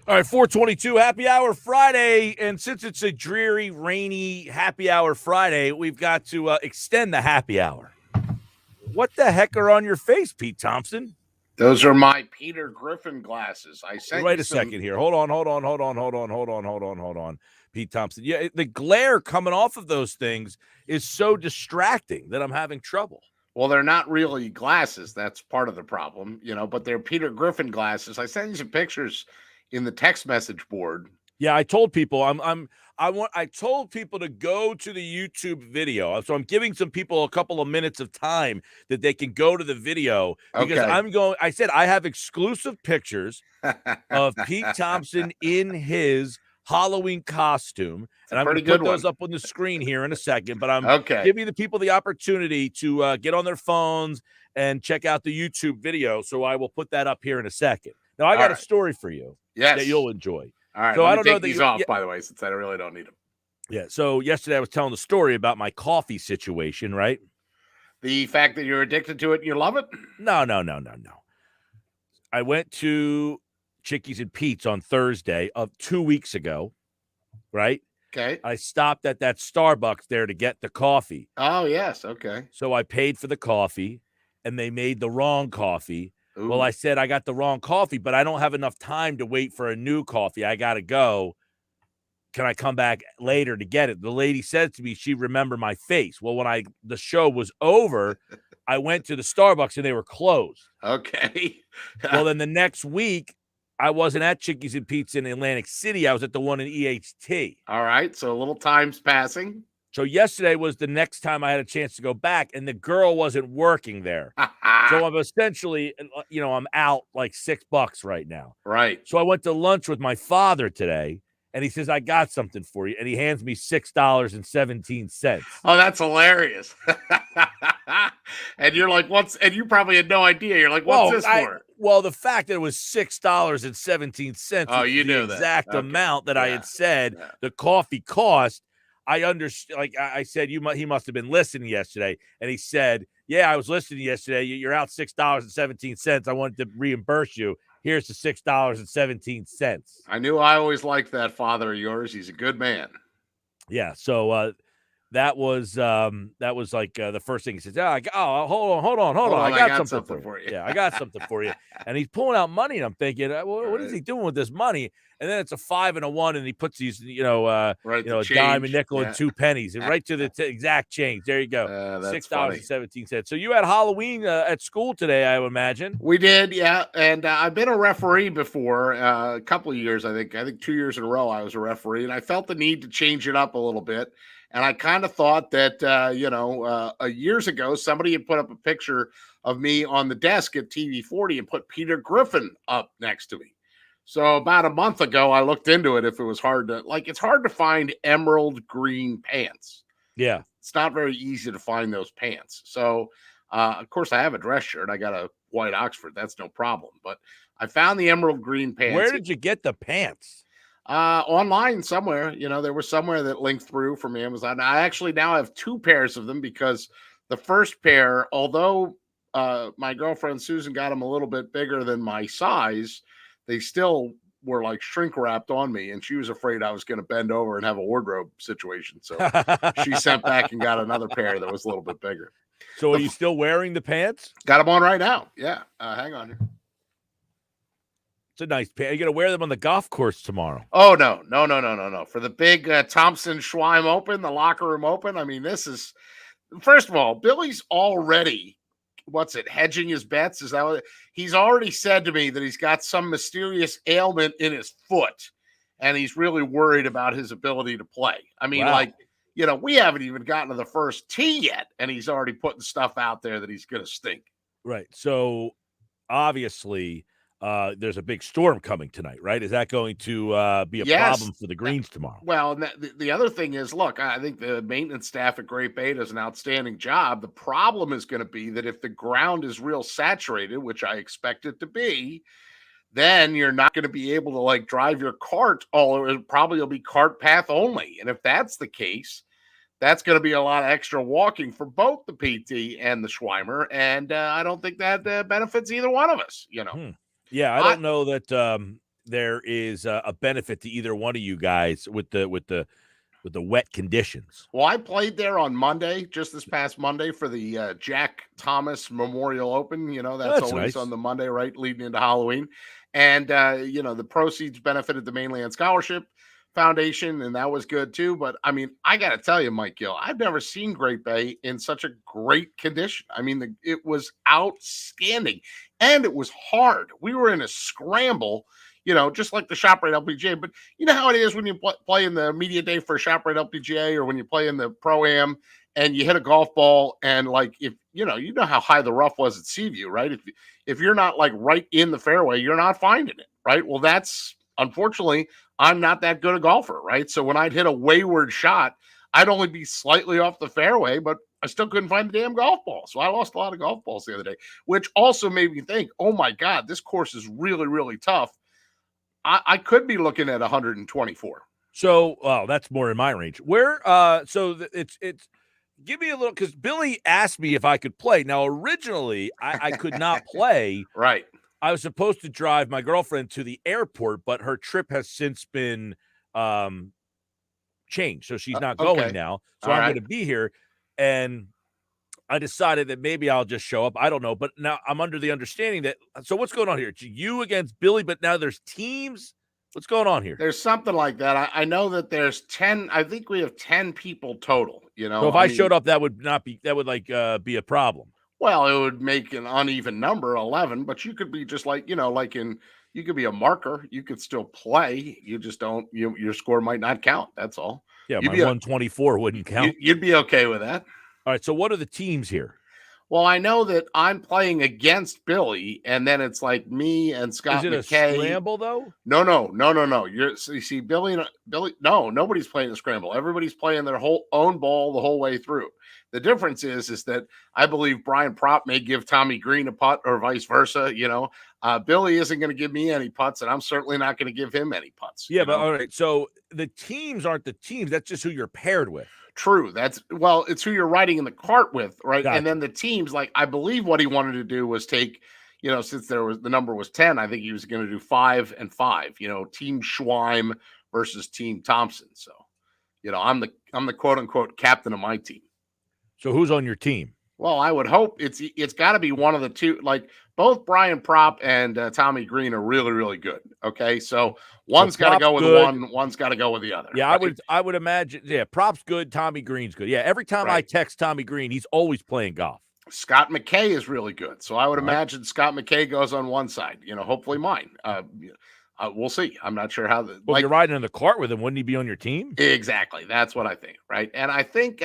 All right, 422 Happy Hour Friday. And since it's a dreary, rainy Happy Hour Friday, we've got to extend the happy hour. What the heck are on your face, Pete Thompson? Those are my Peter Griffin glasses. I sent Wait a second here. Hold on. Pete Thompson. Yeah, the glare coming off of those things is so distracting that I'm having trouble. Well, they're not really glasses. That's part of the problem, but they're Peter Griffin glasses. I sent you some pictures in the text message board. Yeah, I told people I told people to go to the YouTube video. So I'm giving some people a couple of minutes of time that they can go to the video because I said I have exclusive pictures of Pete Thompson in his Halloween costume, and I'm going to put those up on the screen here in a second, but I'm giving the people the opportunity to get on their phones and check out the YouTube video. So I will put that up here in a second. Now I got a story for you that you'll enjoy. All right, so let I me don't take know that these off, by the way, since I really don't need them. Yeah, so yesterday I was telling the story about my coffee situation, right? The fact that you're addicted to it and you love it? No. I went to Chickies and Pete's on Thursday of 2 weeks ago, right? Okay. I stopped at that Starbucks there to get the coffee. Oh, yes, okay. So I paid for the coffee, and they made the wrong coffee. Ooh. Well, I said I got the wrong coffee, but I don't have enough time to wait for a new coffee. I got to go. Can I come back later to get it? The lady said to me she remembered my face. Well, when the show was over, I went to the Starbucks and they were closed. Okay. Well, then the next week, I wasn't at Chickies and Pete's in Atlantic City. I was at the one in EHT. All right. So a little time's passing. So yesterday was the next time I had a chance to go back, and the girl wasn't working there. So I'm essentially, I'm out like $6 right now. Right. So I went to lunch with my father today, and he says, I got something for you. And he hands me $6.17. Oh, that's hilarious. And you're like, and you probably had no idea. You're like, what's this for? Well, the fact that it was $6.17 was the exact amount that I had said the coffee cost. I understand. Like I said, he must have been listening yesterday. And he said, yeah, I was listening yesterday. You're out $6.17. I wanted to reimburse you. Here's the $6.17. I knew I always liked that father of yours. He's a good man. Yeah. So that was like the first thing he says. Hold on. I got something for you. Yeah, I got something for you. And he's pulling out money, and I'm thinking, what is he doing with this money? And then it's a 5 and a 1, and he puts these, a dime, a nickel, and 2 pennies, and right to the exact change. There you go, $6.17. So you had Halloween at school today, I would imagine. We did, yeah. And I've been a referee before, a couple of years, I think 2 years in a row I was a referee, and I felt the need to change it up a little bit. And I kind of thought that, years ago, somebody had put up a picture of me on the desk at TV 40 and put Peter Griffin up next to me. So about a month ago, I looked into it. If it was it's hard to find emerald green pants. Yeah. It's not very easy to find those pants. So, of course, I have a dress shirt. I got a white Oxford. That's no problem. But I found the emerald green pants. Where did you get the pants? Online somewhere. There was somewhere that linked through from Amazon. I actually now have 2 pairs of them because the first pair, although my girlfriend Susan got them a little bit bigger than my size, they still were like shrink wrapped on me, and she was afraid I was going to bend over and have a wardrobe situation. So she sent back and got another pair that was a little bit bigger. So are you still wearing the pants? Got them on right now. Yeah. Hang on here. It's a nice pair. You're going to wear them on the golf course tomorrow. Oh, no. For the big Thompson Schweim Open, the locker room open. I mean, this is, first of all, Billy's already, hedging his bets? Is that what he's already said to me, that he's got some mysterious ailment in his foot and he's really worried about his ability to play. I mean, we haven't even gotten to the first tee yet, and he's already putting stuff out there that he's going to stink. Right. So obviously there's a big storm coming tonight, right? Is that going to be a problem for the greens tomorrow? Well, the other thing is, look, I think the maintenance staff at Great Bay does an outstanding job. The problem is going to be that if the ground is real saturated, which I expect it to be, then you're not going to be able to drive your cart probably will be cart path only. And if that's the case, that's going to be a lot of extra walking for both the PT and the Schweimer. And I don't think that benefits either one of us, Yeah, I don't know that there is a benefit to either one of you guys with the wet conditions. Well, I played there on Monday, just this past Monday, for the Jack Thomas Memorial Open. That's always nice. on the Monday, right, leading into Halloween. And, the proceeds benefited the Mainland Scholarship Foundation, and that was good too. But, I mean, I got to tell you, Mike Gill, I've never seen Great Bay in such a great condition. I mean, it was outstanding, and it was hard. We were in a scramble, just like the ShopRite LPGA. But you know how it is when you play in the media day for a ShopRite LPGA, or when you play in the Pro-Am and you hit a golf ball, and like, if you know how high the rough was at Seaview, right? If you're not like right in the fairway, you're not finding it, right? Well, that's unfortunately, I'm not that good a golfer, right? So when I'd hit a wayward shot, I'd only be slightly off the fairway, but I still couldn't find the damn golf ball. So I lost a lot of golf balls the other day, which also made me think, oh my God, this course is really, really tough. I could be looking at 124. So, that's more in my range. Where, it's give me a little, because Billy asked me if I could play. Now, originally, I could not play. Right. I was supposed to drive my girlfriend to the airport, but her trip has since been changed. So she's not going now. So I'm going to be here. And I decided that maybe I'll just show up. I don't know. But now I'm under the understanding that, so what's going on here? It's you against Billy, but now there's teams. What's going on here? There's something like that. I know that there's 10. I think we have 10 people total, So if I showed up, that would be a problem. Well, it would make an uneven number, 11, but you could be just like, you could be a marker. You could still play. You just don't, your score might not count. That's all. Yeah, my 124 wouldn't count. You'd be okay with that. All right, so what are the teams here? Well, I know that I'm playing against Billy, and then it's like me and Scott McKay. Is it a scramble, though? No. You see, Billy, no, nobody's playing the scramble. Everybody's playing their own ball the whole way through. The difference is that I believe Brian Propp may give Tommy Green a putt or vice versa. Billy isn't going to give me any putts, and I'm certainly not going to give him any putts. Yeah, but all right. So the teams aren't the teams. That's just who you're paired with. True. It's who you're riding in the cart with, right? Gotcha. And then the teams, like, I believe what he wanted to do was take, since the number was 10, I think he was going to do 5 and 5. Team Schweim versus Team Thompson. So, I'm the quote unquote captain of my team. So who's on your team? Well, I would hope it's got to be one of the two. Like, both Brian Propp and Tommy Green are really, really good. Okay, so one's got to go with one, one's got to go with the other. Yeah, right? I would imagine. Yeah, Propp's good, Tommy Green's good. Yeah, every time I text Tommy Green, he's always playing golf. Scott McKay is really good, so I would imagine Scott McKay goes on one side. Hopefully mine. We'll see. I'm not sure how the. Well, you're riding in the cart with him. Wouldn't he be on your team? Exactly. That's what I think. Right, and I think.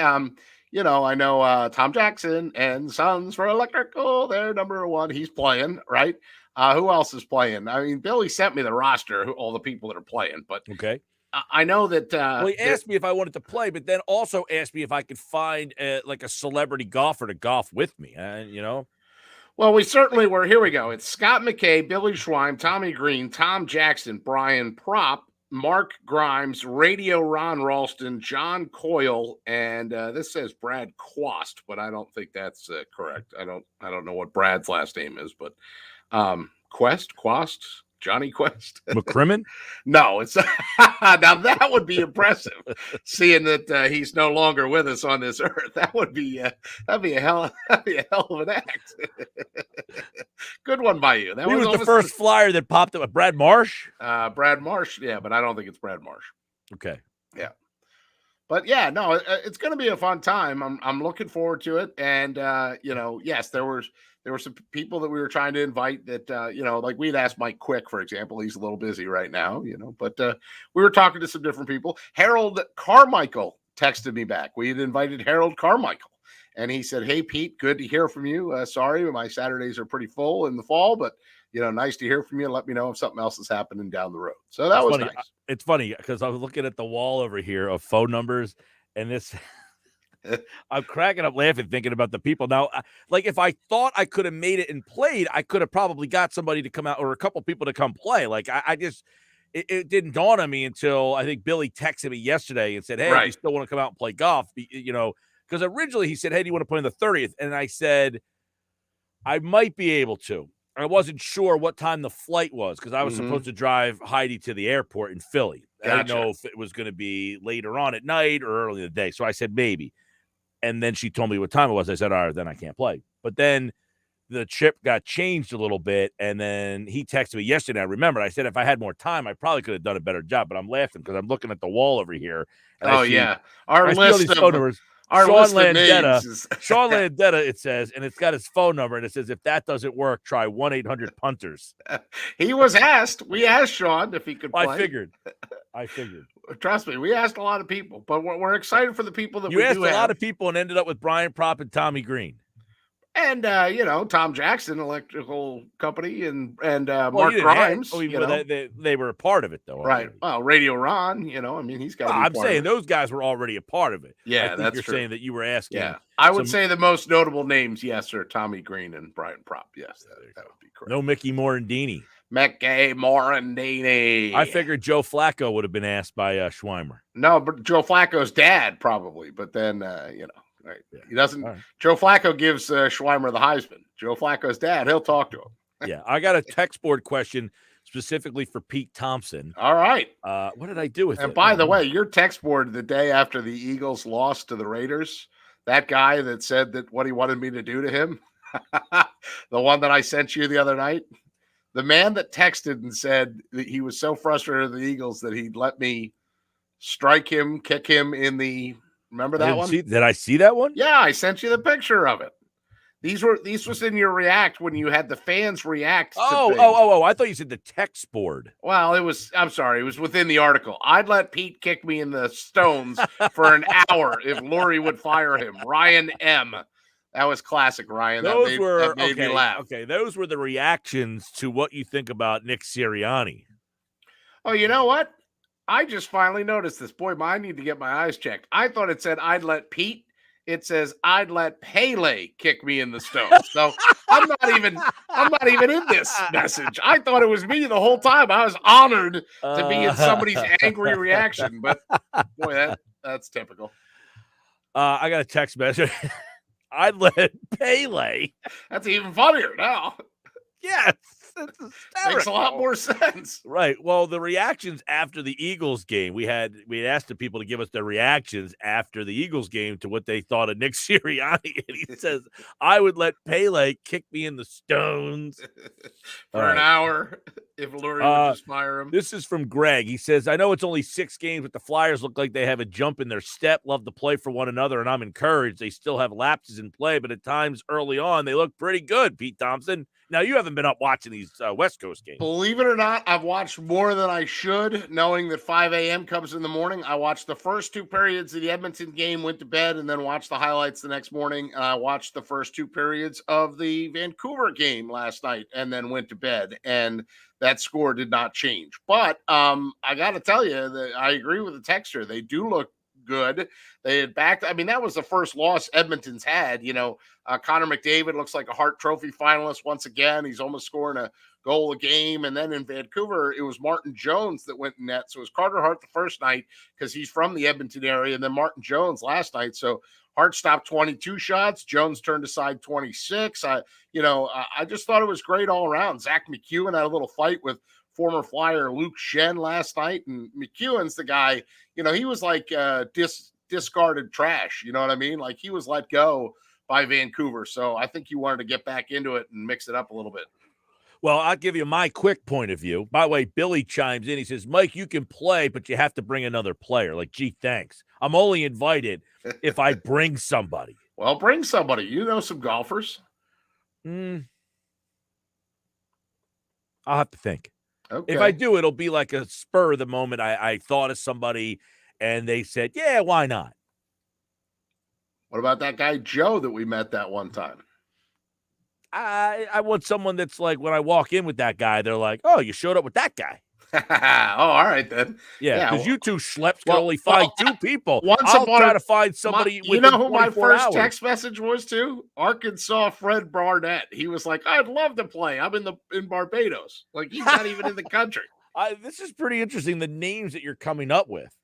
I know Tom Jackson and Sons for Electrical. They're number 1. He's playing, right? Who else is playing? I mean, Billy sent me the roster, all the people that are playing. But okay, I know that. Well, he asked me if I wanted to play, but then also asked me if I could find like a celebrity golfer to golf with me. Well, we certainly were. Here we go. It's Scott McKay, Billy Schweim, Tommy Green, Tom Jackson, Brian Propp, Mark Grimes, Radio Ron Ralston, John Coyle, and this says Brad Quast, but I don't think that's correct. I don't know what Brad's last name is, but Quast, Johnny Quest, McCrimmon. No, it's now that would be impressive. Seeing that he's no longer with us on this earth, that'd be a hell of an act. Good one by you. He was the first flyer that popped up. Brad Marsh. Brad Marsh, yeah, but I don't think it's Brad Marsh. Okay. Yeah. But yeah, no, it's going to be a fun time. I'm looking forward to it. And yes, there were some people that we were trying to invite that like we'd asked Mike Quick, for example. He's a little busy right now, but we were talking to some different people. Harold Carmichael texted me back. We had invited Harold Carmichael, and he said, "Hey Pete, good to hear from you. Sorry, my Saturdays are pretty full in the fall, but nice to hear from you. Let me know if something else is happening down the road." So that was nice. It's funny because I was looking at the wall over here of phone numbers, and this I'm cracking up laughing thinking about the people. Now, like if I thought I could have made it and played, I could have probably got somebody to come out or a couple people to come play. Like I just it didn't dawn on me until I think Billy texted me yesterday and said, "Hey, you still want to come out and play golf?" Because originally he said, "Hey, do you want to play on the 30th?" And I said, "I might be able to." I wasn't sure what time the flight was because I was supposed to drive Heidi to the airport in Philly. Gotcha. I didn't know if it was going to be later on at night or early in the day. So I said maybe. And then she told me what time it was. I said, all right, then I can't play. But then the trip got changed a little bit. And then he texted me yesterday. I remember. I said, if I had more time, I probably could have done a better job. But I'm laughing because I'm looking at the wall over here. And our list of phone numbers. Our Sean list Landetta, of names. Sean Landetta, it says, and it's got his phone number, and it says, if that doesn't work, try 1-800-PUNTERS. He was asked. We asked Sean if he could play. I figured. Trust me, we asked a lot of people, but we're excited for the people that you asked a lot of people and ended up with Brian Propp and Tommy Green. And Tom Jackson Electrical Company and Mark Grimes. They were a part of it though, right? Well, Radio Ron, he's got. I'm saying those guys were already a part of it. Yeah, that's you're true. Saying that you were asking. Yeah, I would say the most notable names, yes, are Tommy Green and Brian Propp. Yes, that would be correct. No Mickey Morandini. Mickey Morandini. I figured Joe Flacco would have been asked by Schweimer. No, but Joe Flacco's dad probably. But then Right. Yeah. He doesn't. Right. Joe Flacco gives Schweimer the Heisman. Joe Flacco's dad, he'll talk to him. Yeah. I got a text board question specifically for Pete Thompson. All right. What did I do with it? And by the way, your text board the day after the Eagles lost to the Raiders, that guy that said that what he wanted me to do to him, the one that I sent you the other night, the man that texted and said that he was so frustrated with the Eagles that he'd let me strike him, kick him in the. Remember that one? Did I see that one? Yeah, I sent you the picture of it. These was in your react when you had the fans react. Oh! I thought you said the text board. Well, I'm sorry. It was within the article. I'd let Pete kick me in the stones for an hour if Lori would fire him. Ryan M. That was classic, Ryan. That made me laugh. Okay, those were the reactions to what you think about Nick Sirianni. Oh, you know what? I just finally noticed this. Boy, I need to get my eyes checked. I thought it said I'd let Pete. It says I'd let Pele kick me in the stones. So I'm not even in this message. I thought it was me the whole time. I was honored to be in somebody's angry reaction. But boy, that's typical. I got a text message. I'd let Pele. That's even funnier now. Yes. Makes a lot more sense. Right. Well, the reactions after the Eagles game, we had asked the people to give us their reactions after the Eagles game to what they thought of Nick Sirianni. And he says, I would let Pele kick me in the stones. For an hour if Lori would just fire him. This is from Greg. He says, I know it's only 6 games, but the Flyers look like they have a jump in their step, love to play for one another, and I'm encouraged. They still have lapses in play, but at times early on, they look pretty good, Pete Thompson. Now, you haven't been up watching these West Coast games. Believe it or not, I've watched more than I should, knowing that 5 a.m. comes in the morning. I watched the first 2 periods of the Edmonton game, went to bed, and then watched the highlights the next morning. I watched the first 2 periods of the Vancouver game last night and then went to bed, and that score did not change. But I got to tell you that I agree with the texter. They do look good. They had backed. I mean, that was the first loss Edmonton's had. Connor McDavid looks like a Hart Trophy finalist once again. He's almost scoring a goal a game. And then in Vancouver, it was Martin Jones that went in net. So it was Carter Hart the first night because he's from the Edmonton area, and then Martin Jones last night. So Hart stopped 22 shots. Jones turned aside 26. I just thought it was great all around. Zach McEwen had a little fight with former Flyer Luke Shen last night, and McEwen's the guy, he was like discarded trash. You know what I mean? Like he was let go by Vancouver. So I think he wanted to get back into it and mix it up a little bit. Well, I'll give you my quick point of view. By the way, Billy chimes in. He says, Mike, you can play, but you have to bring another player. Like, gee, thanks. I'm only invited if I bring somebody. Well, bring somebody. You know some golfers. I'll have to think. Okay. If I do, it'll be like a spur of the moment. I thought of somebody, and they said, yeah, why not? What about that guy Joe that we met that one time? I want someone that's like, when I walk in with that guy, they're like, oh, you showed up with that guy. Oh, all right then. Yeah, because you two schleps can only find 2 people. I'll try to find somebody. You know who my first text message was to? Arkansas Fred Barnett. He was like, I'd love to play. I'm in Barbados. Like, he's not even in the country. This is pretty interesting, the names that you're coming up with.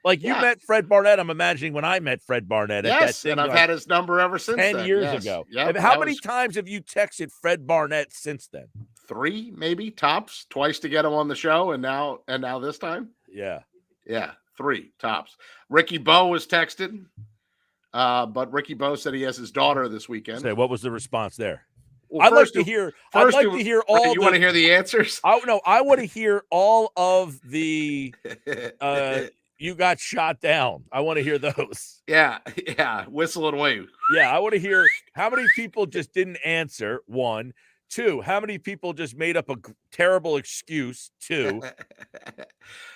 Like you Yeah. met Fred Barnett. I'm imagining when I met Fred Barnett at that Yes, thing and I've like had his number ever since 10 then. years Yes. ago. Yep, How that many was times have you texted Fred Barnett since then? 3, maybe tops, twice to get him on the show, and now this time. Yeah. Yeah, 3 tops. Ricky Bo was texted, but Ricky Bo said he has his daughter this weekend. Say, what was the response there? Well, I'd like to hear all you want to hear the answers? I want to hear all of the you got shot down. I want to hear those. Yeah, whistle and wave. Yeah, I want to hear how many people just didn't answer, 1. 2, how many people just made up a terrible excuse, 2.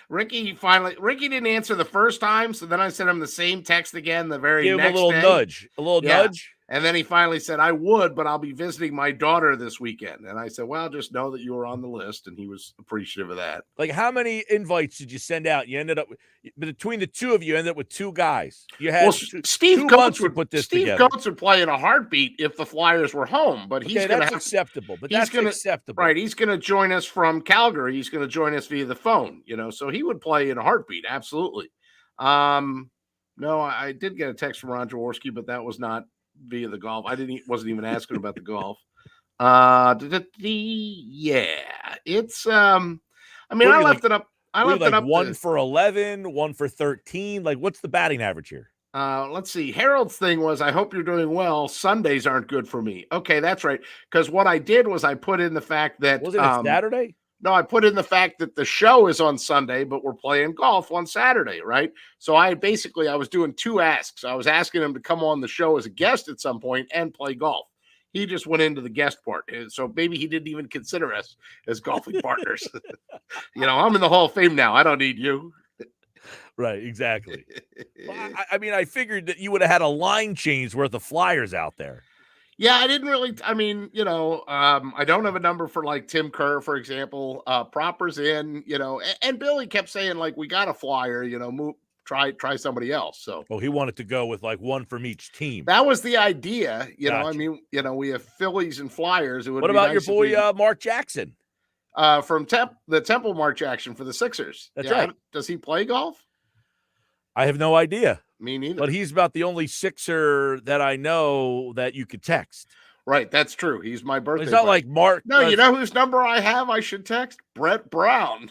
Ricky didn't answer the first time, so then I sent him the same text again the very Give him next a little day. nudge. And then he finally said, I would, but I'll be visiting my daughter this weekend. And I said, well, just know that you were on the list. And he was appreciative of that. Like, how many invites did you send out? You ended up, between the two of you, ended up with 2 guys. You had Steve Coates would put this together. Steve Coates would play in a heartbeat if the Flyers were home. But he's going to acceptable. But that's acceptable. Right. He's going to join us from Calgary. He's going to join us via the phone, so he would play in a heartbeat. Absolutely. No, I did get a text from Ron Jaworski, but that was not via the golf. Wasn't even asking about the golf. Yeah, it's I left it up. I left it up 1 for 11, 1 for 13. Like, what's the batting average here? Let's see. Harold's thing was, I hope you're doing well. Sundays aren't good for me. Okay, that's right. Because what I did was I put in the fact that was it a Saturday? No, I put in the fact that the show is on Sunday, but we're playing golf on Saturday, right? So I was doing 2 asks. I was asking him to come on the show as a guest at some point and play golf. He just went into the guest part. So maybe he didn't even consider us as golfing partners. I'm in the Hall of Fame now. I don't need you. Right, exactly. Well, I figured that you would have had a line change worth of Flyers out there. Yeah, I didn't really. I don't have a number for like Tim Kerr, for example. Proper's in, and Billy kept saying like, we got a Flyer, move, try somebody else. So, he wanted to go with like 1 from each team. That was the idea, Gotcha. We have Phillies and Flyers. What about your boy Mark Jackson? From the Temple Mark Jackson for the Sixers. That's right. Does he play golf? I have no idea. Me neither. But he's about the only Sixer that I know that you could text. Right, that's true. He's my birthday. It's not like Mark. No, you know whose number I have? I should text Brett Brown.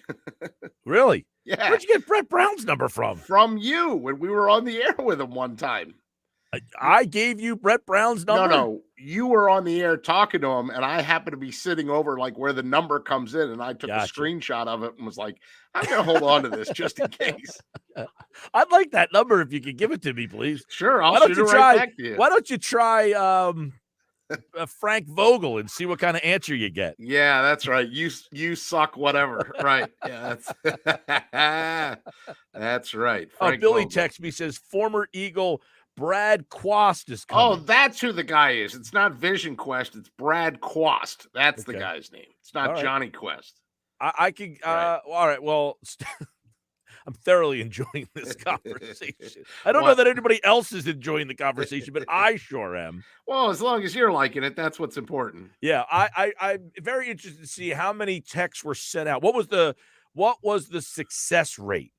Really? Yeah. Where'd you get Brett Brown's number from? From you when we were on the air with him one time. I gave you Brett Brown's number? No. You were on the air talking to him, and I happened to be sitting over like where the number comes in, and I took a screenshot of it and was like, I'm going to hold on to this just in case. I'd like that number if you could give it to me, please. Sure, I'll shoot it right back to you. Why don't you try Frank Vogel and see what kind of answer you get? Yeah, that's right. You suck, whatever. Right. Yeah, that's right. Frank Billy texts me, says former Eagle Brad Quast is coming. Oh, that's who the guy is. It's not Vision Quest. It's Brad Quast. That's the guy's name. It's not Johnny Quest. I can. All right. Well, I'm thoroughly enjoying this conversation. I don't know that anybody else is enjoying the conversation, but I sure am. Well, as long as you're liking it, that's what's important. Yeah, I'm very interested to see how many texts were sent out. What was the success rate?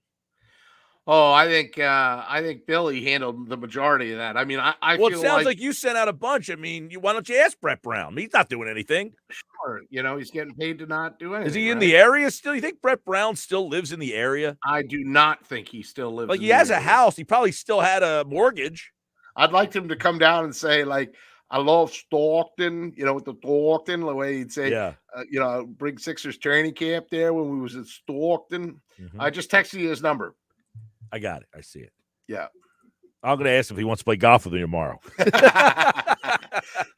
Oh, I think Billy handled the majority of that. I mean, I well, feel it sounds like you sent out a bunch. I mean, why don't you ask Brett Brown? He's not doing anything. Sure, he's getting paid to not do anything. Is he in the area still? You think Brett Brown still lives in the area? I do not think he still lives. Like he has a house. He probably still had a mortgage. I'd like him to come down and say like, I love Stockton, with the Stockton, the way he'd say, bring Sixers training camp there when we was at Stockton. Mm-hmm. I just texted you his number. I got it. I see it. Yeah. I'm going to ask him if he wants to play golf with me tomorrow.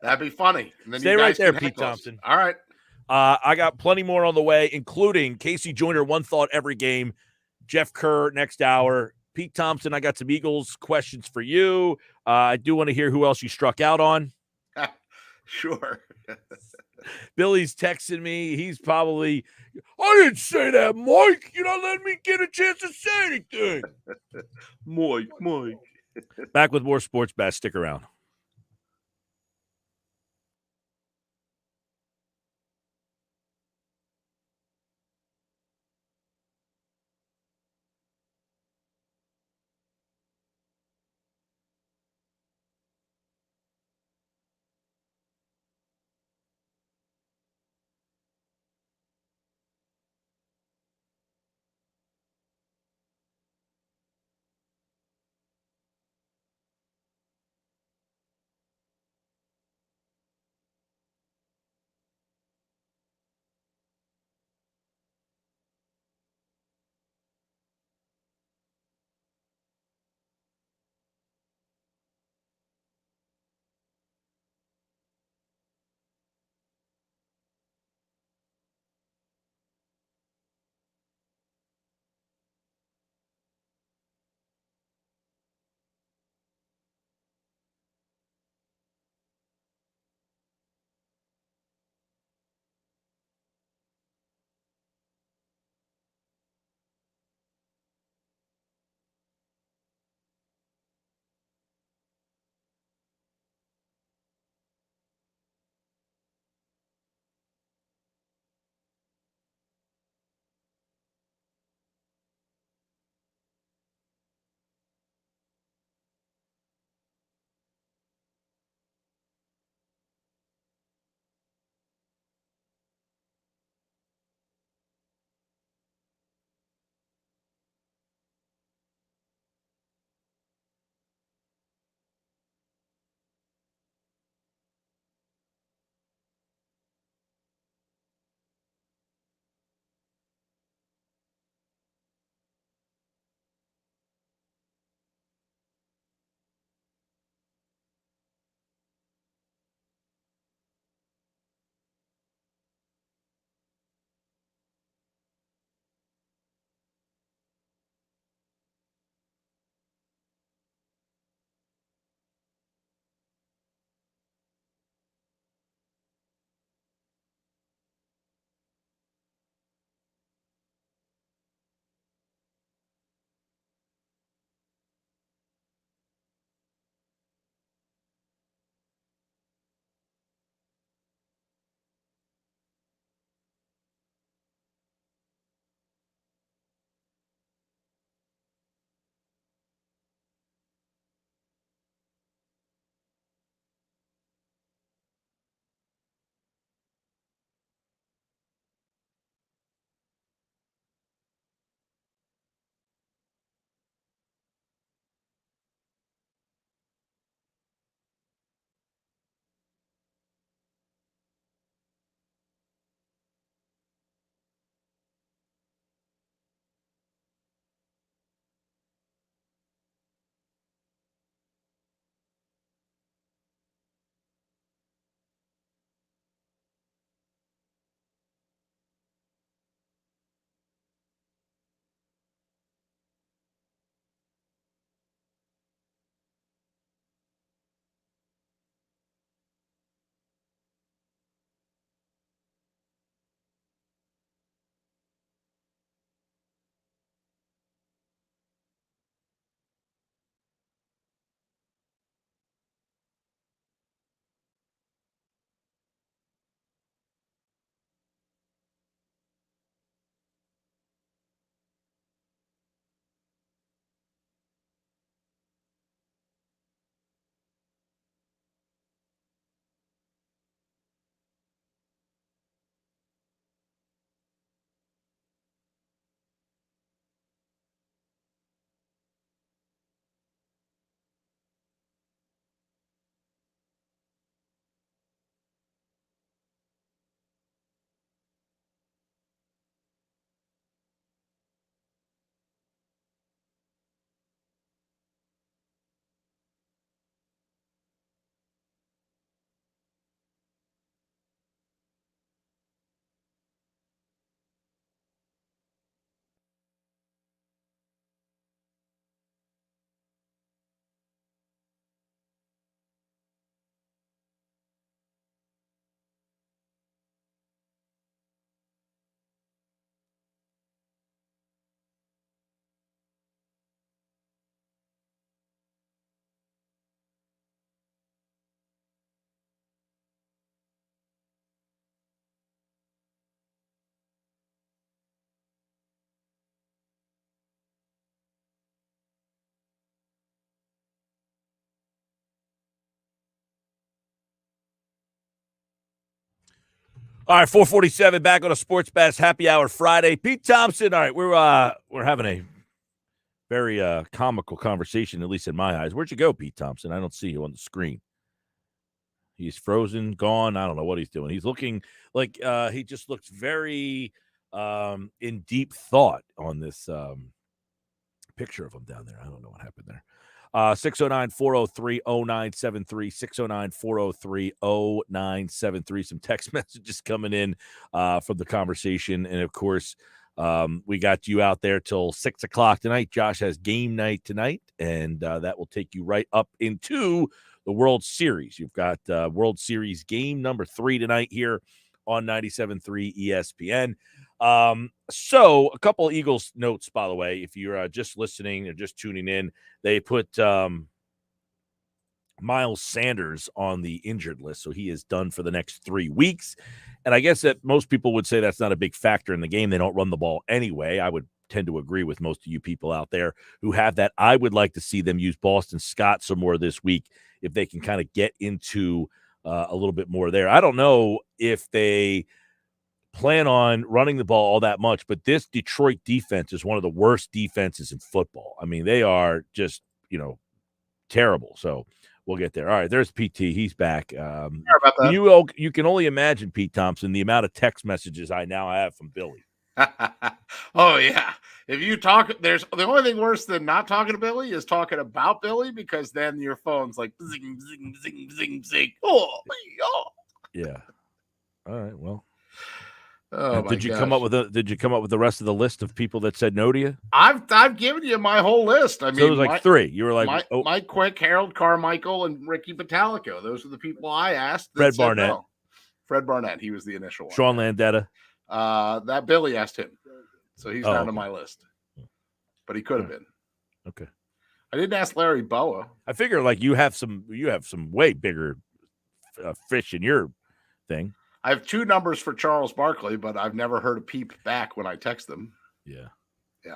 That'd be funny. And then stay right there, Pete Thompson. All right. I got plenty more on the way, including Casey Joyner, One Thought Every Game, Jeff Kerr next hour. Pete Thompson, I got some Eagles questions for you. I do want to hear who else you struck out on. Sure. Billy's texting me. He's probably, I didn't say that, Mike. You're not letting me get a chance to say anything. Mike. Back with more Sports Bash. Stick around. All right, 4:47 back on a Sports Bash Happy Hour Friday. Pete Thompson. All right, we're having a very comical conversation, at least in my eyes. Where'd you go, Pete Thompson? I don't see you on the screen. He's frozen, gone. I don't know what he's doing. He's looking like he just looks very in deep thought on this picture of him down there. I don't know what happened there. 609-403-0973, 609-403-0973. Some text messages coming in from the conversation. And, of course, we got you out there till 6 o'clock tonight. Josh has game night tonight, and that will take you right up into the World Series. You've got World Series game number 3 tonight here on 97.3 ESPN. So a couple of Eagles notes, by the way, if you're just listening or just tuning in, they put Miles Sanders on the injured list. So he is done for the next 3 weeks. And I guess that most people would say that's not a big factor in the game. They don't run the ball anyway. I would tend to agree with most of you people out there who have that. I would like to see them use Boston Scott some more this week if they can kind of get into a little bit more there. I don't know if they plan on running the ball all that much, but this Detroit defense is one of the worst defenses in football. I mean, they are just, terrible. So we'll get there. All right, there's PT. He's back. Sorry about that. You can only imagine, Pete Thompson, the amount of text messages I now have from Billy. Oh yeah. If you talk, there's the only thing worse than not talking to Billy is talking about Billy, because then your phone's like zing, zing, zing, zing, zing. Oh. Yeah. All right. Well. Oh, did you come up with the rest of the list of people that said no to you? I've given you my whole list. I mean, so it was like 3. You were like Mike Quick, Harold Carmichael, and Ricky Batalico. Those are the people I asked. Fred Barnett. No. Fred Barnett. He was the initial one. Sean Landetta. That Billy asked him, so he's down on my list. But he could have been. Okay. I didn't ask Larry Boa. I figure like you have some way bigger fish in your thing. I have 2 numbers for Charles Barkley, but I've never heard a peep back when I text them. Yeah.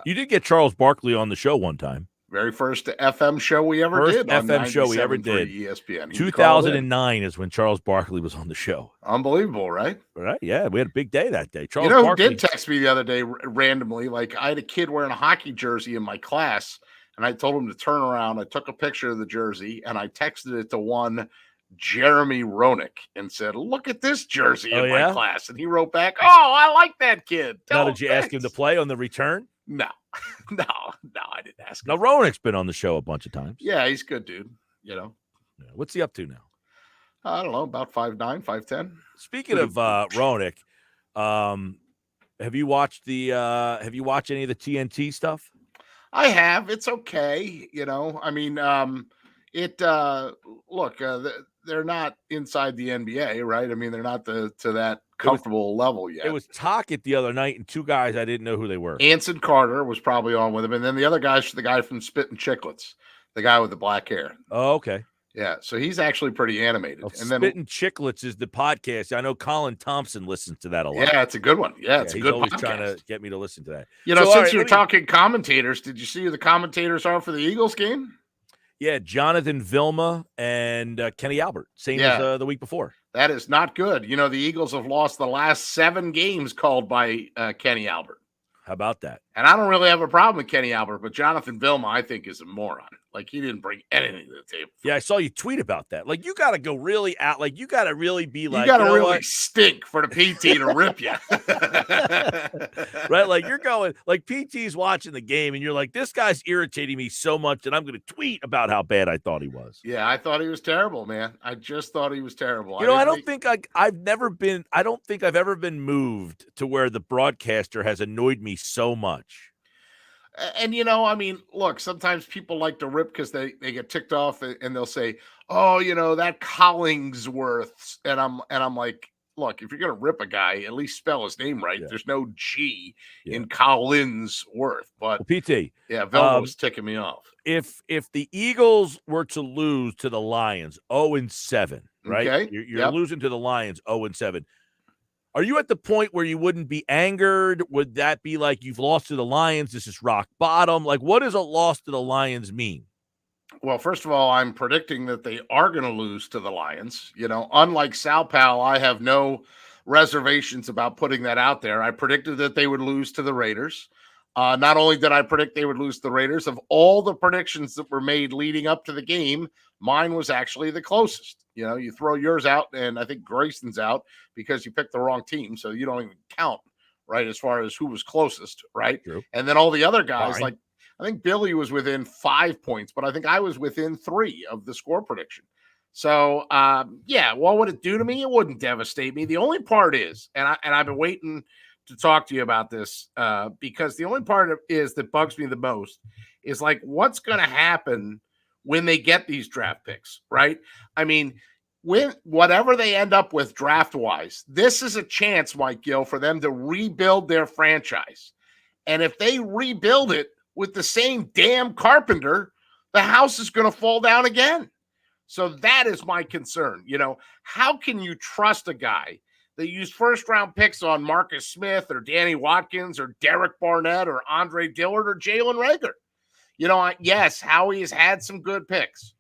You did get Charles Barkley on the show one time. Very first FM show we ever did. FM show we ever did. ESPN. 2009 is when Charles Barkley was on the show. Unbelievable, right? Right. Yeah, we had a big day that day. Charles Barkley did text me the other day randomly. Like, I had a kid wearing a hockey jersey in my class, and I told him to turn around. I took a picture of the jersey, and I texted it to one Jeremy Roenick and said, "Look at this jersey in my class." And he wrote back, "Oh, I like that kid." Now, did you ask him to play on the return? No, I didn't ask him. Now, Roenick's been on the show a bunch of times. Yeah, he's a good dude, What's he up to now? I don't know, about 5'9", 5'10". Speaking of Roenick, have you watched any of the TNT stuff? I have. It's okay. I mean, they're not inside the NBA, right? I mean, they're not to that comfortable level yet. It was Tocchet the other night, and 2 guys I didn't know who they were. Anson Carter was probably on with him, and then the other guy's the guy from Spittin' Chicklets, the guy with the black hair. Oh, okay. Yeah, so he's actually pretty animated. And then Spittin' Chicklets is the podcast. I know Colin Thompson listens to that a lot. Yeah, it's a good one. Yeah, it's a good always podcast. Trying to get me to listen to that. Since you're talking commentators, did you see who the commentators are for the Eagles game? Yeah, Jonathan Vilma and Kenny Albert, same as the week before. That is not good. The Eagles have lost the last 7 games called by Kenny Albert. How about that? And I don't really have a problem with Kenny Albert, but Jonathan Vilma, I think, is a moron. Like, he didn't bring anything to the table. Yeah, I saw you tweet about that. Like, you got to go really out. Like, you got to really be like, you got to really stink for the PT to rip you. Right? Like, you're going, like, PT's watching the game, and you're like, this guy's irritating me so much that I'm going to tweet about how bad I thought he was. Yeah, I thought he was terrible, man. I just thought he was terrible. I don't think I've ever been moved to where the broadcaster has annoyed me so much. And, I mean, look, sometimes people like to rip because they get ticked off and they'll say, oh, that Collingsworth. And I'm like, look, if you're going to rip a guy, at least spell his name right. Yeah. There's no G in Collinsworth. But PT. Yeah, Velma was ticking me off. If the Eagles were to lose to the Lions 0-7, right? Okay. You're losing to the Lions 0-7. Are you at the point where you wouldn't be angered? Would that be like you've lost to the Lions? This is rock bottom. Like, what does a loss to the Lions mean? Well, first of all, I'm predicting that they are going to lose to the Lions. Unlike Sal Pal, I have no reservations about putting that out there. I predicted that they would lose to the Raiders. Not only did I predict they would lose to the Raiders, of all the predictions that were made leading up to the game, mine was actually the closest. You know, you throw yours out, and I think Grayson's out because you picked the wrong team, so you don't even count, right, as far as who was closest, right? True. And then all the other guys, Fine. like I think Billy was within 5 points, but I think I was within 3 of the score prediction. So, yeah, what would it do to me? It wouldn't devastate me. The only part is, and I've been waiting to talk to you about this because the only part is that bugs me the most is like what's going to happen when they get these draft picks, right? I mean, when whatever they end up with draft wise, this is a chance, Mike Gill, for them to rebuild their franchise. And if they rebuild it with the same damn carpenter, the house is going to fall down again. So that is my concern. You know, how can you trust a guy that used first-round picks on Marcus Smith or Danny Watkins or Derek Barnett or Andre Dillard or Jalen Reagor? You know, yes, Howie has had some good picks,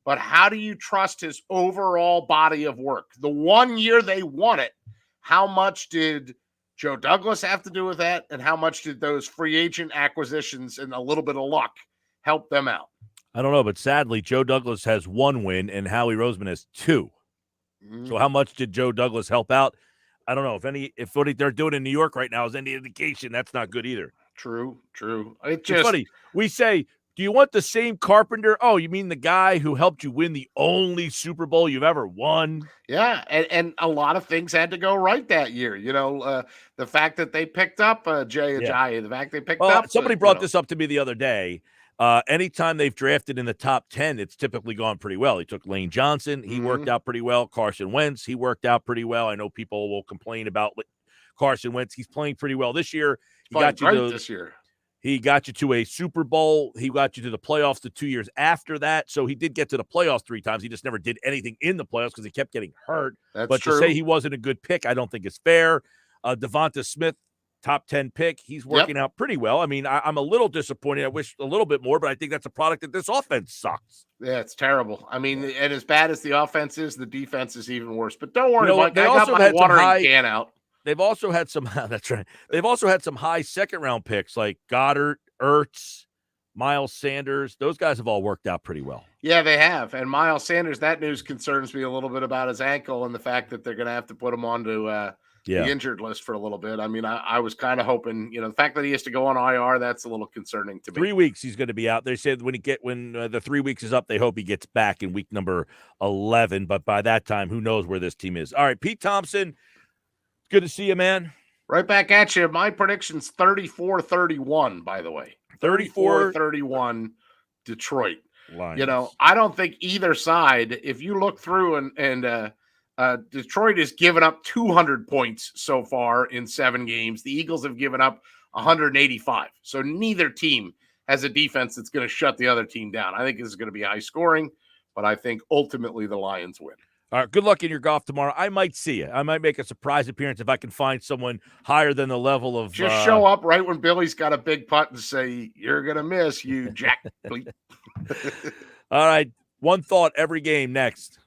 but how do you trust his overall body of work? The 1 year they won it, how much did Joe Douglas have to do with that? And how much did those free agent acquisitions and a little bit of luck help them out? I don't know, but sadly, Joe Douglas has 1 win and Howie Roseman has 2. So how much did Joe Douglas help out? I don't know. If what they're doing in New York right now is any indication, that's not good either. True. It's funny. We say, do you want the same carpenter? Oh, you mean the guy who helped you win the only Super Bowl you've ever won? Yeah, and a lot of things had to go right that year. You know, the fact that they picked up Jay Ajayi, the fact they picked up. Somebody brought this up to me the other day. Anytime they've drafted in the top 10, it's typically gone pretty well. He took Lane Johnson. He worked out pretty well. Carson Wentz, he worked out pretty well. I know people will complain about Carson Wentz. He's playing pretty well this year. He got you this year. He got you to a Super Bowl. He got you to the playoffs the 2 years after that. So he did get to the playoffs 3 times. He just never did anything in the playoffs because he kept getting hurt. That's true. To say he wasn't a good pick, I don't think is fair. Devonta Smith, top 10 pick. He's working out pretty well. I mean, I'm a little disappointed. I wish a little bit more, but I think that's a product that this offense sucks. Yeah, it's terrible. I mean, and as bad as the offense is, the defense is even worse. But don't worry, Mike. They I also got my watering can out. They've also had some. That's right. They've also had some high second-round picks like Goddard, Ertz, Miles Sanders. Those guys have all worked out pretty well. Yeah, they have. And Miles Sanders, that news concerns me a little bit about his ankle and the fact that they're going to have to put him onto the injured list for a little bit. I mean, I was kind of hoping, you know, the fact that he has to go on IR, that's a little concerning to me. 3 weeks he's going to be out. They said when the 3 weeks is up, they hope he gets back in week number 11. But by that time, who knows where this team is? All right, Pete Thompson, good to see you, man. Right back at you. My prediction's 34-31, by the way. 34-31 Detroit. Lions. You know, I don't think either side, if you look through and Detroit has given up 200 points so far in 7 games. The Eagles have given up 185. So neither team has a defense that's going to shut the other team down. I think this is going to be high scoring, but I think ultimately the Lions win. All right, good luck in your golf tomorrow. I might see you. I might make a surprise appearance if I can find someone higher than the level of. Just show up right when Billy's got a big putt and say, "You're gonna miss, you jack." All right, one thought every game next.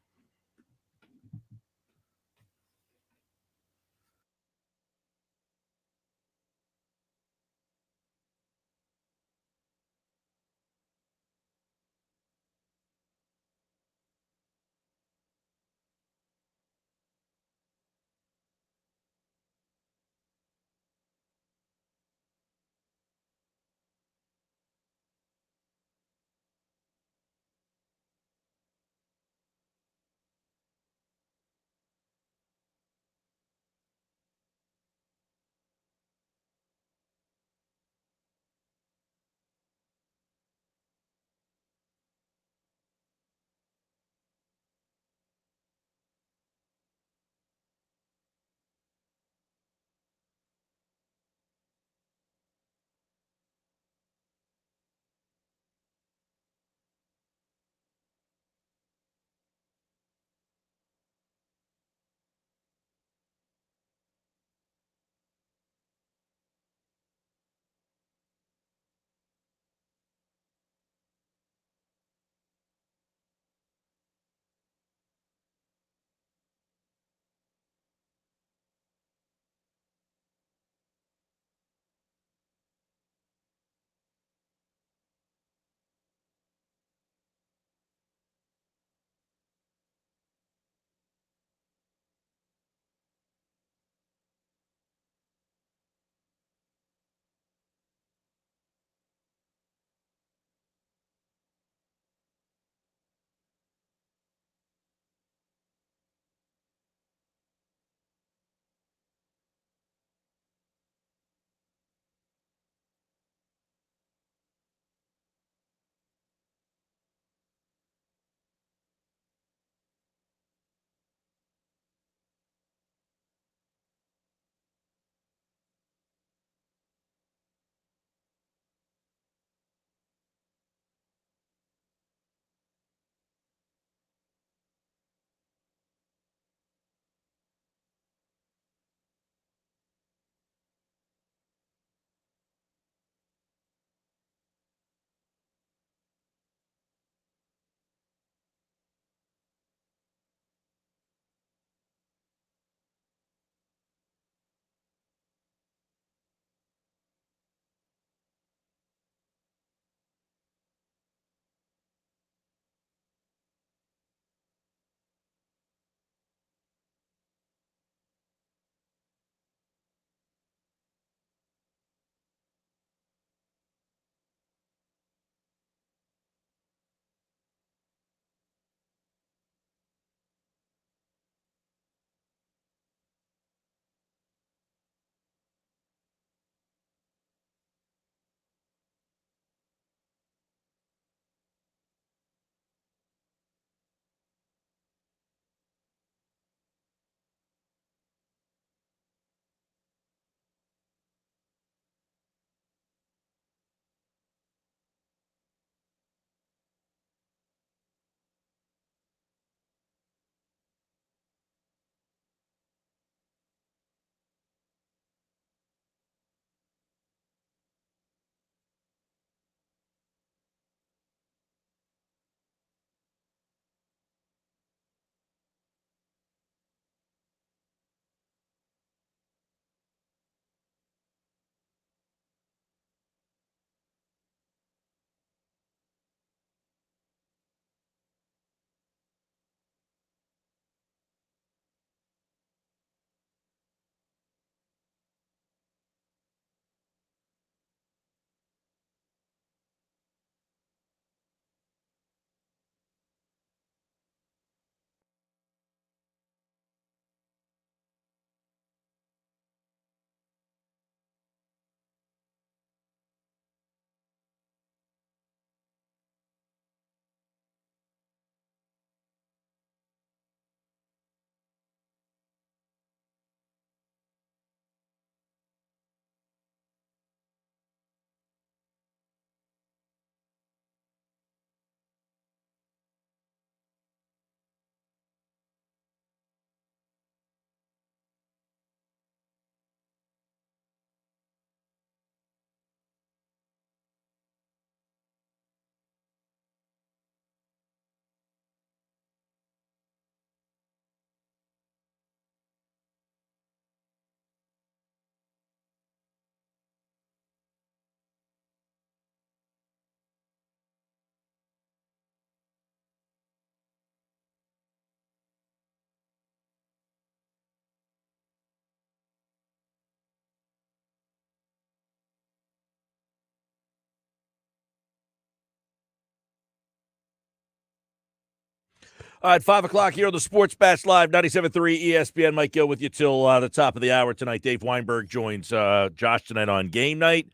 All right, 5 o'clock here on the Sports Bash Live, 97.3 ESPN. Mike Gill with you till the top of the hour tonight. Dave Weinberg joins Josh tonight on game night.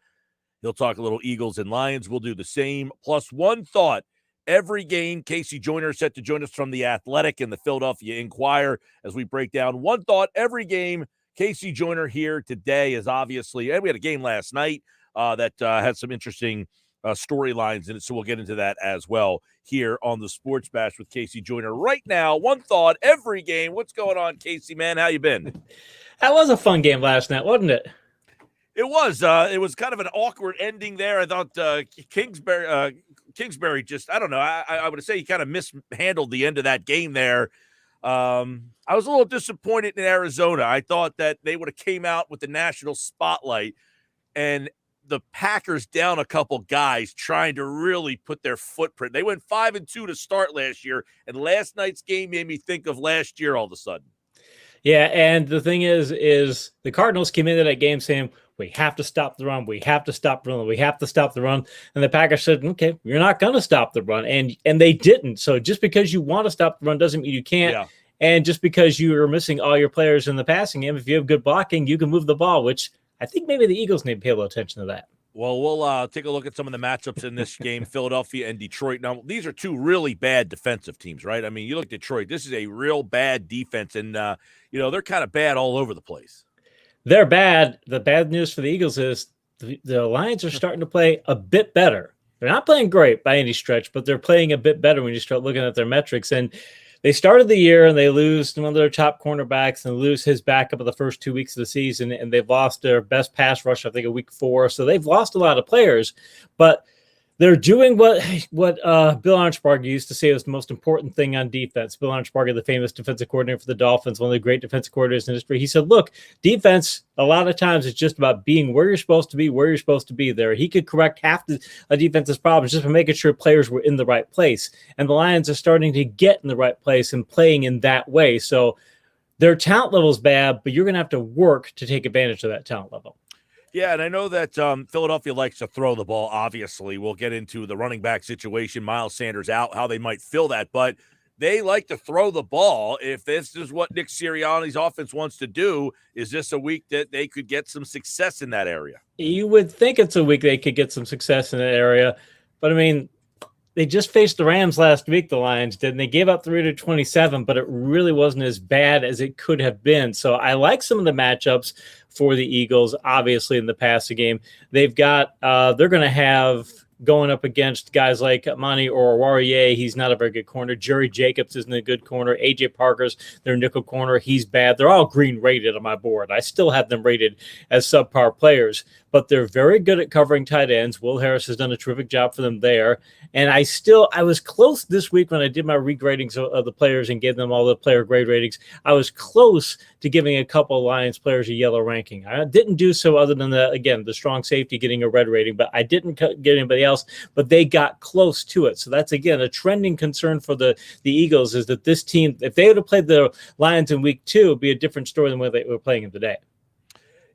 He'll talk a little Eagles and Lions. We'll do the same. Plus one thought every game. Casey Joyner set to join us from The Athletic and the Philadelphia Inquirer as we break down one thought every game. Casey Joyner here today is obviously, and we had a game last night that had some interesting storylines in it, so we'll get into that as well here on the Sports Bash with Casey Joyner. Right now, one thought every game. What's going on, Casey, man? How you been? That was a fun game last night, wasn't it? It was. It was kind of an awkward ending there. I thought Kingsbury just, I don't know. I would say he kind of mishandled the end of that game there. I was a little disappointed in Arizona. I thought that they would have came out with the national spotlight, and the Packers down a couple guys trying to really put their footprint. They went 5-2 to start last year, and last night's game made me think of last year all of a sudden. Yeah, and the thing is the Cardinals came into that game saying, we have to stop the run. We have to stop the run. We have to stop the run. And the Packers said, okay, you're not going to stop the run. And they didn't. So just because you want to stop the run doesn't mean you can't. Yeah. And just because you are missing all your players in the passing game, if you have good blocking, you can move the ball, which I think maybe the Eagles need to pay a little attention to that. Well, we'll take a look at some of the matchups in this game, Philadelphia and Detroit. Now, these are two really bad defensive teams, right? I mean, you look at Detroit, this is a real bad defense, and, they're kind of bad all over the place. They're bad. The bad news for the Eagles is the Lions are starting to play a bit better. They're not playing great by any stretch, but they're playing a bit better when you start looking at their metrics. And they started the year and they lose one of their top cornerbacks and lose his backup of the first 2 weeks of the season. And they've lost their best pass rush, I think, in week 4. So they've lost a lot of players, but they're doing what Bill Arnsparger used to say was the most important thing on defense. Bill Arnsparger, the famous defensive coordinator for the Dolphins, one of the great defensive coordinators in history, he said, look, defense, a lot of times it's just about being where you're supposed to be, where you're supposed to be there. He could correct half a defense's problems just by making sure players were in the right place. And the Lions are starting to get in the right place and playing in that way. So their talent level is bad, but you're going to have to work to take advantage of that talent level. Yeah, and I know that Philadelphia likes to throw the ball, obviously. We'll get into the running back situation, Miles Sanders out, how they might fill that. But they like to throw the ball. If this is what Nick Sirianni's offense wants to do, is this a week that they could get some success in that area? You would think it's a week they could get some success in that area. But, I mean, they just faced the Rams last week, the Lions did, and they gave up 3-27, but it really wasn't as bad as it could have been. So I like some of the matchups for the Eagles, obviously, in the passing game. They've got they're going to have going up against guys like Amani Oruwariye. He's not a very good corner. Jerry Jacobs isn't a good corner. A.J. Parker's their nickel corner. He's bad. They're all green rated on my board. I still have them rated as subpar players, but they're very good at covering tight ends. Will Harris has done a terrific job for them there. And I was close this week when I did my regradings of the players and gave them all the player grade ratings. I was close to giving a couple of Lions players a yellow ranking. I didn't do so other than the strong safety getting a red rating, but I didn't get anybody else, but they got close to it. So that's, again, a trending concern for the Eagles is that this team, if they would have played the Lions in week 2, it would be a different story than what they were playing them today.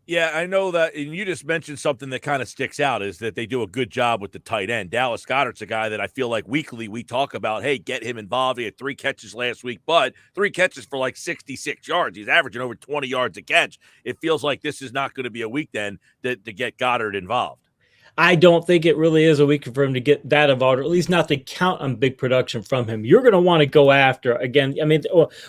Yeah, I know that, and you just mentioned something that kind of sticks out is that they do a good job with the tight end. Dallas Goedert's a guy that I feel like weekly we talk about, hey, get him involved. He had 3 catches last week, but 3 catches for like 66 yards. He's averaging over 20 yards a catch. It feels like this is not going to be a week then to get Goedert involved. I don't think it really is a week for him to get that involved, or at least not to count on big production from him. You're going to want to go after, again, I mean,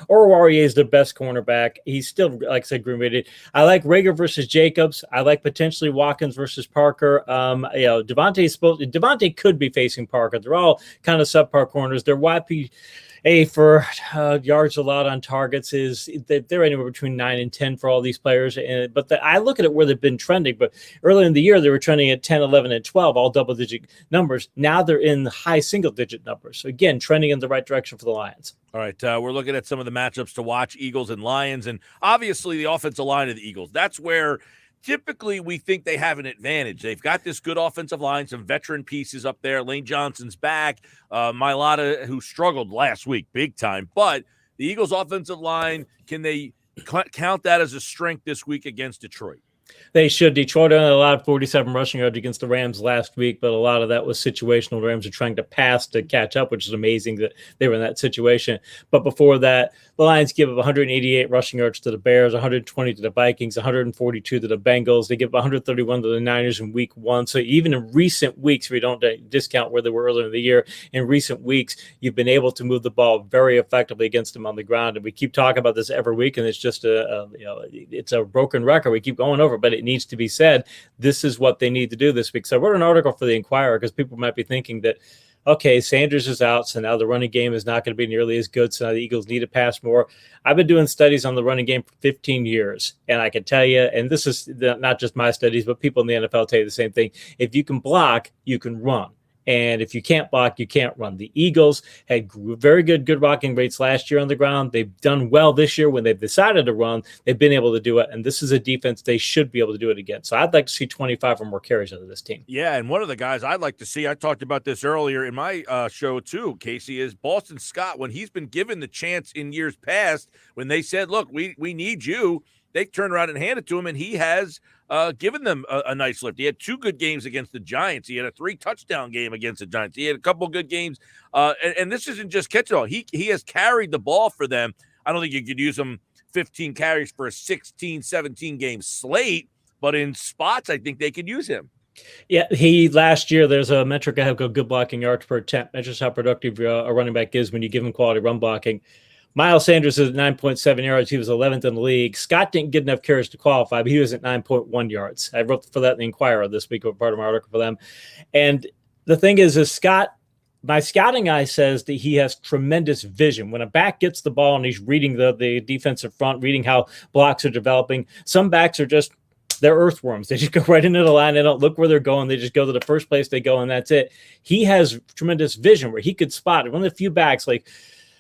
Oruwariye is the best cornerback. He's still, like I said, green rated. I like Rager versus Jacobs. I like potentially Watkins versus Parker. Devontae could be facing Parker. They're all kind of subpar corners. They're YP. For yards allowed on targets is that they're anywhere between 9 and 10 for all these players. But I look at it where they've been trending. But earlier in the year, they were trending at 10, 11, and 12, all double-digit numbers. Now they're in high single-digit numbers. So, again, trending in the right direction for the Lions. All right, we're looking at some of the matchups to watch, Eagles and Lions. And obviously the offensive line of the Eagles, that's where typically we think they have an advantage. They've got this good offensive line, some veteran pieces up there. Lane Johnson's back. Mailata, who struggled last week big time. But the Eagles' offensive line, can they count that as a strength this week against Detroit? They should. Detroit only allowed 47 rushing yards against the Rams last week, but a lot of that was situational. The Rams are trying to pass to catch up, which is amazing that they were in that situation. But before that, the Lions give up 188 rushing yards to the Bears, 120 to the Vikings, 142 to the Bengals. They give 131 to the Niners in week 1. So even in recent weeks, we don't discount where they were earlier in the year, in recent weeks, you've been able to move the ball very effectively against them on the ground. And we keep talking about this every week, and it's just it's a broken record. We keep going over, but it needs to be said. This is what they need to do this week. So I wrote an article for the Inquirer because people might be thinking that, okay, Sanders is out, so now the running game is not going to be nearly as good, so now the Eagles need to pass more. I've been doing studies on the running game for 15 years, and I can tell you, and this is not just my studies, but people in the NFL tell you the same thing. If you can block, you can run. And if you can't block, you can't run. The Eagles had very good blocking rates last year on the ground. They've done well this year when they've decided to run. They've been able to do it, and this is a defense they should be able to do it again. So I'd like to see 25 or more carries out of this team. Yeah, and one of the guys I'd like to see, I talked about this earlier in my show too, Casey, is Boston Scott. When he's been given the chance in years past, when they said, look, we need you, they turned around and handed it to him, and he has given them a nice lift. He had 2 good games against the Giants. He had a 3-touchdown game against the Giants. He had a couple good games. And this isn't just catch it all. He has carried the ball for them. I don't think you could use him 15 carries for a 16, 17 game slate, but in spots, I think they could use him. Yeah, last year, there's a metric I have called good blocking yards per attempt. Measures how productive a running back is when you give him quality run blocking. Miles Sanders is at 9.7 yards. He was 11th in the league. Scott didn't get enough carries to qualify, but he was at 9.1 yards. I wrote for that in the Inquirer this week, part of my article for them. And the thing is Scott, my scouting eye says that he has tremendous vision. When a back gets the ball and he's reading the defensive front, reading how blocks are developing, some backs are just, they're earthworms. They just go right into the line. They don't look where they're going. They just go to the first place they go, and that's it. He has tremendous vision where he could spot it. One of the few backs, like,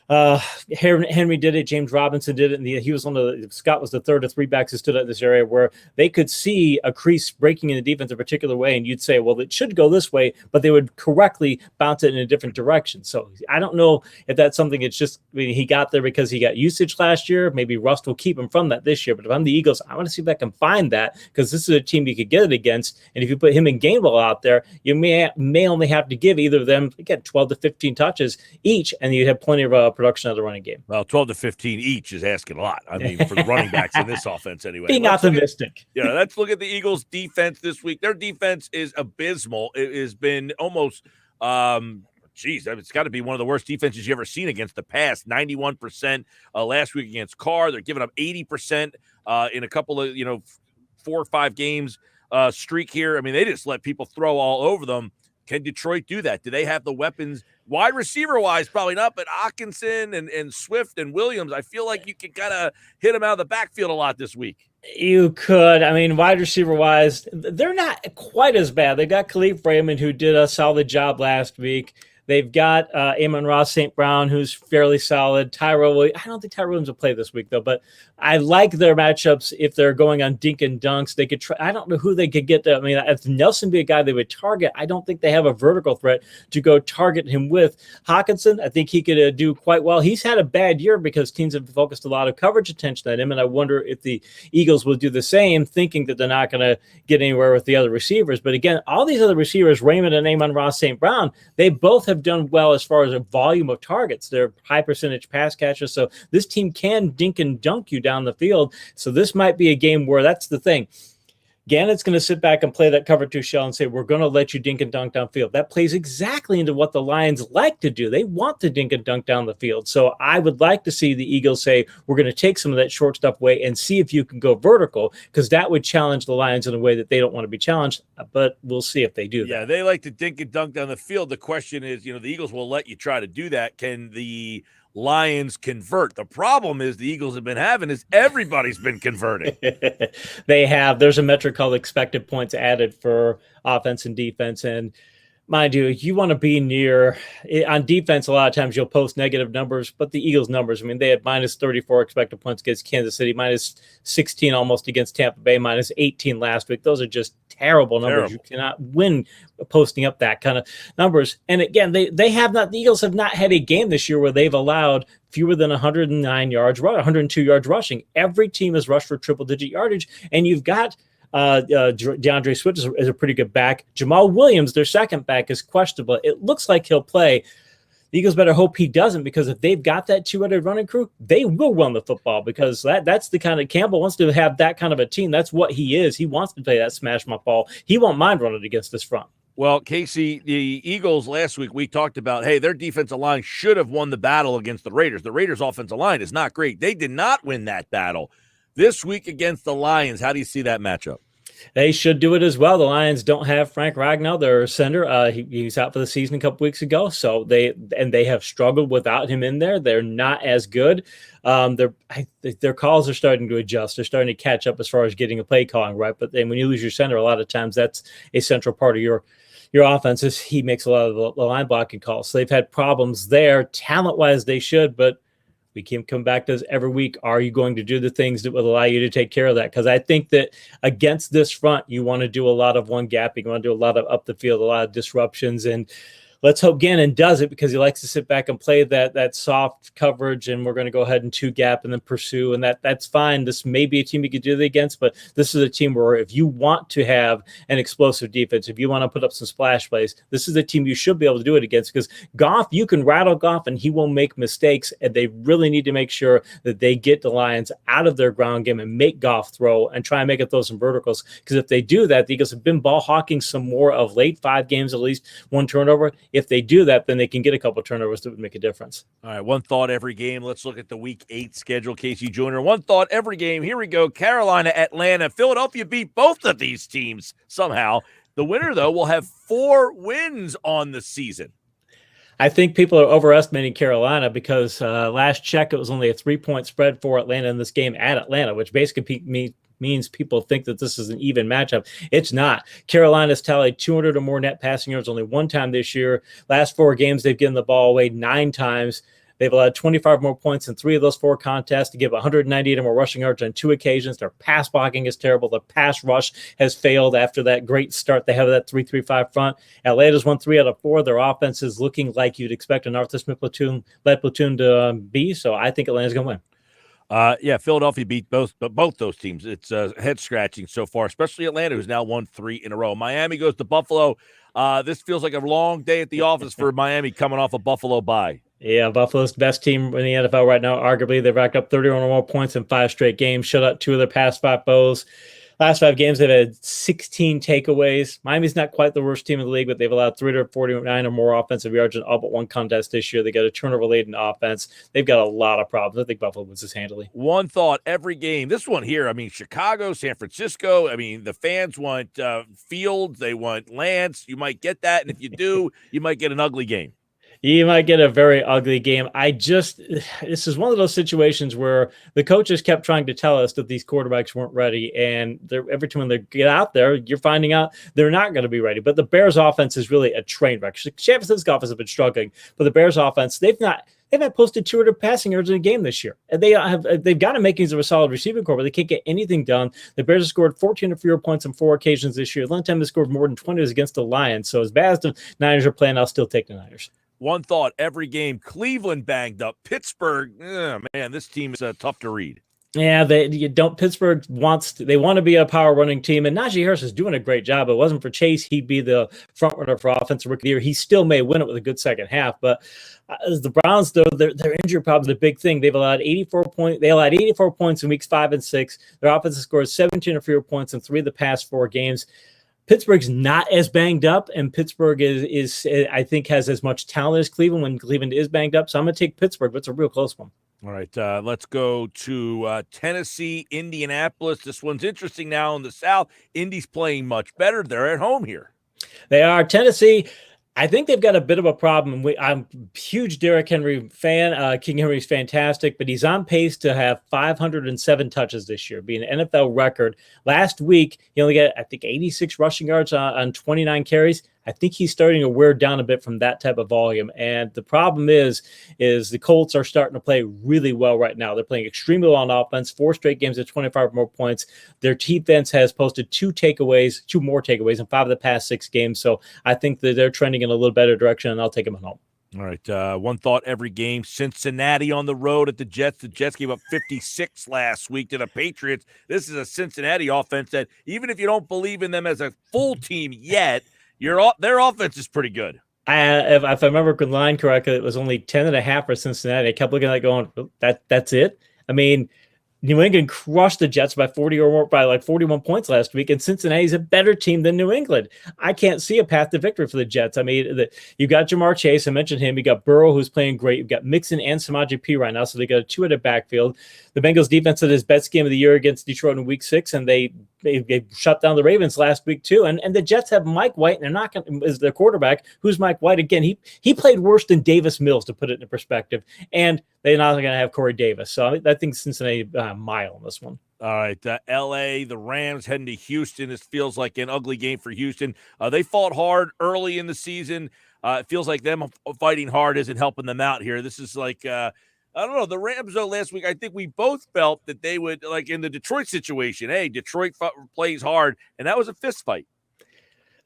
Henry did it. James Robinson did it. And he was Scott was the third of 3 backs who stood out in this area where they could see a crease breaking in the defense a particular way. And you'd say, well, it should go this way, but they would correctly bounce it in a different direction. So I don't know if that's something. It's just, he got there because he got usage last year. Maybe Rust will keep him from that this year. But if I'm the Eagles, I want to see if I can find that, because this is a team you could get it against. And if you put him and Gainwell out there, you may only have to give either of them, again, 12 to 15 touches each, and you'd have plenty of production of the running game. Well, 12 to 15 each is asking a lot. I mean, for the running backs in this offense anyway. Being optimistic. Let's look at the Eagles' defense this week. Their defense is abysmal. It has been almost, it's got to be one of the worst defenses you've ever seen against the pass. 91% last week against Carr. They're giving up 80% in a couple of, 4 or 5 games streak here. I mean, they just let people throw all over them. Can Detroit do that? Do they have the weapons? Wide receiver-wise, probably not, but Hockenson and Swift and Williams, I feel like you can kind of hit them out of the backfield a lot this week. You could. I mean, wide receiver-wise, they're not quite as bad. They've got Khalif Raymond, who did a solid job last week. They've got Amon-Ra St. Brown, who's fairly solid. Tyrell Williams. I don't think Tyrell Williams will play this week, though, but I like their matchups if they're going on dink and dunks. They could try. I don't know who they could get. I mean, if Nelson be a guy they would target, I don't think they have a vertical threat to go target him with. Hockenson, I think he could do quite well. He's had a bad year because teams have focused a lot of coverage attention on him, and I wonder if the Eagles will do the same, thinking that they're not going to get anywhere with the other receivers. But again, all these other receivers, Raymond and Amon-Ra St. Brown, they both have done well as far as a volume of targets. They're high percentage pass catchers, so this team can dink and dunk you down the field. So this might be a game where that's the thing. Gannett's going to sit back and play that cover 2 shell and say, we're going to let you dink and dunk downfield. That plays exactly into what the Lions like to do. They want to dink and dunk down the field. So I would like to see the Eagles say, we're going to take some of that short stuff away and see if you can go vertical, because that would challenge the Lions in a way that they don't want to be challenged. But we'll see if they do that. Yeah, they like to dink and dunk down the field. The question is, the Eagles will let you try to do that. Can the Lions convert? The problem is the Eagles have been having is everybody's been converting. They have. There's a metric called expected points added for offense and defense. And mind you, you want to be near on defense. A lot of times you'll post negative numbers, but the Eagles numbers, I mean, they had minus 34 expected points against Kansas City, minus 16 almost against Tampa Bay, minus 18 last week. Those are just terrible numbers. You cannot win posting up that kind of numbers. And again, they have not, the Eagles have not had a game this year where they've allowed fewer than 109 yards, 102 yards rushing. Every team has rushed for triple digit yardage, and you've got DeAndre Swift is a pretty good back. Jamal Williams, their second back, is questionable. It looks like he'll play. The Eagles better hope he doesn't, because if they've got that two-headed running crew, they will run the football, because that's the kind of Campbell wants to have that kind of a team. That's what he is. He wants to play that smash mouth ball. He won't mind running against this front. Well, Casey, the Eagles last week, we talked about, hey, their defensive line should have won the battle against the Raiders. The Raiders' offensive line is not great. They did not win that battle. This week against the Lions, how do you see that matchup? They should do it as well. The Lions don't have Frank Ragnow, their center. He's out for the season a couple weeks ago, so they have struggled without him in there. They're not as good. Their calls are starting to adjust. They're starting to catch up as far as getting a play calling right. But then when you lose your center, a lot of times that's a central part of your offense. Is he makes a lot of the line blocking calls. So they've had problems there. Talent-wise, they should, but we can come back to this every week. Are you going to do the things that will allow you to take care of that? Because I think that against this front, you want to do a lot of one gapping. You want to do a lot of up the field, a lot of disruptions. And let's hope Gannon does it, because he likes to sit back and play that soft coverage, and we're going to go ahead and two gap and then pursue, and that's fine. This may be a team you could do that against, but this is a team where if you want to have an explosive defense, if you want to put up some splash plays, this is a team you should be able to do it against, because Goff, you can rattle Goff and he will make mistakes, and they really need to make sure that they get the Lions out of their ground game and make Goff throw and try and make it throw some verticals, because if they do that, the Eagles have been ball hawking some more of late, 5 games at least, 1 turnover. If they do that, then they can get a couple of turnovers that would make a difference. All right, one thought every game. Let's look at the Week 8 schedule, Casey Jr. One thought every game. Here we go. Carolina, Atlanta. Philadelphia beat both of these teams somehow. The winner, though, will have 4 wins on the season. I think people are overestimating Carolina, because last check, it was only a 3-point spread for Atlanta in this game at Atlanta, which basically means people think that this is an even matchup. It's not. Carolina's tallied 200 or more net passing yards only 1 time this year. Last 4 games, they've given the ball away 9 times. They've allowed 25 more points in 3 of those 4 contests, to give 198 or more rushing yards on 2 occasions. Their pass blocking is terrible. The pass rush has failed after that great start. They have that 3-3-5 front. Atlanta's won 3 out of 4. Their offense is looking like you'd expect an Arthur Smith led platoon to be. So I think Atlanta's going to win. Philadelphia beat both those teams. It's head scratching so far, especially Atlanta, who's now won 3 in a row. Miami goes to Buffalo. This feels like a long day at the office for Miami, coming off a Buffalo bye. Yeah, Buffalo's the best team in the NFL right now. Arguably, they've racked up 31 or more points in 5 straight games, shut out 2 of their past 5 foes. Last 5 games, they've had 16 takeaways. Miami's not quite the worst team in the league, but they've allowed 349 or more offensive yards in all but 1 contest this year. They got a turnover-laden offense. They've got a lot of problems. I think Buffalo wins this handily. One thought every game. This one here, I mean, Chicago, San Francisco. I mean, the fans want Fields. They want Lance. You might get that, and if you do, you might get an ugly game. You might get a very ugly game. This is one of those situations where the coaches kept trying to tell us that these quarterbacks weren't ready, and every time they get out there, you're finding out they're not going to be ready. But the Bears' offense is really a train wreck. San Francisco's offense has been struggling, but the Bears' offense, they've not posted 200 passing yards in a game this year. And they've got to make use of a solid receiving core, but they can't get anything done. The Bears have scored 14 or fewer points on 4 occasions this year. The last time they scored more than 20 was against the Lions. So as bad as the Niners are playing, I'll still take the Niners. One thought every game. Cleveland banged up. Pittsburgh, man, this team is tough to read. Yeah, Pittsburgh want to be a power running team, and Najee Harris is doing a great job. If it wasn't for Chase, he'd be the front runner for offensive rookie of the year. He still may win it with a good second half, but as the Browns, though, their injury problem is a big thing. They've allowed 84 points. They allowed 84 points in weeks 5 and 6. Their offense has scored 17 or fewer points in 3 of the past 4 games. Pittsburgh's not as banged up, and Pittsburgh is I think has as much talent as Cleveland when Cleveland is banged up. So I'm going to take Pittsburgh, but it's a real close one. All right, let's go to Tennessee, Indianapolis. This one's interesting now in the South. Indy's playing much better. They're at home here. They are. Tennessee, I think they've got a bit of a problem. I'm a huge Derrick Henry fan. King Henry's fantastic, but he's on pace to have 507 touches this year, being an NFL record. Last week, he only got, I think, 86 rushing yards on 29 carries. I think he's starting to wear down a bit from that type of volume. And the problem is the Colts are starting to play really well right now. They're playing extremely well on offense, 4 straight games at 25 or more points. Their defense has posted 2 more takeaways in 5 of the past 6 games. So I think that they're trending in a little better direction, and I'll take them at home. All right. One thought every game. Cincinnati on the road at the Jets. The Jets gave up 56 last week to the Patriots. This is a Cincinnati offense that, even if you don't believe in them as a full team yet, their offense is pretty good. If I remember the line correctly, it was only 10.5 for Cincinnati. I kept looking at that going, that's it? I mean, New England crushed the Jets by 40 or more, by like 41 points last week, and Cincinnati's a better team than New England. I can't see a path to victory for the Jets. I mean, you got Jamar Chase. I mentioned him. You got Burrow, who's playing great. You've got Mixon and Samaje P right now, so they got a two-headed backfield. The Bengals defense had his best game of the year against Detroit in Week 6, and they shut down the Ravens last week too. And the Jets have Mike White, and they're not going to, as their quarterback. Who's Mike White? Again, he played worse than Davis Mills, to put it in perspective. And they're not going to have Corey Davis. So I think Cincinnati mile on this one. All right, L.A., the Rams heading to Houston. This feels like an ugly game for Houston. They fought hard early in the season. It feels like them fighting hard isn't helping them out here. This is like, I don't know, the Rams, though, last week, I think we both felt that they would, like in the Detroit situation, hey, Detroit plays hard, and that was a fist fight.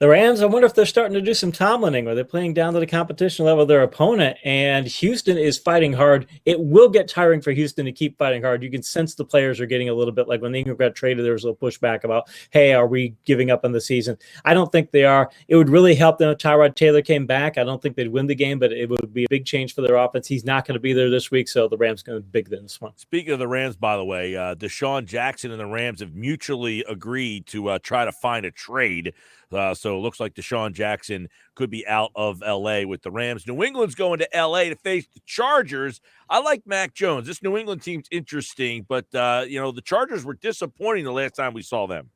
The Rams, I wonder if they're starting to do some Tomlining, or they're playing down to the competition level of their opponent, and Houston is fighting hard. It will get tiring for Houston to keep fighting hard. You can sense the players are getting a little bit like when Ingram got traded, there was a little pushback about, hey, are we giving up on the season? I don't think they are. It would really help them if Tyrod Taylor came back. I don't think they'd win the game, but it would be a big change for their offense. He's not going to be there this week, so the Rams going to be big in this one. Speaking of the Rams, by the way, Deshaun Jackson and the Rams have mutually agreed to try to find a trade. So it looks like Deshaun Jackson could be out of L.A. with the Rams. New England's going to L.A. to face the Chargers. I like Mac Jones. This New England team's interesting, but, the Chargers were disappointing the last time we saw them.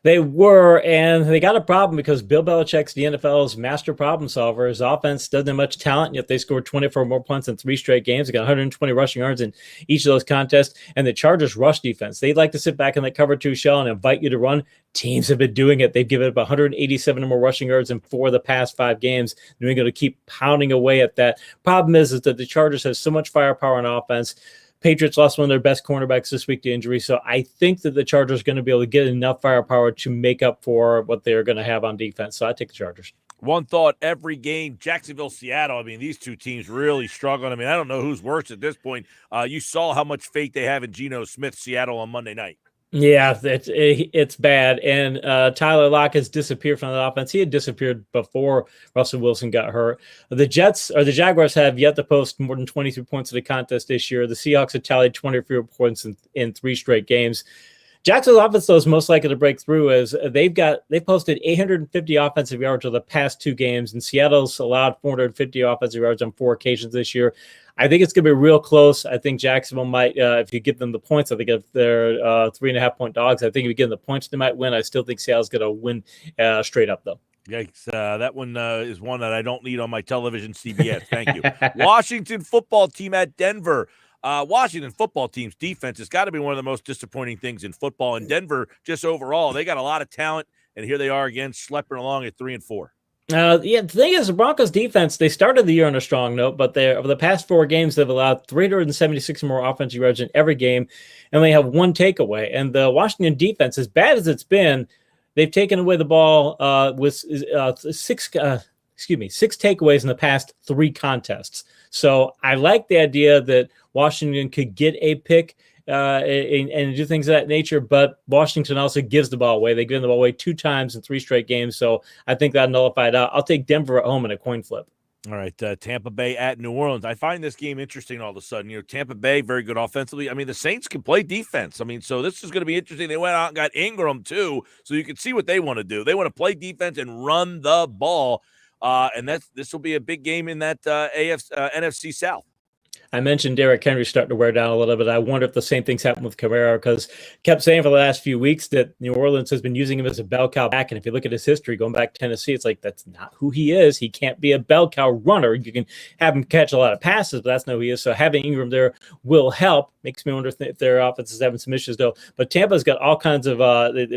They were, and they got a problem because Bill Belichick's the NFL's master problem solver. His offense doesn't have much talent, yet they scored 24 more points in 3 straight games. They got 120 rushing yards in each of those contests, and the Chargers' rush defense, they'd like to sit back in that cover 2 shell and invite you to run. Teams have been doing it. They've given up 187 or more rushing yards in 4 of the past 5 games. New England to keep pounding away at that. Problem is that the Chargers have so much firepower on offense. Patriots lost one of their best cornerbacks this week to injury, so I think that the Chargers are going to be able to get enough firepower to make up for what they're going to have on defense. So I take the Chargers. One thought every game, Jacksonville, Seattle. I mean, these two teams really struggling. I mean, I don't know who's worse at this point. You saw how much faith they have in Geno Smith, Seattle, on Monday night. Yeah, it's bad. And Tyler Lockett has disappeared from the offense. He had disappeared before Russell Wilson got hurt. The Jaguars have yet to post more than 23 points in the contest this year. The Seahawks have tallied 23 points in 3 straight games. Jacksonville's offense, though, is most likely to break through as they've posted 850 offensive yards over the past 2 games, and Seattle's allowed 450 offensive yards on 4 occasions this year. I think it's going to be real close. I think Jacksonville might, if you give them the points, I think if they're 3.5-point dogs, I think if you give them the points, they might win. I still think Seattle's going to win straight up, though. Yikes. That one is one that I don't need on my television CBS. Thank you. Washington football team at Denver. Washington football team's defense has got to be one of the most disappointing things in football. And Denver, just overall, they got a lot of talent, and here they are again, schlepping along at 3-4. The thing is, the Broncos defense, they started the year on a strong note, but over the past 4 games, they've allowed 376 more offensive yards in every game, and they have 1 takeaway. And the Washington defense, as bad as it's been, they've taken away the ball with 6 takeaways in the past 3 contests. So I like the idea that Washington could get a pick and do things of that nature, but Washington also gives the ball away. They give the ball away 2 times in 3 straight games, so I think that nullified out. I'll take Denver at home in a coin flip. All right, Tampa Bay at New Orleans. I find this game interesting all of a sudden. Tampa Bay, very good offensively. I mean, the Saints can play defense. I mean, so this is going to be interesting. They went out and got Ingram, too, so you can see what they want to do. They want to play defense and run the ball, and this will be a big game in that NFC South. I mentioned Derrick Henry starting to wear down a little bit. I wonder if the same thing's happened with Kamara, because kept saying for the last few weeks that New Orleans has been using him as a bell cow back. And if you look at his history going back to Tennessee, it's like that's not who he is. He can't be a bell cow runner. You can have him catch a lot of passes, but that's not who he is. So having Ingram there will help. Makes me wonder if their offense is having some issues, though. But Tampa's got all kinds of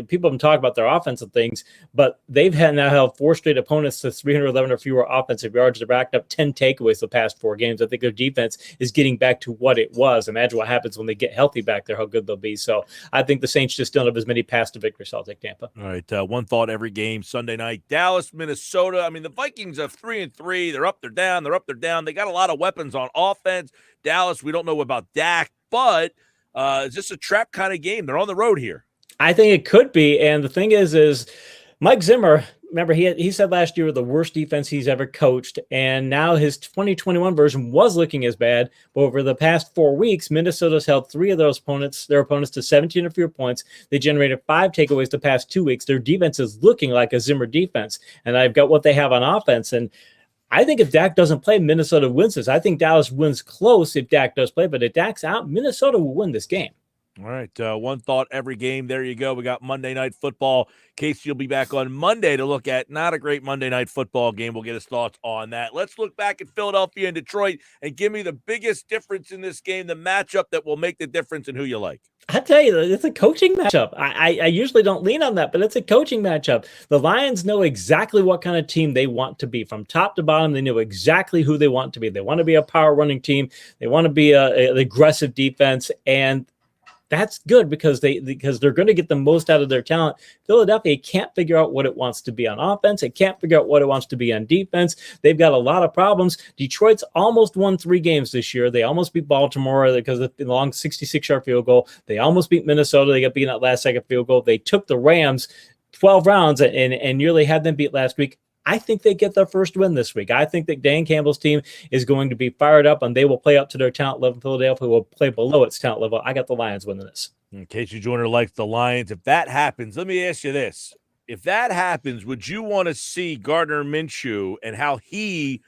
people have been talking about their offensive things, but they've now held 4 straight opponents to 311 or fewer offensive yards. They're backed up 10 takeaways the past 4 games. I think their defense is getting back to what it was. Imagine what happens when they get healthy back there, how good they'll be. So I think the Saints just don't have as many paths to victory. So I'll take Tampa. All right, one thought every game Sunday night. Dallas, Minnesota. I mean, the Vikings are 3-3. They're up, they're down. They're up, they're down. They got a lot of weapons on offense. Dallas, we don't know about Dak, but it's just a trap kind of game. They're on the road here. I think it could be. And the thing is Mike Zimmer, remember, he said last year the worst defense he's ever coached, and now his 2021 version was looking as bad. But over the past 4 weeks, Minnesota's held three of their opponents to 17 or fewer points. They generated 5 takeaways the past 2 weeks. Their defense is looking like a Zimmer defense, and I've got what they have on offense. And I think if Dak doesn't play, Minnesota wins this. I think Dallas wins close if Dak does play, but if Dak's out, Minnesota will win this game. All right, one thought every game. There you go. We got Monday Night Football. Casey will be back on Monday to look at not a great Monday Night Football game. We'll get his thoughts on that. Let's look back at Philadelphia and Detroit and give me the biggest difference in this game, the matchup that will make the difference and who you like. I tell you, it's a coaching matchup. I usually don't lean on that, but it's a coaching matchup. The Lions know exactly what kind of team they want to be. From top to bottom, they know exactly who they want to be. They want to be a power running team. They want to be an aggressive defense, and that's good because they're going to get the most out of their talent. Philadelphia can't figure out what it wants to be on offense. It can't figure out what it wants to be on defense. They've got a lot of problems. Detroit's almost won 3 games this year. They almost beat Baltimore because of the long 66-yard field goal. They almost beat Minnesota. They got beaten that last-second field goal. They took the Rams 12 rounds and nearly had them beat last week. I think they get their first win this week. I think that Dan Campbell's team is going to be fired up, and they will play up to their talent level. Philadelphia will play below its talent level. I got the Lions winning this. Casey Joyner likes the Lions. If that happens, let me ask you this. If that happens, would you want to see Gardner Minshew and how he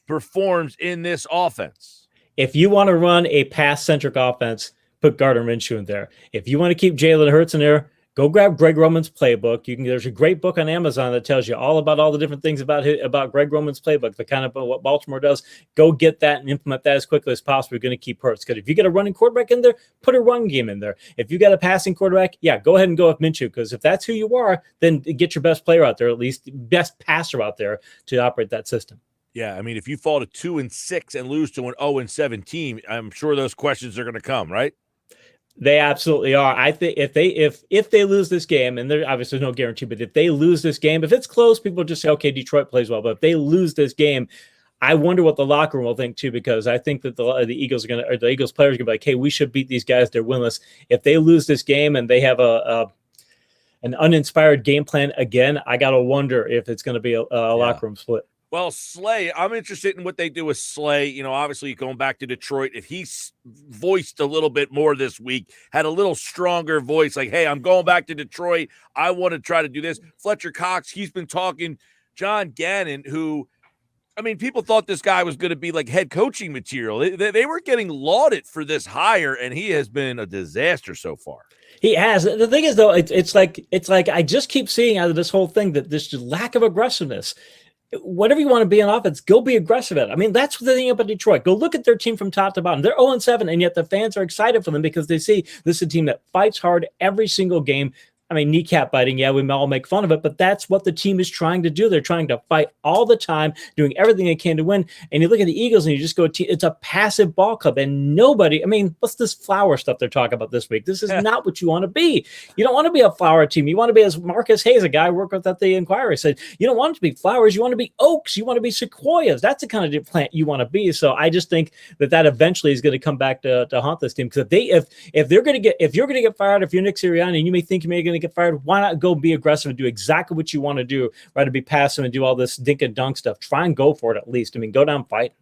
performs in this offense? If you want to run a pass-centric offense, put Gardner Minshew in there. If you want to keep Jalen Hurts in there, go grab Greg Roman's playbook. There's a great book on Amazon that tells you all the different things about Greg Roman's playbook, the kind of what Baltimore does. Go get that and implement that as quickly as possible. You're going to keep Hurts. Because if you get a running quarterback in there, put a run game in there. If you got a passing quarterback, go ahead and go with Minshew. Because if that's who you are, then get your best player out there, at least best passer out there to operate that system. Yeah, I mean, if you fall to 2-6 and lose to an 0-7 team, I'm sure those questions are going to come, right? They absolutely are. I think if they lose this game, and there obviously no guarantee, but if they lose this game, if it's close, people just say, okay, Detroit plays well. But if they lose this game, I wonder what the locker room will think too, because I think that the Eagles players are going to be like, hey, we should beat these guys. They're winless. If they lose this game and they have an uninspired game plan again, I got to wonder if it's going to be a locker room split. Well, Slay, I'm interested in what they do with Slay. You know, obviously going back to Detroit, if he's voiced a little bit more this week, had a little stronger voice, like, hey, I'm going back to Detroit. I want to try to do this. Fletcher Cox, he's been talking. John Gannon, who, I mean, people thought this guy was going to be like head coaching material. They were getting lauded for this hire, and he has been a disaster so far. He has. The thing is, though, it's like I just keep seeing out of this whole thing that there's just lack of aggressiveness. Whatever you want to be on offense, go be aggressive at it. I mean, that's the thing about Detroit. Go look at their team from top to bottom. They're 0-7, and yet the fans are excited for them because they see this is a team that fights hard every single game. I mean, kneecap biting, yeah, we may all make fun of it, but that's what the team is trying to do. They're trying to fight all the time, doing everything they can to win. And you look at the Eagles and you just go, it's a passive ball club. And nobody, I mean, what's this flower stuff they're talking about this week? This is not what you want to be. You don't want to be a flower team. You want to be, as Marcus Hayes, a guy I work with at the Inquirer, said, you don't want it to be flowers. You want to be oaks. You want to be sequoias. That's the kind of plant you want to be. So I just think that eventually is going to come back to haunt this team. Because if you're going to get fired, if you're Nick Sirianni and you may think you may going to get fired, why not go be aggressive and do exactly what you want to do, rather be passive and do all this dink and dunk stuff. Try and go for it at least. I mean, go down fight.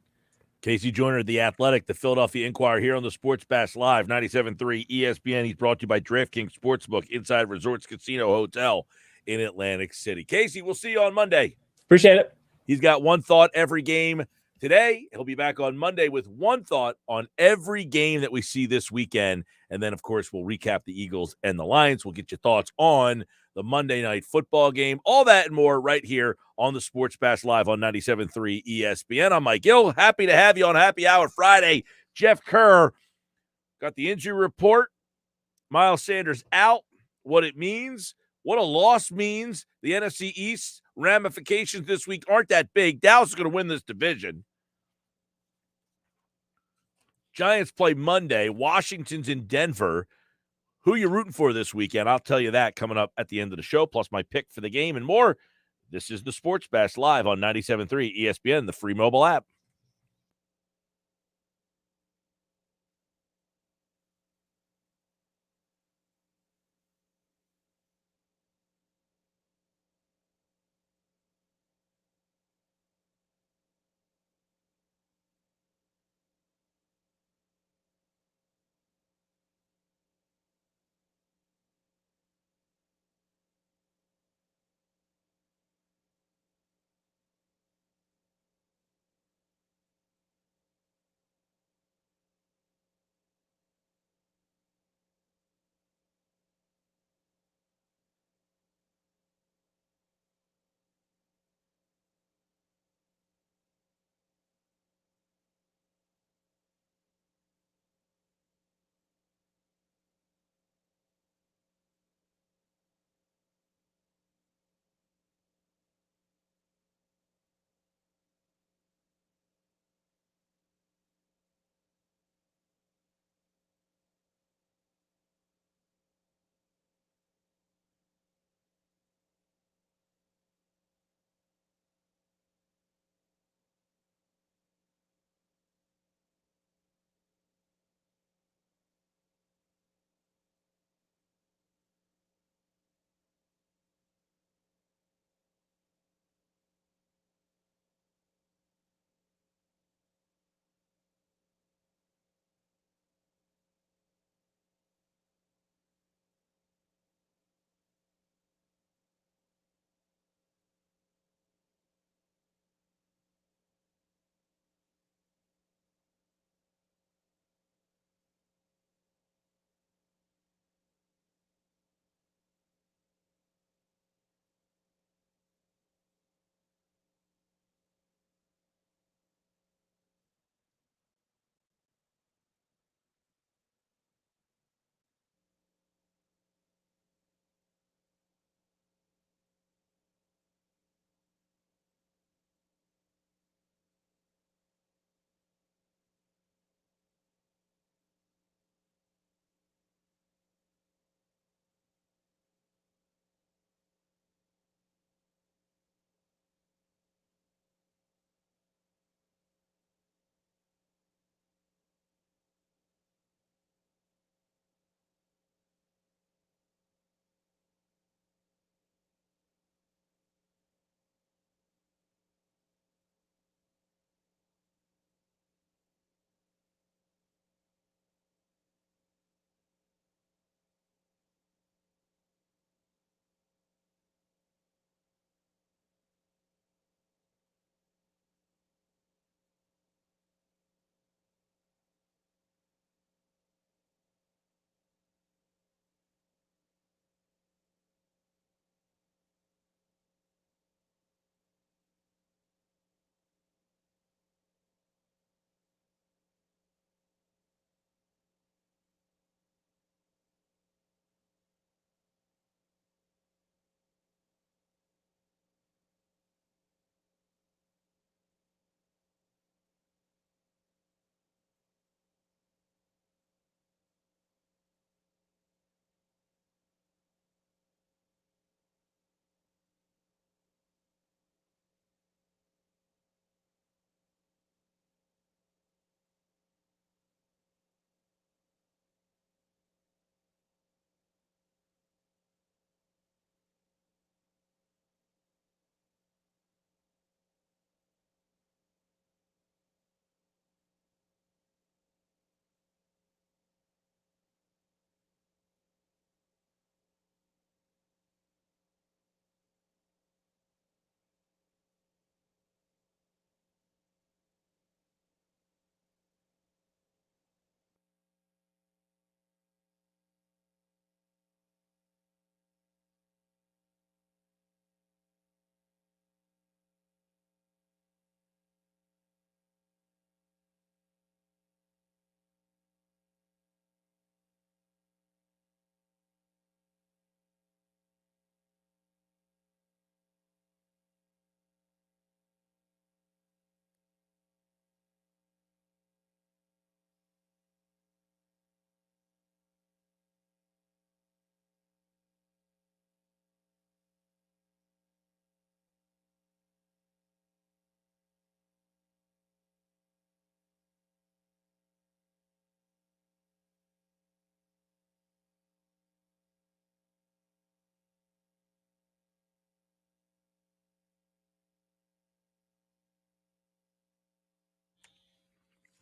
Casey Joyner, The Athletic, the Philadelphia Inquirer here on the Sports Bash Live, 97.3 ESPN. He's brought to you by DraftKings Sportsbook, Inside Resorts Casino Hotel in Atlantic City. Casey, we'll see you on Monday. Appreciate it. He's got one thought every game today. He'll be back on Monday with one thought on every game that we see this weekend. And then, of course, we'll recap the Eagles and the Lions. We'll get your thoughts on the Monday Night Football game. All that and more right here on the Sports Bash Live on 97.3 ESPN. I'm Mike Gill. Happy to have you on Happy Hour Friday. Jeff Kerr got the injury report. Miles Sanders out. What it means, what a loss means. The NFC East ramifications this week aren't that big. Dallas is going to win this division. Giants play Monday. Washington's in Denver. Who you rooting for this weekend? I'll tell you that coming up at the end of the show, plus my pick for the game and more. This is the Sports Bash live on 97.3 ESPN, the free mobile app.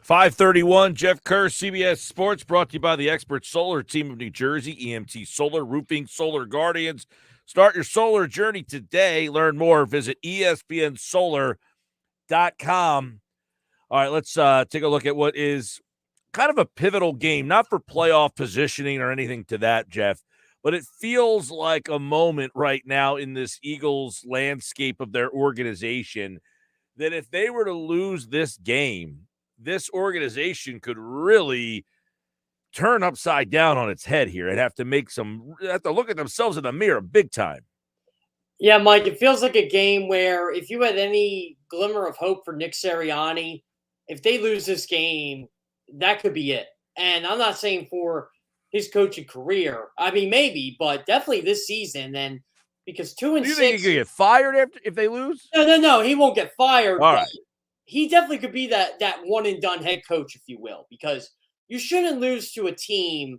5:31, Jeff Kerr, CBS Sports, brought to you by the expert solar team of New Jersey, EMT Solar, Roofing, Solar Guardians. Start your solar journey today. Learn more. Visit espnsolar.com. All right, let's take a look at what is kind of a pivotal game, not for playoff positioning or anything to that, Jeff, but it feels like a moment right now in this Eagles landscape of their organization that if they were to lose this game, this organization could really turn upside down on its head here and have to look at themselves in the mirror big time. Yeah, Mike, it feels like a game where if you had any glimmer of hope for Nick Sirianni, if they lose this game, that could be it. And I'm not saying for his coaching career. I mean, maybe, but definitely this season. And because 2-6, do you think he could get fired if they lose? No, he won't get fired. All right. He definitely could be that one and done head coach, if you will, because you shouldn't lose to a team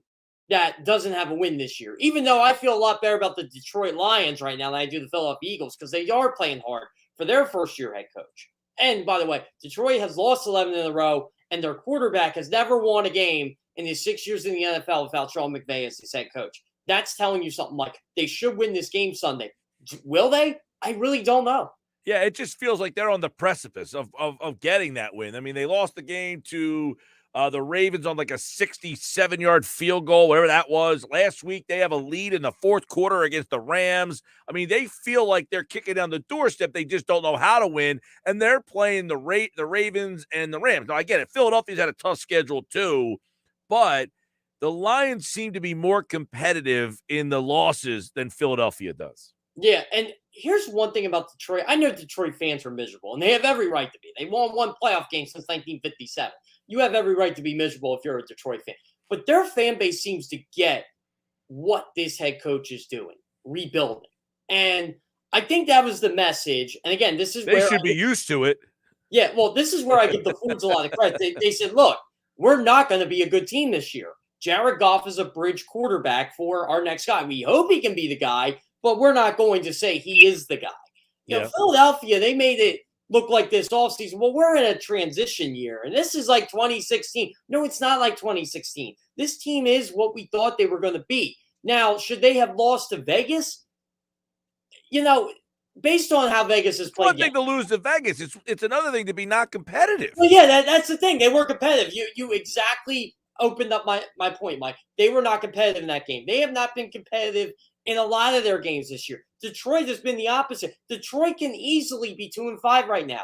that doesn't have a win this year. Even though I feel a lot better about the Detroit Lions right now than I do the Philadelphia Eagles because they are playing hard for their first-year head coach. And by the way, Detroit has lost 11 in a row, and their quarterback has never won a game in his 6 years in the NFL without Sean McVay as his head coach. That's telling you something, like they should win this game Sunday. Will they? I really don't know. Yeah, it just feels like they're on the precipice of getting that win. I mean, they lost the game to the Ravens on like a 67-yard field goal, whatever that was. Last week, they have a lead in the fourth quarter against the Rams. I mean, they feel like they're kicking down the doorstep. They just don't know how to win, and they're playing the Ravens and the Rams. Now, I get it. Philadelphia's had a tough schedule too, but the Lions seem to be more competitive in the losses than Philadelphia does. Yeah, and here's one thing about Detroit. I know Detroit fans are miserable, and they have every right to be. They won one playoff game since 1957. You have every right to be miserable if you're a Detroit fan. But their fan base seems to get what this head coach is doing, rebuilding. And I think that was the message. And again, this is they where should be used to it. Yeah, well, this is where I give the Fools a lot of credit. They said, look, we're not going to be a good team this year. Jared Goff is a bridge quarterback for our next guy. We hope he can be the guy, but we're not going to say he is the guy. You know, Philadelphia, they made it look like this offseason. Well, we're in a transition year, and this is like 2016. No, it's not like 2016. This team is what we thought they were going to be. Now, should they have lost to Vegas? You know, based on how Vegas is playing. One thing to lose to Vegas. It's another thing to be not competitive. Well, yeah, that's the thing. They were competitive. You exactly opened up my point, Mike. They were not competitive in that game. They have not been competitive in a lot of their games this year. Detroit has been the opposite. Detroit can easily be 2-5 right now.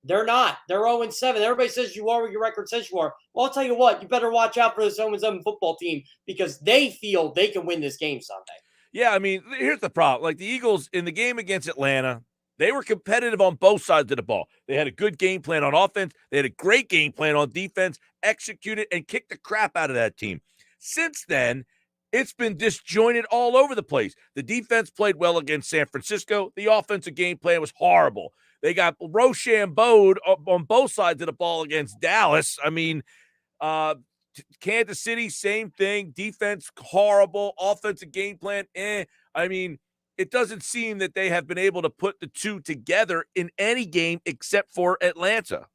They're not. They're 0-7. Everybody says you are what your record says you are. Well, I'll tell you what. You better watch out for this 0-7 football team because they feel they can win this game Sunday. Yeah, I mean, here's the problem. Like the Eagles in the game against Atlanta, they were competitive on both sides of the ball. They had a good game plan on offense. They had a great game plan on defense, executed and kicked the crap out of that team. Since then, it's been disjointed all over the place. The defense played well against San Francisco. The offensive game plan was horrible. They got Rochambeau'd on both sides of the ball against Dallas. I mean, Kansas City, same thing. Defense, horrible. Offensive game plan, I mean, it doesn't seem that they have been able to put the two together in any game except for Atlanta.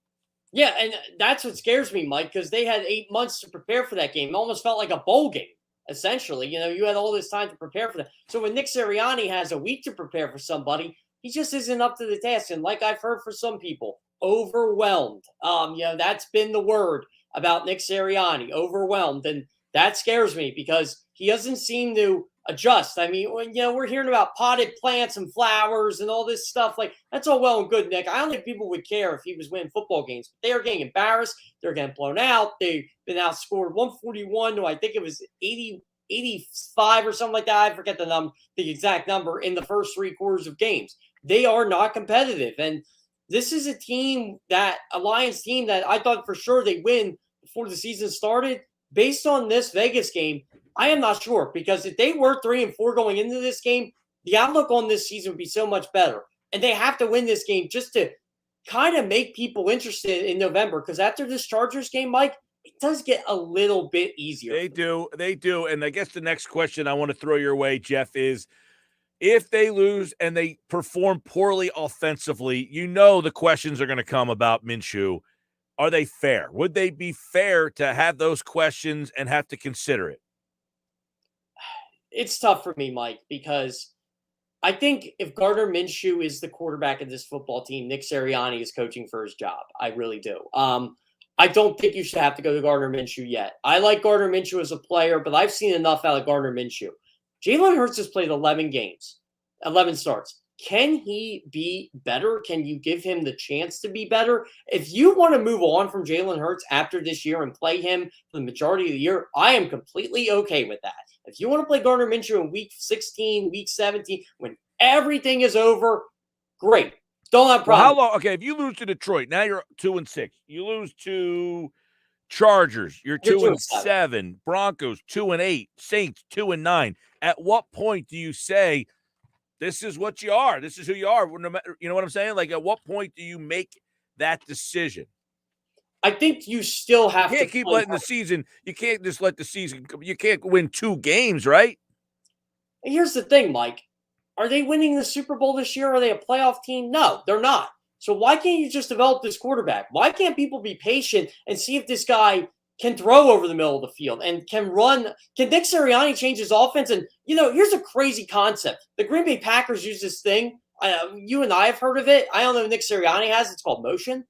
Yeah, and that's what scares me, Mike, because they had 8 months to prepare for that game. It almost felt like a bowl game, essentially. You know, you had all this time to prepare for that. So when Nick Sirianni has a week to prepare for somebody, he just isn't up to the task. And like I've heard for some people, overwhelmed. You know, that's been the word about Nick Sirianni, overwhelmed. And that scares me because he doesn't seem to adjust. I mean, when, you know, we're hearing about potted plants and flowers and all this stuff. Like, that's all well and good, Nick. I don't think people would care if he was winning football games. But they are getting embarrassed. They're getting blown out. They've been outscored 141 to, I think it was 85 or something like that. I forget the exact number in the first 3 quarters of games. They are not competitive. And this is a Lions team that I thought for sure they'd win before the season started. Based on this Vegas game, I am not sure, because if they were 3-4 going into this game, the outlook on this season would be so much better. And they have to win this game just to kind of make people interested in November, because after this Chargers game, Mike, it does get a little bit easier. They do. And I guess the next question I want to throw your way, Jeff, is if they lose and they perform poorly offensively, you know the questions are going to come about Minshew. are they fair? Would they be fair to have those questions and have to consider it? It's tough for me, Mike, because I think if Gardner Minshew is the quarterback of this football team, Nick Sirianni is coaching for his job. I really do. I don't think you should have to go to Gardner Minshew yet. I like Gardner Minshew as a player, but I've seen enough out of Gardner Minshew. Jalen Hurts has played 11 games, 11 starts. Can he be better? Can you give him the chance to be better? If you want to move on from Jalen Hurts after this year and play him for the majority of the year, I am completely okay with that. If you want to play Gardner Minshew in week 16, week 17, when everything is over, great. Don't have a problem. Well, how long? Okay, if you lose to Detroit, now you're 2-6. You lose to Chargers, you're 2-7. Broncos 2-8. Saints 2-9. At what point do you say, this is what you are? This is who you are. You know what I'm saying? Like, at what point do you make that decision? I think you still have to keep letting the season. You can't just let the season. You can't win 2 games, right? And here's the thing, Mike. Are they winning the Super Bowl this year? Are they a playoff team? No, they're not. So why can't you just develop this quarterback? Why can't people be patient and see if this guy can throw over the middle of the field and can run? Can Nick Sirianni change his offense? And, here's a crazy concept. The Green Bay Packers use this thing. You and I have heard of it. I don't know if Nick Sirianni has. It's called motion.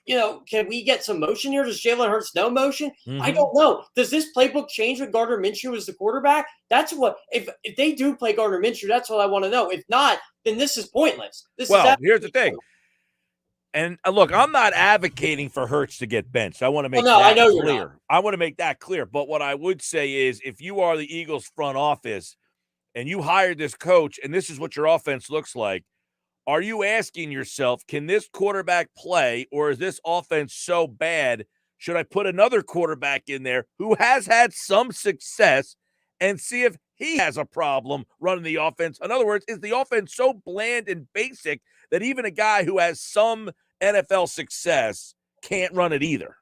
Can we get some motion here? Does Jalen Hurts know motion? Mm-hmm. I don't know. Does this playbook change with Gardner Minshew as the quarterback? That's what, if they do play Gardner Minshew, that's what I want to know. If not, then this is pointless. Here's the thing. And look, I'm not advocating for Hurts to get benched. I want to make that clear. I want to make that clear. But what I would say is, if you are the Eagles front office and you hired this coach and this is what your offense looks like, are you asking yourself, can this quarterback play, or is this offense so bad, should I put another quarterback in there who has had some success and see if he has a problem running the offense? In other words, is the offense so bland and basic that even a guy who has some NFL success can't run it either?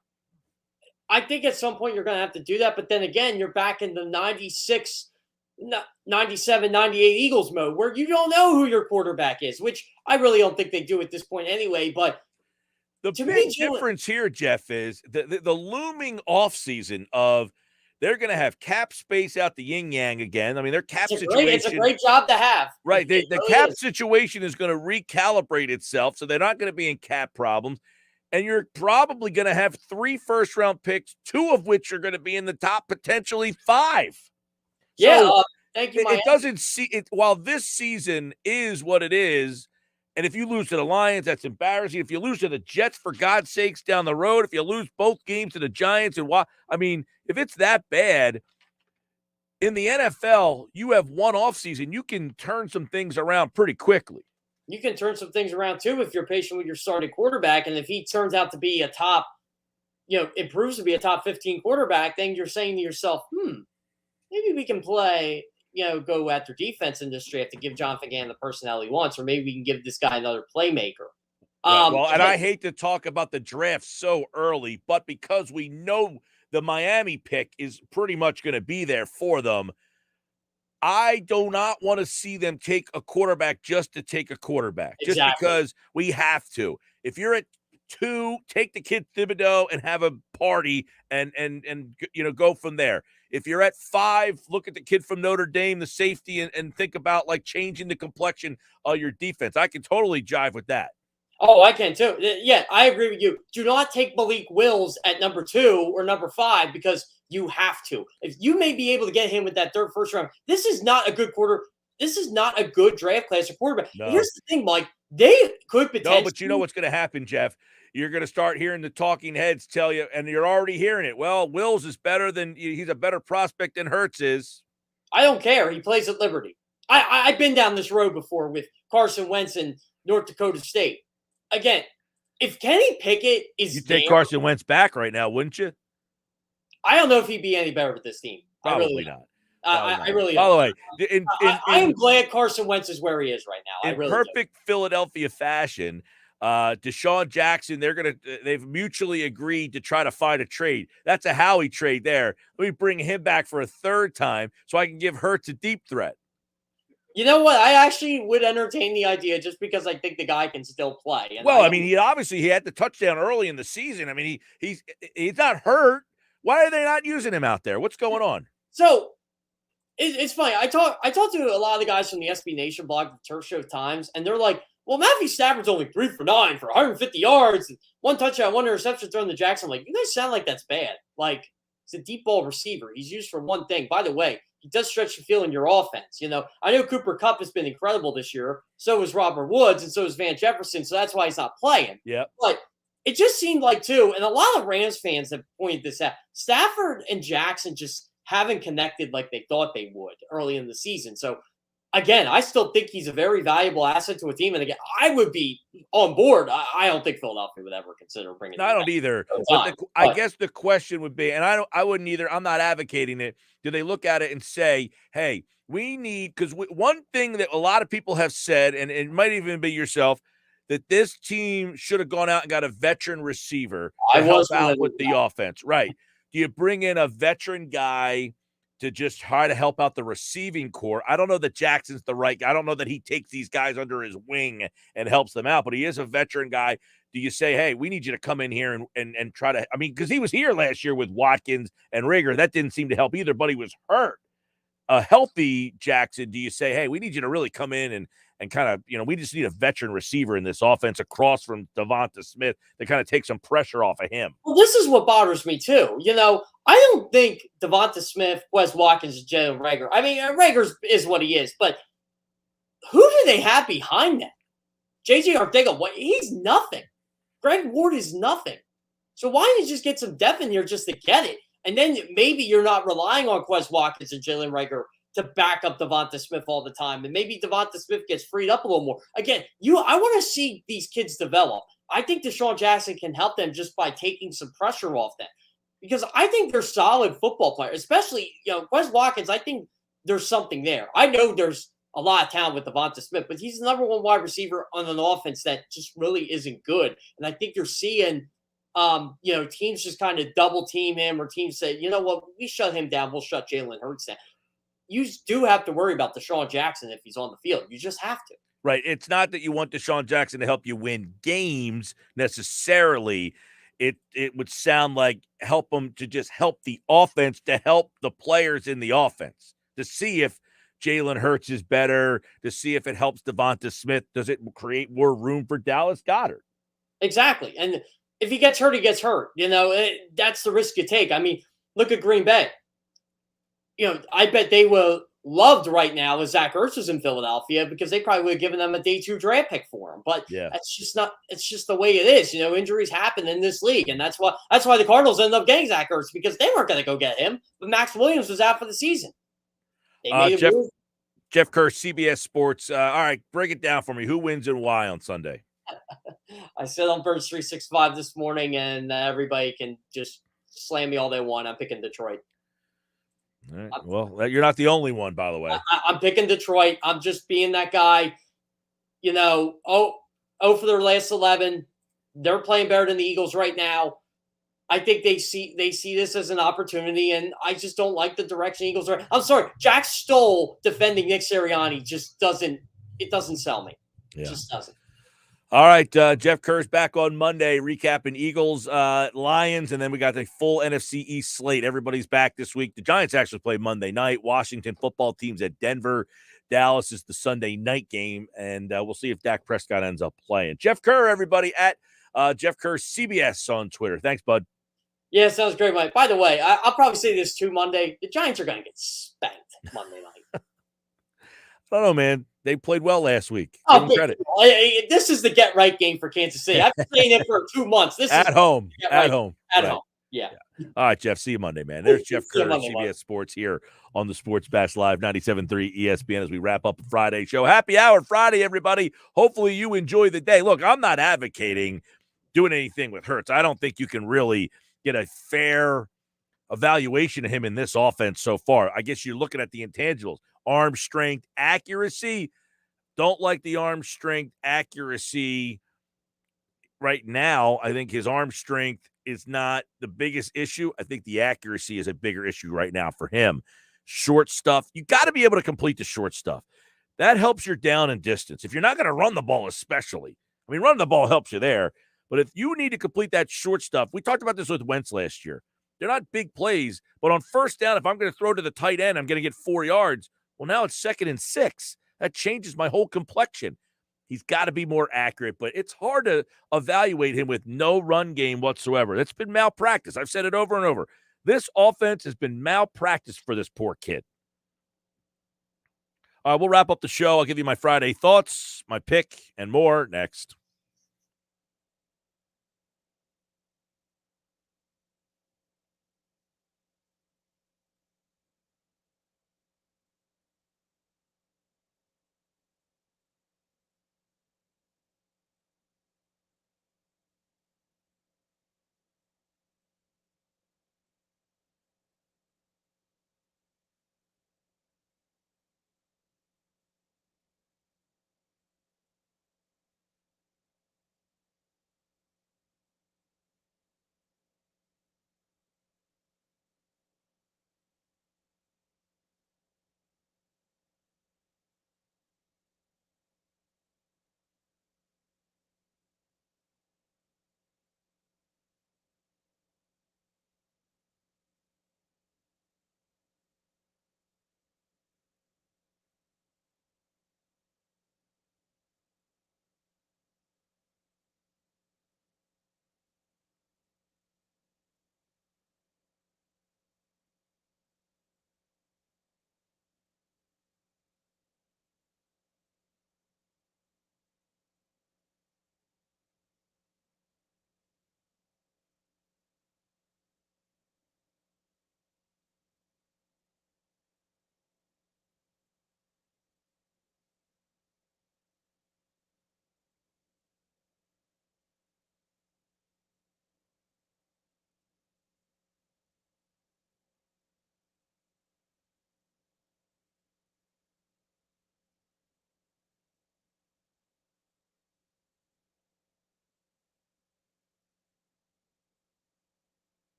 I think at some point you're going to have to do that, but then again, you're back in the 96 97, 98 Eagles mode where you don't know who your quarterback is, which I really don't think they do at this point anyway. But the big difference here, Jeff, is the looming offseason of they're going to have cap space out the yin-yang again. I mean, their cap situation. It's a great job to have. Right. The cap situation is going to recalibrate itself, so they're not going to be in cap problems. And you're probably going to have 3 first-round picks, 2 of which are going to be in the top potentially 5. Yeah, thank you. It doesn't see it. While this season is what it is, and if you lose to the Lions, that's embarrassing. If you lose to the Jets, for God's sakes, down the road, if you lose both games to the Giants, if it's that bad, in the NFL, you have one offseason, you can turn some things around pretty quickly. You can turn some things around too if you're patient with your starting quarterback, and if he turns out to be improves to be a top 15 quarterback, then you're saying to yourself, maybe we can play, go after defense in this draft to give Jonathan Gannon the personnel he wants, or maybe we can give this guy another playmaker. And I hate to talk about the draft so early, but because we know the Miami pick is pretty much going to be there for them, I do not want to see them take a quarterback just to take a quarterback, just because we have to. If you're at 2, take the kid Thibodeau and have a party and go from there. If you're at 5, look at the kid from Notre Dame, the safety, and think about changing the complexion of your defense. I can totally jive with that. Oh, I can too. Yeah, I agree with you. Do not take Malik Wills at number 2 or number 5 because you have to. If you may be able to get him with that 3rd, 1st round, this is not a good quarter. This is not a good draft class of quarterback. No. Here's the thing, Mike. They could potentially. No, but you know what's going to happen, Jeff? You're going to start hearing the talking heads tell you, and you're already hearing it. Well, Wills is better he's a better prospect than Hurts is. I don't care. He plays at Liberty. I've been down this road before with Carson Wentz and North Dakota State. Again, if Kenny Pickett is you'd take Carson Wentz back right now, wouldn't you? I don't know if he'd be any better with this team. Probably not. I really don't. By the way, I am glad Carson Wentz is where he is right now. In perfect Philadelphia fashion, Deshaun Jackson, they've mutually agreed to try to find a trade. That's a Howie trade there. Let me bring him back for a 3rd time so I can give Hurts a deep threat. You know what? I actually would entertain the idea just because I think the guy can still play. And well, I mean, he had the touchdown early in the season. I mean, he's not hurt. Why are they not using him out there? What's going on? So it's funny. I talked to a lot of the guys from the SB Nation blog, the Turf Show Times, and they're like, "Well, Matthew Stafford's only 3 for 9 for 150 yards, and 1 touchdown, 1 interception thrown to Jackson." I'm like, you guys sound like that's bad. Like, he's a deep ball receiver. He's used for one thing. By the way, he does stretch the field in your offense. You know, I know Cooper Kupp has been incredible this year. So is Robert Woods, and so is Van Jefferson. So that's why he's not playing. Yeah. But it just seemed like, too, and a lot of Rams fans have pointed this out, Stafford and Jackson just haven't connected like they thought they would early in the season. So, again, I still think he's a very valuable asset to a team. And again, I would be on board. I don't think Philadelphia would ever consider bringing him I don't back. either. I guess the question would be, and I wouldn't either. I'm not advocating it. Do they look at it and say, hey, we need, because one thing that a lot of people have said, and it might even be yourself, that this team should have gone out and got a veteran receiver to help out with the offense. Right. Do you bring in a veteran guy to just try to help out the receiving core? I don't know that Jackson's the right guy. I don't know that he takes these guys under his wing and helps them out, but he is a veteran guy. Do you say, hey, we need you to come in here and try to – I mean, because he was here last year with Watkins and Rager. That didn't seem to help either, but he was hurt. A healthy Jackson, do you say, hey, we need you to really come in and kind of, we just need a veteran receiver in this offense across from Devonta Smith to kind of take some pressure off of him? Well, this is what bothers me, too. I don't think Devonta Smith, Wes Watkins, and Jalen Rager. I mean, Rager is what he is, but who do they have behind them? J.J. Arcega, he's nothing. Greg Ward is nothing. So why don't you just get some depth in here just to get it? And then maybe you're not relying on Wes Watkins and Jalen Rager to back up Devonta Smith all the time. And maybe Devonta Smith gets freed up a little more. Again, I want to see these kids develop. I think Deshaun Jackson can help them just by taking some pressure off them. Because I think they're solid football players, especially, Wes Watkins. I think there's something there. I know there's a lot of talent with Devonta Smith, but he's the number 1 wide receiver on an offense that just really isn't good. And I think you're seeing, teams just kind of double team him, or teams say, you know what, we shut him down, we'll shut Jalen Hurts down. You do have to worry about Deshaun Jackson if he's on the field. You just have to. Right. It's not that you want Deshaun Jackson to help you win games necessarily. It would sound like help them to just help the offense, to help the players in the offense, to see if Jalen Hurts is better, to see if it helps Devonta Smith. Does it create more room for Dallas Goedert? Exactly. And if he gets hurt, he gets hurt. That's the risk you take. I mean, look at Green Bay. I bet they were loved right now if Zach Ertz was in Philadelphia, because they probably would have given them a day 2 draft pick for him. But that's just not. It's just the way it is. Injuries happen in this league, and that's why the Cardinals ended up getting Zach Ertz, because they weren't going to go get him. But Max Williams was out for the season. They made Jeff Kerr, CBS Sports. All right, break it down for me. Who wins and why on Sunday? I said on Birds 365 this morning, and everybody can just slam me all they want. I'm picking Detroit. All right. Well, you're not the only one, by the way. I'm picking Detroit. I'm just being that guy. For their last 11. They're playing better than the Eagles right now. I think they see this as an opportunity, and I just don't like the direction Eagles are. I'm sorry, Jack Stoll defending Nick Sirianni just doesn't sell me. It just doesn't. All right, Jeff Kerr's back on Monday, recapping Eagles, Lions, and then we got the full NFC East slate. Everybody's back this week. The Giants actually play Monday night. Washington football team's at Denver. Dallas is the Sunday night game, and we'll see if Dak Prescott ends up playing. Jeff Kerr, everybody, at Jeff Kerr CBS on Twitter. Thanks, bud. Yeah, sounds great, Mike. By the way, I'll probably say this too Monday. The Giants are going to get spanked Monday night. I don't know, man. They played well last week. Oh, Give them credit. This is the get-right game for Kansas City. I've been saying it for 2 months. This at is home. At home. Yeah. All right, Jeff. See you Monday, man. There's Jeff Kerr, Monday, CBS Mike. Sports, here on the Sports Bash Live, 97.3 ESPN, as we wrap up the Friday show. Happy hour Friday, everybody. Hopefully you enjoy the day. Look, I'm not advocating doing anything with Hurts. I don't think you can really get a fair evaluation of him in this offense so far. I guess you're looking at the intangibles. Arm strength, accuracy. Don't like the arm strength, accuracy right now. I think his arm strength is not the biggest issue. I think the accuracy is a bigger issue right now for him. Short stuff, you got to be able to complete the short stuff. that helps your down and distance. If you're not going to run the ball, especially, I mean, running the ball helps you there. But if you need to complete that short stuff, we talked about this with Wentz last year. They're not big plays, but on first down, if I'm going to throw to the tight end, I'm going to get 4 yards. Well, now it's 2nd and 6. That changes my whole complexion. He's got to be more accurate, but it's hard to evaluate him with no run game whatsoever. That's been malpractice. I've said it over and over. This offense has been malpractice for this poor kid. All right, we'll wrap up the show. I'll give you my Friday thoughts, my pick, and more next.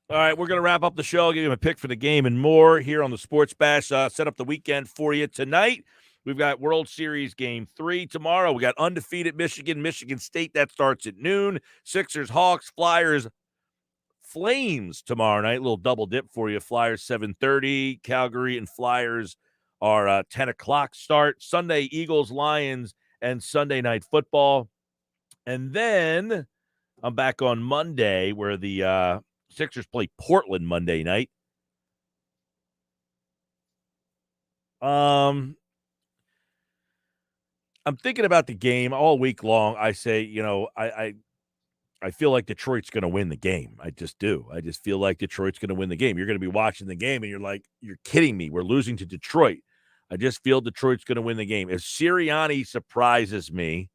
All right, we're going to wrap up the show, give you a pick for the game and more here on the Sports Bash. Set up the weekend for you tonight. We've got World Series Game 3 tomorrow. We got undefeated Michigan State. That starts at noon. Sixers, Hawks, Flyers, Flames tomorrow night. A little double dip for you. Flyers 7:30. Calgary and Flyers are 10 o'clock start. Sunday, Eagles, Lions, and Sunday Night Football. And then I'm back on Monday where the Sixers play Portland Monday night. I'm thinking about the game all week long. I say, I feel like Detroit's going to win the game. I just do. I just feel like Detroit's going to win the game. You're going to be watching the game and you're like, you're kidding me. We're losing to Detroit. I just feel Detroit's going to win the game. If Sirianni surprises me,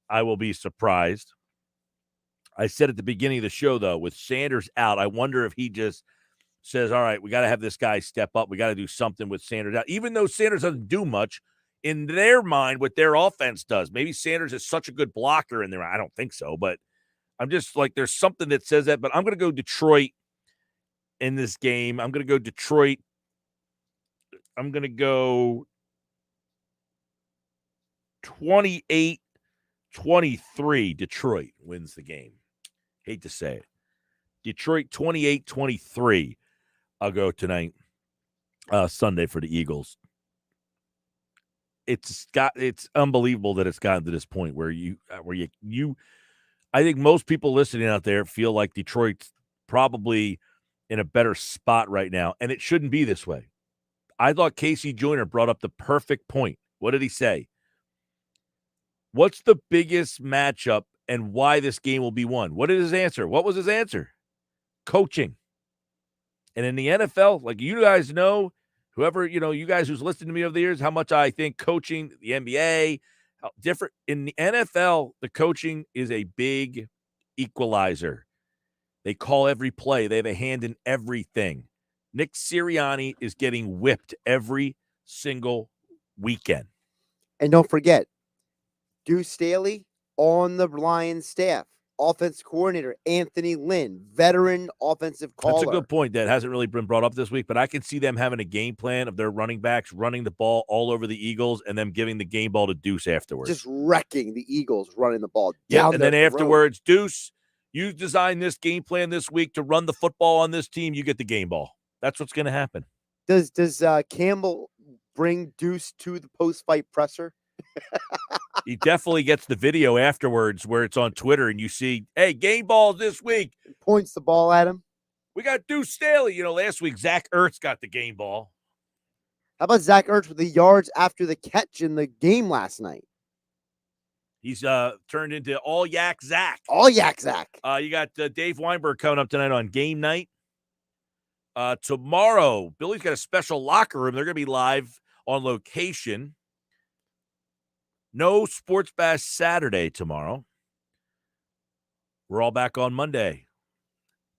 I will be surprised. I said at the beginning of the show, though, with Sanders out, I wonder if he just says, all right, we got to have this guy step up. We got to do something with Sanders out. Even though Sanders doesn't do much, in their mind, what their offense does. Maybe Sanders is such a good blocker in there. I don't think so, but I'm just like, there's something that says that. But I'm going to go Detroit in this game. I'm going to go Detroit. I'm going to go 28-23. Detroit wins the game. Hate to say it. Detroit 28-23. I'll go tonight, Sunday for the Eagles. It's unbelievable that it's gotten to this point where I think most people listening out there feel like Detroit's probably in a better spot right now, and it shouldn't be this way. I thought Casey Joyner brought up the perfect point. What did he say? What's the biggest matchup and why this game will be won? What is his answer? What was his answer? Coaching. And in the NFL, like you guys know, whoever, you guys who's listened to me over the years, how much I think coaching, the NBA, how different. In the NFL, the coaching is a big equalizer. They call every play. They have a hand in everything. Nick Sirianni is getting whipped every single weekend. And don't forget, Deuce Staley on the Lions staff. Offensive coordinator Anthony Lynn, veteran offensive caller. That's a good point that hasn't really been brought up this week, but I can see them having a game plan of their running backs running the ball all over the Eagles and them giving the game ball to Deuce afterwards. Just wrecking the Eagles running the ball down and then afterwards, Deuce, you designed this game plan this week to run the football on this team. You get the game ball. That's what's going to happen. Does Campbell bring Deuce to the post-fight presser? He definitely gets the video afterwards where it's on Twitter and you see, hey, game balls this week. Points the ball at him. We got Deuce Staley. Last week, Zach Ertz got the game ball. How about Zach Ertz with the yards after the catch in the game last night? He's turned into all yak Zach. All yak Zach. You got Dave Weinberg coming up tonight on game night. Tomorrow, Billy's got a special locker room. They're going to be live on location. No Sports Bash Saturday tomorrow. We're all back on Monday.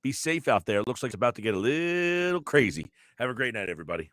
Be safe out there. It looks like it's about to get a little crazy. Have a great night, everybody.